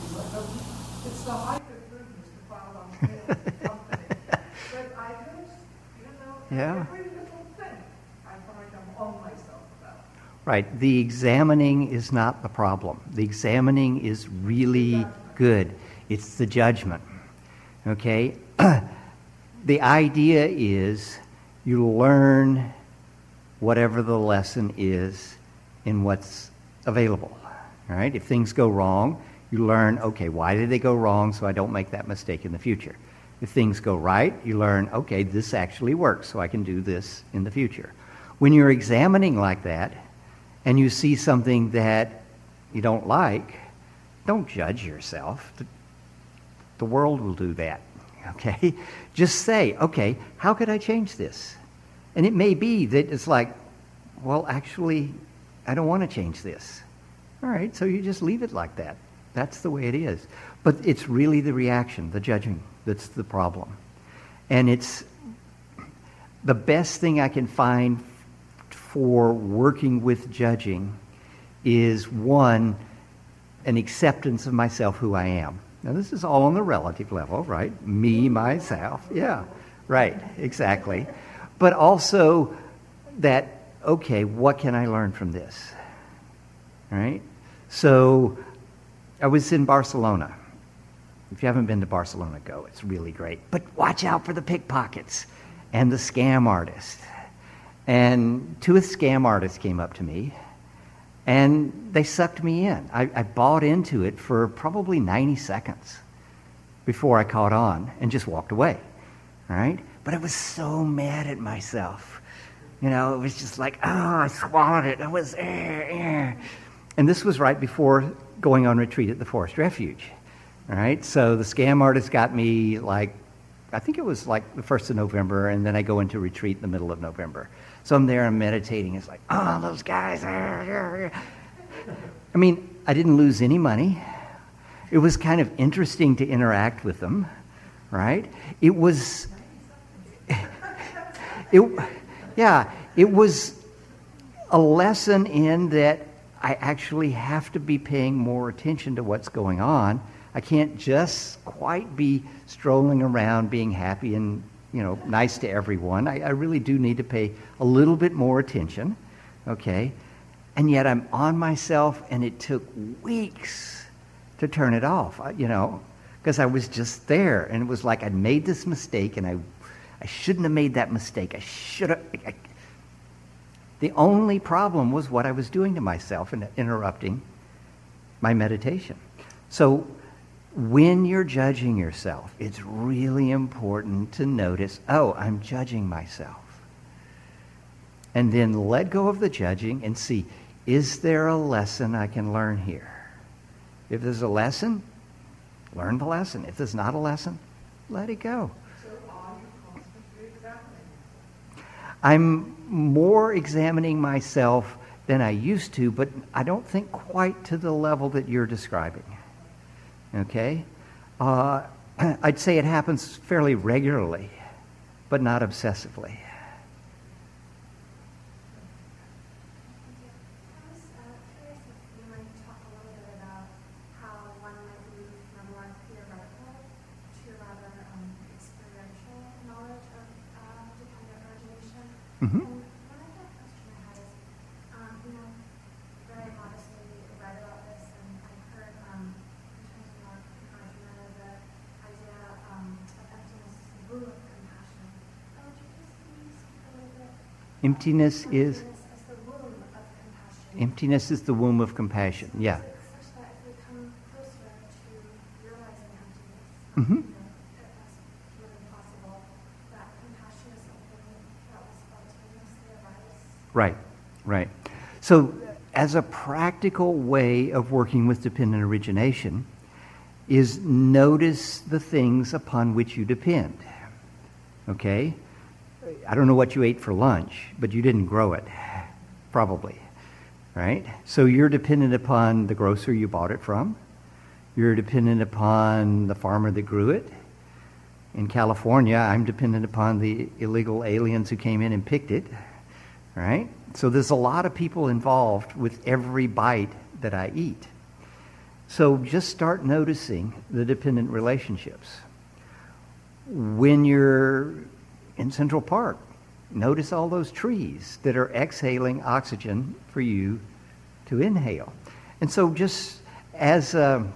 S7: It's the height of rudeness to file on nail in the company. But I just, every little thing I find I'm on myself about.
S1: Right. The examining is not the problem. The examining is really good. It's the judgment. Okay? The idea is you learn whatever the lesson is in what's available. All right? If things go wrong, you learn, okay, why did they go wrong so I don't make that mistake in the future? If things go right, you learn, okay, this actually works so I can do this in the future. When you're examining like that and you see something that you don't like, don't judge yourself. The world will do that, okay? Just say, okay, how could I change this? And it may be that it's like, well, actually, I don't want to change this. All right, so you just leave it like that. That's the way it is. But it's really the reaction, the judging, that's the problem. And it's the best thing I can find for working with judging is, one, an acceptance of myself, who I am. Now, this is all on the relative level, right? Me, myself. Yeah, right, exactly. But also that, okay, what can I learn from this? Right? So I was in Barcelona. If you haven't been to Barcelona, go. It's really great. But watch out for the pickpockets and the scam artists. And two scam artists came up to me, and they sucked me in. I bought into it for probably 90 seconds before I caught on and just walked away. All right? But I was so mad at myself. You know, it was just like, oh, I swallowed it. I was, And this was right before going on retreat at the Forest Refuge. All right? So the scam artist got me, like, I think it was like the 1st of November, and then I go into retreat in the middle of November. So I'm there, I'm meditating. It's like, oh, those guys. I mean, I didn't lose any money. It was kind of interesting to interact with them, right? It was, it was a lesson in that I actually have to be paying more attention to what's going on. I can't just quite be strolling around being happy and, you know, nice to everyone. I really do need to pay a little bit more attention, okay? And yet I'm on myself, and it took weeks to turn it off, you know, because I was just there, and it was like I'd made this mistake, and I shouldn't have made that mistake. I should have. The only problem was what I was doing to myself and interrupting my meditation. So when you're judging yourself, it's really important to notice, oh, I'm judging myself. And then let go of the judging and see, is there a lesson I can learn here? If there's a lesson, learn the lesson. If there's not a lesson, let it go.
S7: So are you constantly examining?
S1: I'm more examining myself than I used to, but I don't think quite to the level that you're describing. Okay? I'd say it happens fairly regularly, but not obsessively.
S2: I was curious if you might talk a little bit about how one might move from more theoretical to rather experiential knowledge of dependent origination.
S1: Mm-hmm.
S2: And one other question I had is, you know, very modestly read about this, and I've heard in terms of more encouragement of the idea of emptiness as the womb of compassion. Would you please speak a little bit?
S1: Emptiness is
S2: As the womb of compassion.
S1: emptiness is the womb of compassion. Yeah.
S2: Such that if we come closer to realizing emptiness,
S1: Mm-hmm.
S2: you know, if that's humanly possible, that compassion is something that will spontaneously arise.
S1: Right, right. So as a practical way of working with dependent origination is notice the things upon which you depend. Okay? I don't know what you ate for lunch, but you didn't grow it, probably. Right? So you're dependent upon the grocer you bought it from. You're dependent upon the farmer that grew it. In California, I'm dependent upon the illegal aliens who came in and picked it. Right? So there's a lot of people involved with every bite that I eat. So just start noticing the dependent relationships. When you're in Central Park, notice all those trees that are exhaling oxygen for you to inhale. And so just as a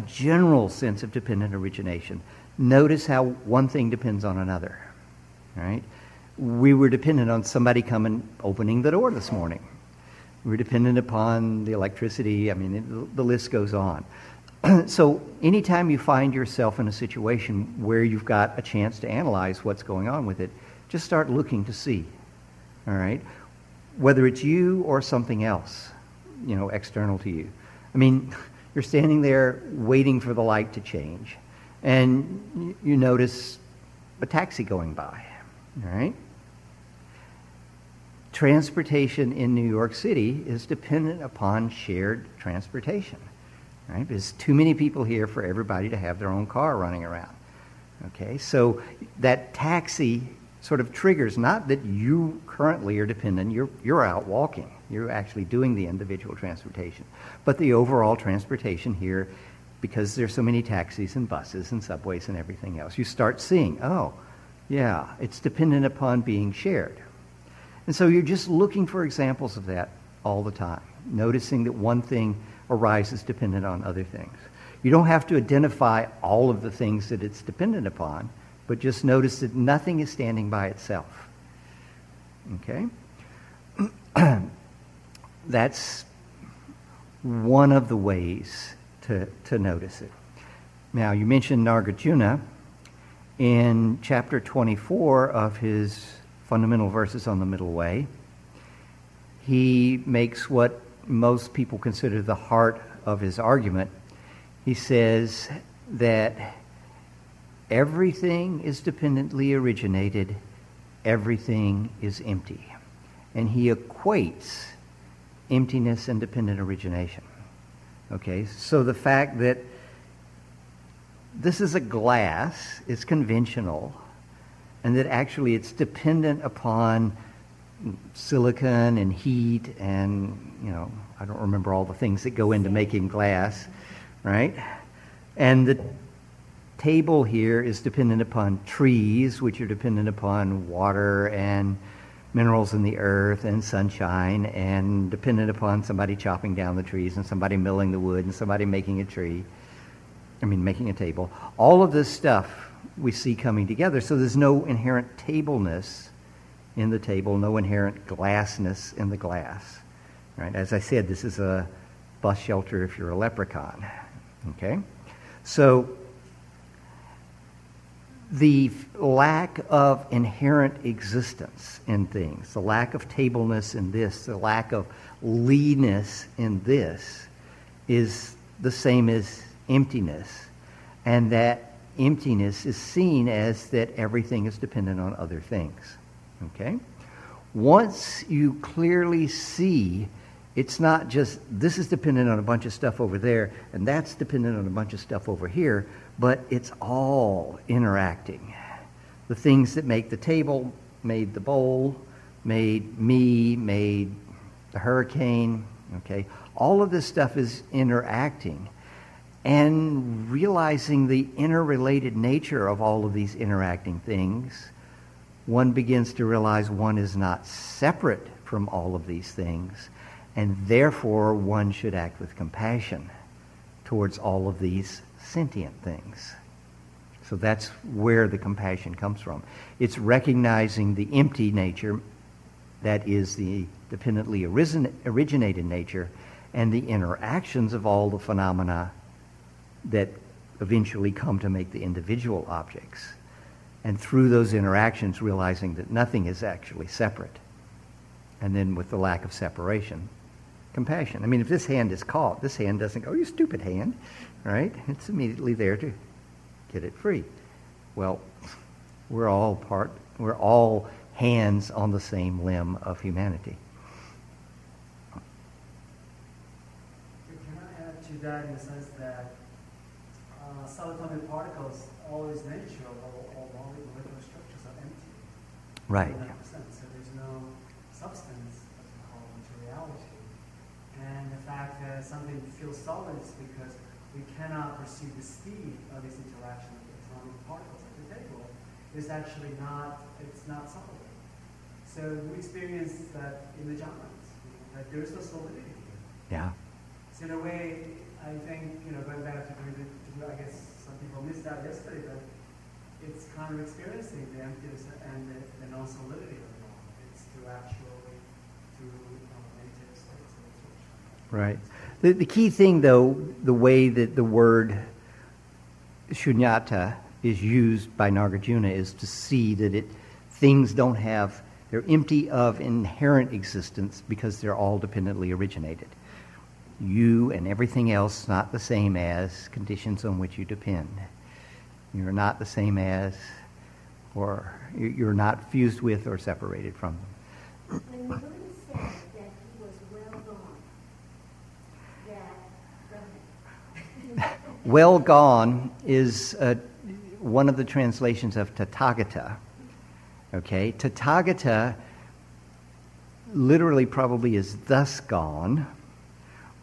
S1: general sense of dependent origination, notice how one thing depends on another. Right? We were dependent on somebody coming, opening the door this morning. We were dependent upon the electricity. I mean, the list goes on. So anytime you find yourself in a situation where you've got a chance to analyze what's going on with it, just start looking to see, all right? Whether it's you or something else, you know, external to you. I mean, you're standing there waiting for the light to change, and you notice a taxi going by, all right? Transportation in New York City is dependent upon shared transportation. Right? There's too many people here for everybody to have their own car running around. Okay, so that taxi sort of triggers, not that you currently are dependent, you're out walking, you're actually doing the individual transportation, but the overall transportation here, because there's so many taxis and buses and subways and everything else, you start seeing, oh, yeah, it's dependent upon being shared. And so you're just looking for examples of that all the time, noticing that one thing arises dependent on other things. You don't have to identify all of the things that it's dependent upon, but just notice that nothing is standing by itself. Okay? That's one of the ways to notice it. Now, you mentioned Nagarjuna. In chapter 24 of his Fundamental Verses on the Middle Way, he makes what most people consider the heart of his argument. He says that everything is dependently originated, everything is empty. And he equates emptiness and dependent origination. Okay, so the fact that this is a glass, it's conventional, and that actually it's dependent upon silicon and heat and, I don't remember all the things that go into making glass, right? And the table here is dependent upon trees, which are dependent upon water and minerals in the earth and sunshine, and dependent upon somebody chopping down the trees and somebody milling the wood and somebody making a table. All of this stuff we see coming together, so there's no inherent tableness in the table, no inherent glassness in the glass. Right? As I said, this is a bus shelter if you're a leprechaun. Okay? So the lack of inherent existence in things, the lack of tableness in this, the lack of leanness in this is the same as emptiness. And that emptiness is seen as that everything is dependent on other things. Okay? Once you clearly see it's not just this is dependent on a bunch of stuff over there and that's dependent on a bunch of stuff over here, but it's all interacting. The things that make the table made the bowl, made me, made the hurricane, okay? All of this stuff is interacting. And realizing the interrelated nature of all of these interacting things, one begins to realize one is not separate from all of these things, and therefore one should act with compassion towards all of these sentient things. So that's where the compassion comes from. It's recognizing the empty nature, that is the dependently originated nature, and the interactions of all the phenomena that eventually come to make the individual objects. And through those interactions, realizing that nothing is actually separate. And then with the lack of separation, compassion. I mean, if this hand is caught, this hand doesn't go, you stupid hand, right? It's immediately there to get it free. Well, we're all hands on the same limb of humanity.
S3: Can I add to that in the sense that subatomic particles, all is nature, all molecular structures are empty.
S1: Right.
S3: 100%. So there's no substance, as we call materiality. And the fact that something feels solid is because we cannot perceive the speed of this interaction with atomic particles at the table. It's actually not solid. So we experience that in the genres, that there's no solidity here.
S1: Yeah.
S3: So in a way, I think, going back to I guess some people missed that yesterday, but it's kind of experiencing the emptiness and the non-solidity of it all. It's to actually, native states of
S1: Right. The key thing, though, the way that the word shunyata is used by Nagarjuna is to see that things don't have, they're empty of inherent existence because they're all dependently originated. You and everything else not the same as conditions on which you depend. You're not the same as, or you're not fused with or separated from them.
S2: When the Buddha said that he was well gone,
S1: Well gone is one of the translations of Tathagata. Okay, Tathagata literally probably is thus gone,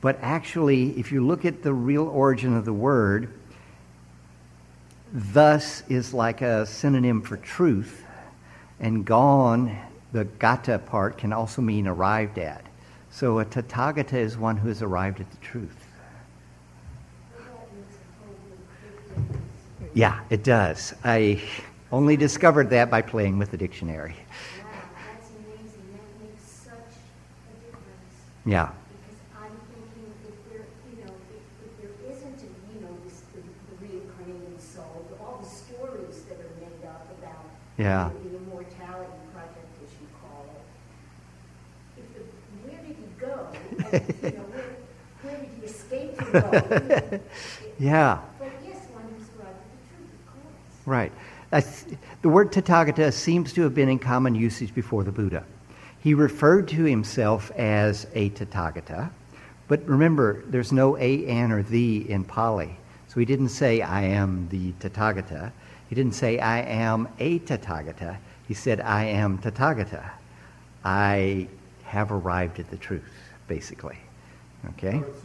S1: but actually, if you look at the real origin of the word, thus is like a synonym for truth, and gone, the gata part, can also mean arrived at. So a Tathagata is one who has arrived at the truth. Yeah, it does. I only discovered that by playing with the dictionary.
S2: Wow, that's amazing. That makes such a difference.
S1: Yeah.
S2: Because I'm thinking if there, if there isn't, the reincarnated soul, all the stories that are made up about
S1: Yeah.
S2: the immortality project, as you call it, where did he go? And, where did he escape to go?
S1: Yeah.
S2: But yes, one who's arrived at the truth, of course.
S1: Right. The word Tathagata seems to have been in common usage before the Buddha. He referred to himself as a Tathagata, but remember, there's no a, an, or the in Pali. So he didn't say, I am the Tathagata. He didn't say, I am a Tathagata. He said, I am Tathagata. I have arrived at the truth, basically. Okay?
S4: So it's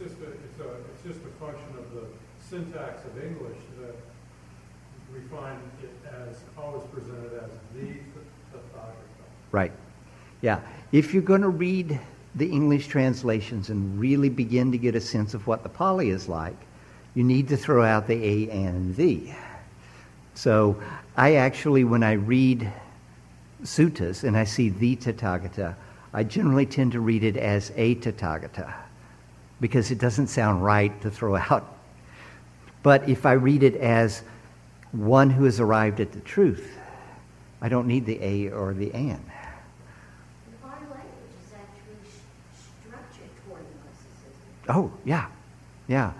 S4: just a function of the syntax of English that we find it as always presented as the Tathagata.
S1: Right. Yeah. If you're going to read the English translations and really begin to get a sense of what the Pali is like, you need to throw out the a and the. So I actually, when I read suttas and I see the Tathagata, I generally tend to read it as a Tathagata because it doesn't sound right to throw out. But if I read it as one who has arrived at the truth, I don't need the a or the an.
S2: Our language is actually structured toward narcissism.
S1: Oh, yeah, yeah.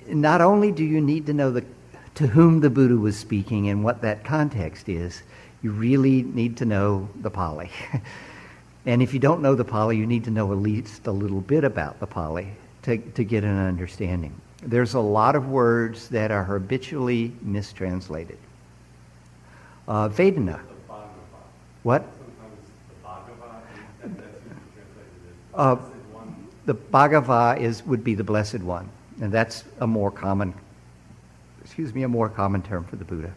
S1: Not only do you need to know to whom the Buddha was speaking and what that context is, you really need to know the Pali. And if you don't know the Pali, you need to know at least a little bit about the Pali to get an understanding. There's a lot of words that are habitually mistranslated. Vedana. What? The Bhagava would be the Blessed One, and that's a more common term for the Buddha.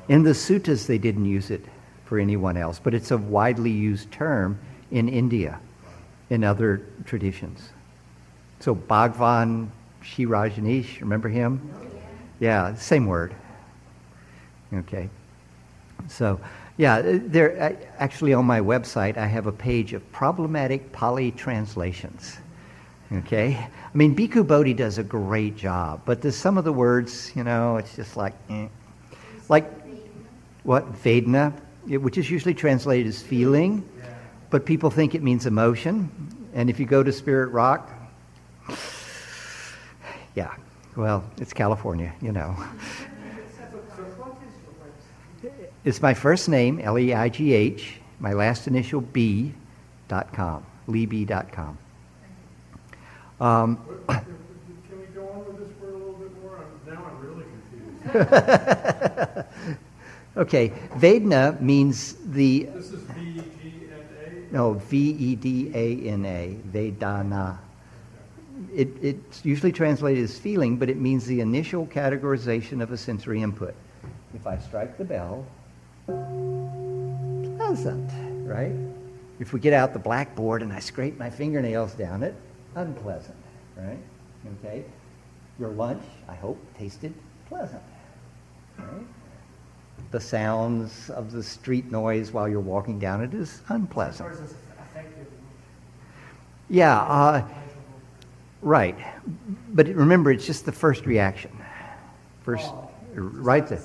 S1: In the suttas, they didn't use it for anyone else, but it's a widely used term in India, in other traditions. So Bhagwan Shirajanish, remember him? Yeah, same word. Okay. So, yeah, there actually on my website I have a page of problematic Pali translations. Okay? I mean, Bhikkhu Bodhi does a great job, but there's some of the words, it's just like, eh. Like, what? Vedana, which is usually translated as feeling, but people think it means emotion. And if you go to Spirit Rock, yeah, well, it's California, It's my first name, Leigh, my last initial B.com, LeighB.com.
S4: Can we go on with this word a little bit more? Now I'm really confused.
S1: Okay, Vedana means the...
S4: This is V-E-D-N-A?
S1: No, V-E-D-A-N-A, Vedana. It's usually translated as feeling, but it means the initial categorization of a sensory input. If I strike the bell, pleasant, right? If we get out the blackboard and I scrape my fingernails down it, unpleasant, right? Okay? Your lunch, I hope, tasted pleasant, right? The sounds of the street noise while you're walking down it is unpleasant. Yeah, right. But remember, it's just the first reaction. Right there.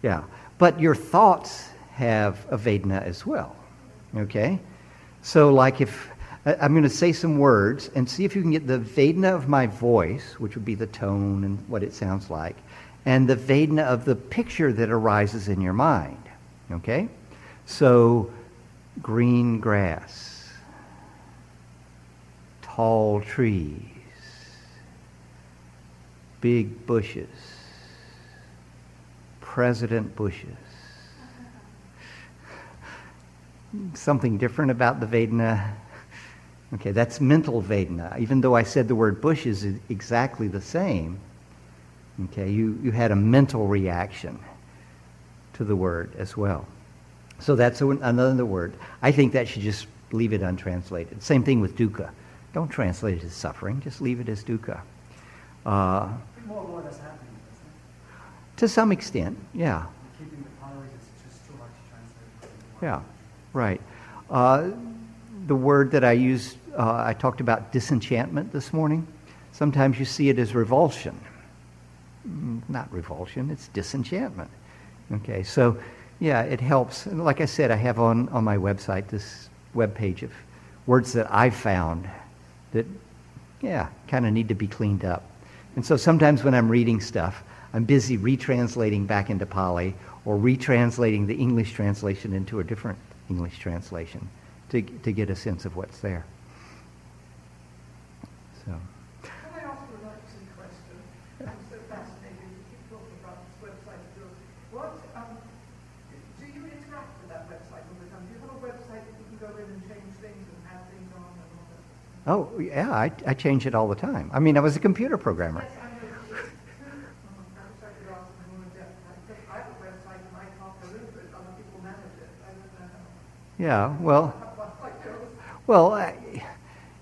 S1: Yeah. But your thoughts have a Vedana as well. Okay? So like if I'm going to say some words and see if you can get the Vedana of my voice, which would be the tone and what it sounds like, and the Vedana of the picture that arises in your mind. Okay? So, green grass, tall trees, big bushes, President Bushes. Something different about the Vedana. Okay, that's mental Vedana. Even though I said the word Bushes is exactly the same, okay, you had a mental reaction to the word as well. So that's another word. I think that should just leave it untranslated. Same thing with dukkha. Don't translate it as suffering. Just leave it as dukkha.
S3: More and more that's happening, isn't it?
S1: To some extent, yeah.
S3: Keeping the Pali is just too hard to translate.
S1: Yeah, right. The word that I used, I talked about disenchantment this morning. Sometimes you see it as revulsion. Not revulsion, it's disenchantment. Okay, so yeah, it helps. And like I said, I have on my website this webpage of words that I've found that, yeah, kind of need to be cleaned up. And so sometimes when I'm reading stuff, I'm busy retranslating back into Pali or retranslating the English translation into a different English translation to get a sense of what's there. So.
S7: Can I ask you a relaxing question? I'm so fascinated. You keep talking about this website of yours. What, do you interact with that website all the time? Do you have a website that you can go in and change things and add things on and all that?
S1: Oh, yeah, I change it all the time. I mean, I was a computer programmer.
S7: Yes, I know. I wish I could ask them more in depth. Because I have a website and I can't go into it. Other people manage it. I don't know how.
S1: Yeah, well,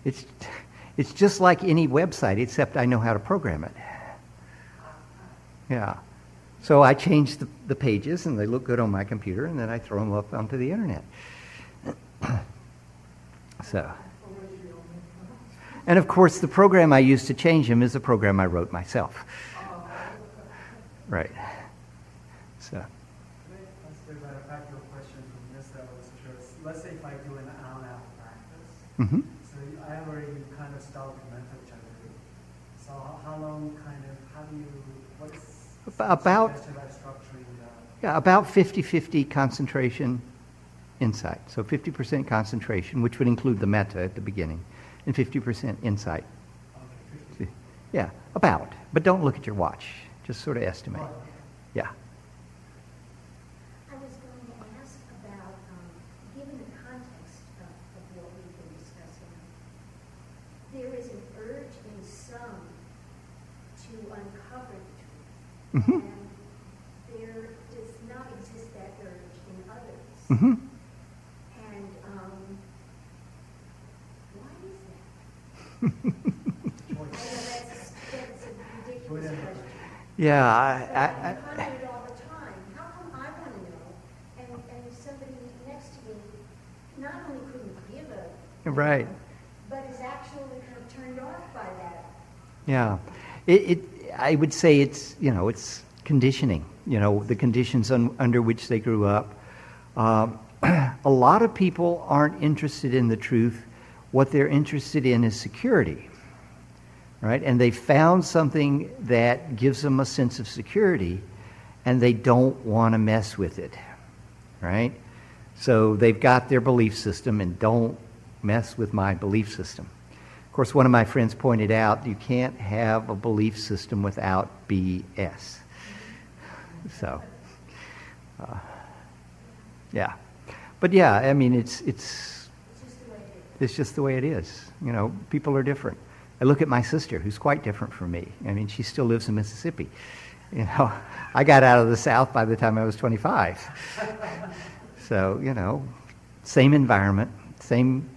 S1: it's just like any website, except I know how to program it. Yeah. So I change the pages, and they look good on my computer, and then I throw them up onto the internet. So. And of course, the program I use to change them is a program I wrote myself. Right. So.
S3: Let's do a practical question from this that was curious. Let's say if I do an hour practice,
S1: Mm-hmm.
S3: so I already kind of started mental generally. So how long how do you, what's
S1: About
S3: suggested by structuring
S1: Yeah, about 50-50 concentration, insight. So 50% concentration, which would include the metta at the beginning, and 50% insight.
S3: Okay, 50.
S1: Yeah, about. But don't look at your watch. Just sort of estimate. Yeah.
S2: I was going to ask about, given the context of what we've been discussing, there is an urge in some to uncover the truth,
S1: Mm-hmm.
S2: and there does not exist that urge in others.
S1: Mm-hmm.
S2: And why is that? I know that's a ridiculous question.
S1: Yeah,
S2: I ponder it all the time. How come I want to know, and somebody next to me not only couldn't give a
S1: right.
S2: but is actually kind of turned off by that?
S1: Yeah. I would say it's conditioning, the conditions under which they grew up. A lot of people aren't interested in the truth. What they're interested in is security, right? And they found something that gives them a sense of security, and they don't want to mess with it, right? So they've got their belief system, and don't mess with my belief system. Of course, one of my friends pointed out you can't have a belief system without BS. So, yeah. But yeah, I mean, it's just the way it is. People are different. I look at my sister, who's quite different from me. I mean, she still lives in Mississippi. I got out of the South by the time I was 25. So, same environment, same,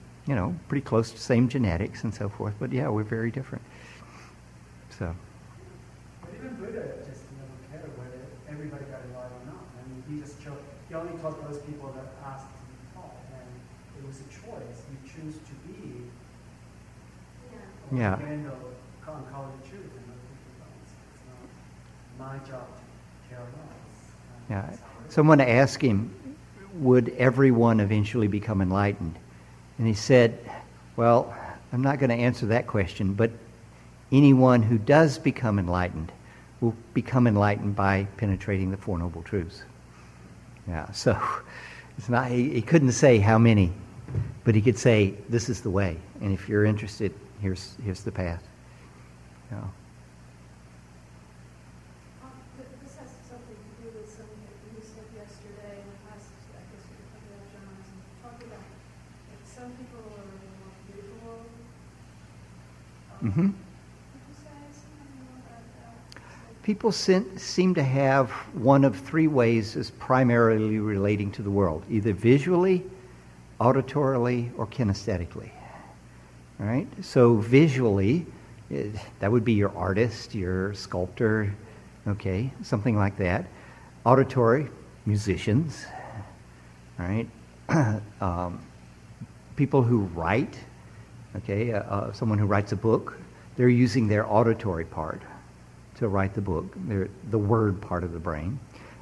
S1: pretty close to same genetics and so forth. But yeah, we're very different. So.
S3: But even Buddha just never cared whether everybody got it right or not. I mean, he only taught those people that asked to be taught, and it was a choice. You choose to be.
S1: Yeah.
S3: Again, call the truth, and other people don't. It's not my job to care about.
S1: Yeah. Someone asked him, would everyone eventually become enlightened? And he said, well, I'm not going to answer that question, but anyone who does become enlightened will become enlightened by penetrating the Four Noble Truths. Yeah, so it's not, he couldn't say how many, but he could say, this is the way, and if you're interested, here's the path.
S2: This has something to do with some
S1: Mm-hmm. People seem to have one of three ways as primarily relating to the world, either visually, auditorily, or kinesthetically. All right? So visually, that would be your artist, your sculptor, okay, something like that. Auditory, musicians, all right? People who write, okay, someone who writes a book, they're using their auditory part to write the book, the word part of the brain.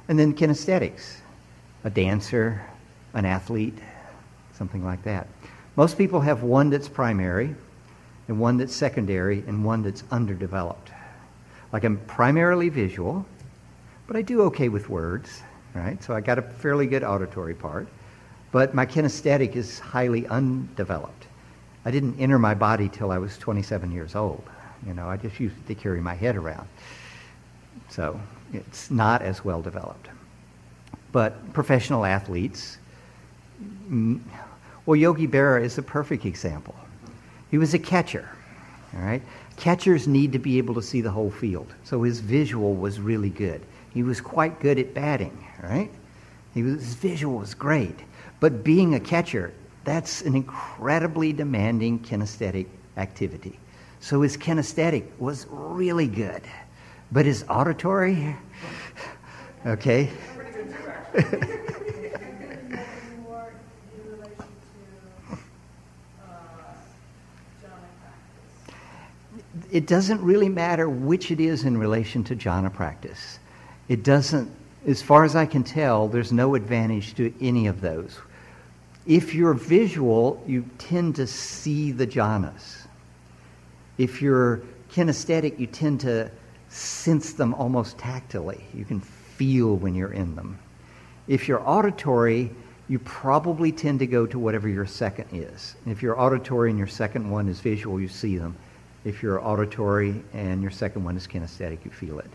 S1: And then kinesthetics, a dancer, an athlete, something like that. Most people have one that's primary, and one that's secondary, and one that's underdeveloped. Like I'm primarily visual, but I do okay with words, right? So I got a fairly good auditory part, but my kinesthetic is highly undeveloped. I didn't enter my body till I was 27 years old. You know, I just used it to carry my head around. So it's not as well developed. But professional athletes, well, Yogi Berra is a perfect example. He was a catcher, all right? Catchers need to be able to see the whole field. So his visual was really good. He was quite good at batting, right? His visual was great. But being a catcher, that's an incredibly demanding kinesthetic activity. So his kinesthetic was really good. But his auditory, okay. It doesn't really matter which it is in relation to jhana practice. It doesn't, as far as I can tell, there's no advantage to any of those. If you're visual, you tend to see the jhanas. If you're kinesthetic, you tend to sense them almost tactily. You can feel when you're in them. If you're auditory, you probably tend to go to whatever your second is. If you're auditory and your second one is visual, you see them. If you're auditory and your second one is kinesthetic, you feel it.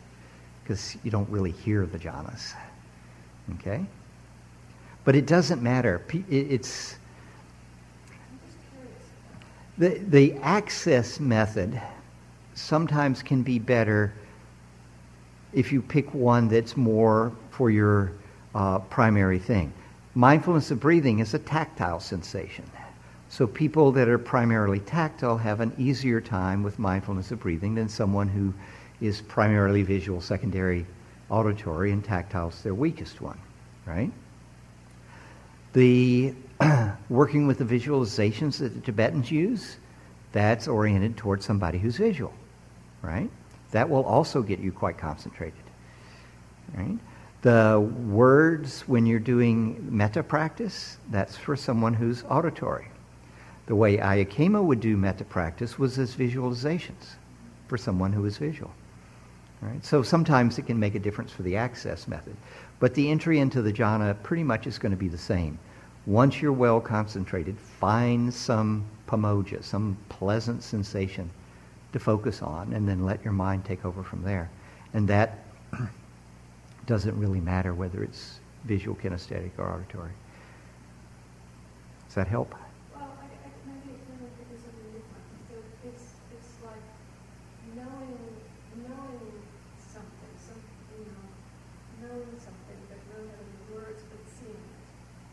S1: Because you don't really hear the jhanas. Okay? But it doesn't matter. It's the access method sometimes can be better if you pick one that's more for your primary thing. Mindfulness of breathing is a tactile sensation. So people that are primarily tactile have an easier time with mindfulness of breathing than someone who is primarily visual, secondary auditory, and tactile is their weakest one, right? The working with the visualizations that the Tibetans use, that's oriented towards somebody who's visual, right? That will also get you quite concentrated, right? The words, when you're doing metta practice, that's for someone who's auditory. The way Ayakema would do metta practice was as visualizations for someone who is visual, right? So sometimes it can make a difference for the access method. But the entry into the jhana pretty much is going to be the same. Once you're well concentrated, find some pamoja, some pleasant sensation to focus on, and then let your mind take over from there. And that doesn't really matter whether it's visual, kinesthetic, or auditory. Does that help?
S7: Well, maybe it's something different. So it's like knowing something, knowing something, but not having the words, but seeing it.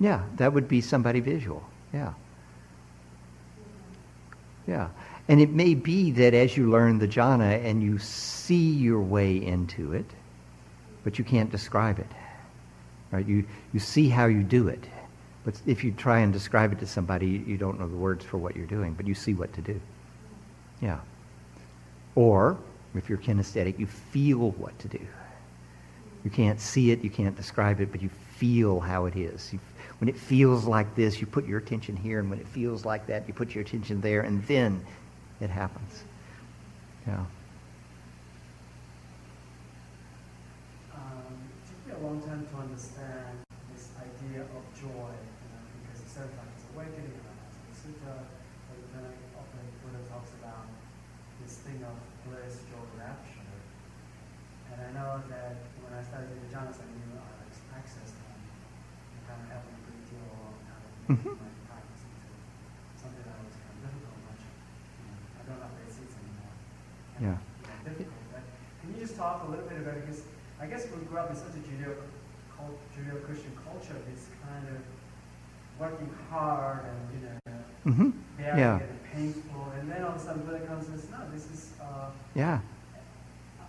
S1: Yeah, that would be somebody visual. Yeah. Yeah. And it may be that as you learn the jhana and you see your way into it, but you can't describe it. Right? You see how you do it. But if you try and describe it to somebody, you don't know the words for what you're doing, but you see what to do. Yeah. Or, if you're kinesthetic, you feel what to do. You can't see it, you can't describe it, but you feel how it is. When it feels like this, you put your attention here, and when it feels like that, you put your attention there, and then it happens. Yeah.
S3: It took me a long time to understand this idea of joy, because it says like it's awakening, and the sutta, but then often Buddha talks about this thing of bliss, joy, rapture. And I know that when I started doing jhanas, I knew I had access to them. It kind of helped me a great deal along how to make my practice into something that was kind of difficult. Much, I don't operate seats anymore.
S1: Yeah.
S3: difficult. Can you just talk a little bit about it? Because I guess we grew up in such a Judeo-Christian culture. It's kind of working hard and
S1: Mm-hmm.
S3: very
S1: Yeah.
S3: painful, and then all of a sudden Buddha comes and says, "No, this is
S1: Yeah.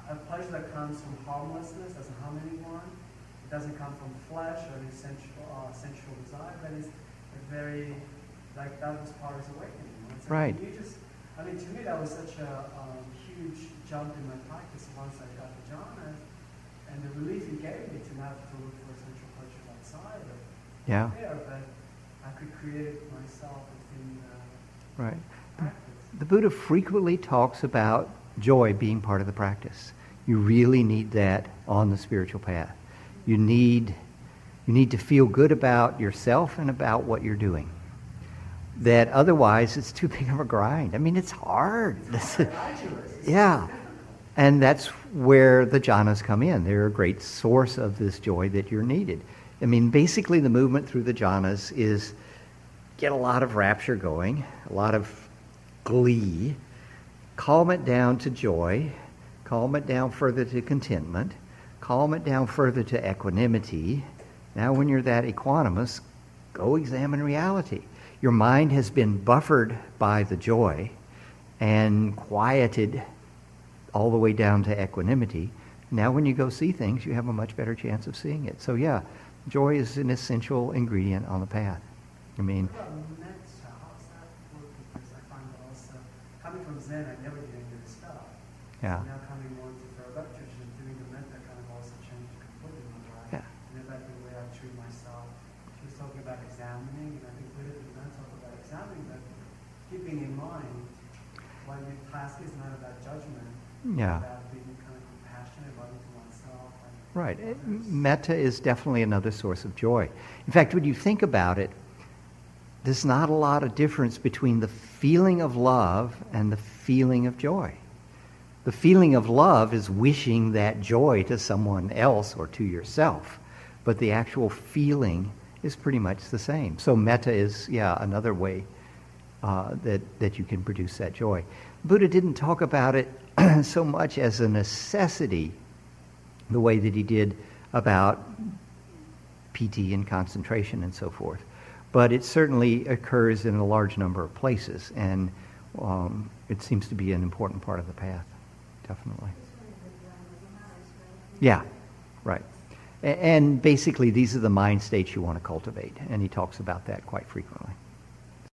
S3: a pleasure that comes from harmlessness, doesn't harm anyone. It doesn't come from flesh or any sensual desire, but it's a very, like that was part of his awakening. So
S1: Right.
S3: You just, I mean, to me that was such a huge jump in my practice once I got the jhana, and the relief it gave me to not have to look for sensual pleasure outside or
S1: Yeah.
S3: there, but I could create it myself within
S1: Right.
S3: practice.
S1: The Buddha frequently talks about joy being part of the practice. You really need that on the spiritual path. You need to feel good about yourself and about what you're doing. That otherwise it's too big of a grind. I mean, it's hard. Yeah. And that's where the jhanas come in. They're a great source of this joy that you're needed. I mean, basically the movement through the jhanas is get a lot of rapture going, a lot of glee, calm it down to joy, calm it down further to contentment, calm it down further to equanimity. Now when you're that equanimous, go examine reality. Your mind has been buffered by the joy and quieted all the way down to equanimity. Now when you go see things, you have a much better chance of seeing it. So yeah, joy is an essential ingredient on the path. I mean,
S3: What about metta? How does that work? Because I find that also, coming from Zen, I never did any of this stuff.
S1: yeah.
S3: So now coming more to Theravada tradition, doing the metta kind of also changed completely my life.
S1: Yeah.
S3: And about the way I treat myself. She was talking about examining, and I think Buddha did not talk about examining, but keeping in mind what your task is not about judgment,
S1: Yeah.
S3: about being kind of compassionate, loving to oneself. And
S1: Right.
S3: others.
S1: Metta is definitely another source of joy. In fact, when you think about it, there's not a lot of difference between the feeling of love and the feeling of joy. The feeling of love is wishing that joy to someone else or to yourself, but the actual feeling is pretty much the same. So metta is, another way that you can produce that joy. Buddha didn't talk about it so much as a necessity, the way that he did about PT and concentration and so forth. But it certainly occurs in a large number of places, and it seems to be an important part of the path, definitely. Yeah, right. And basically these are the mind states you want to cultivate, and he talks about that quite frequently.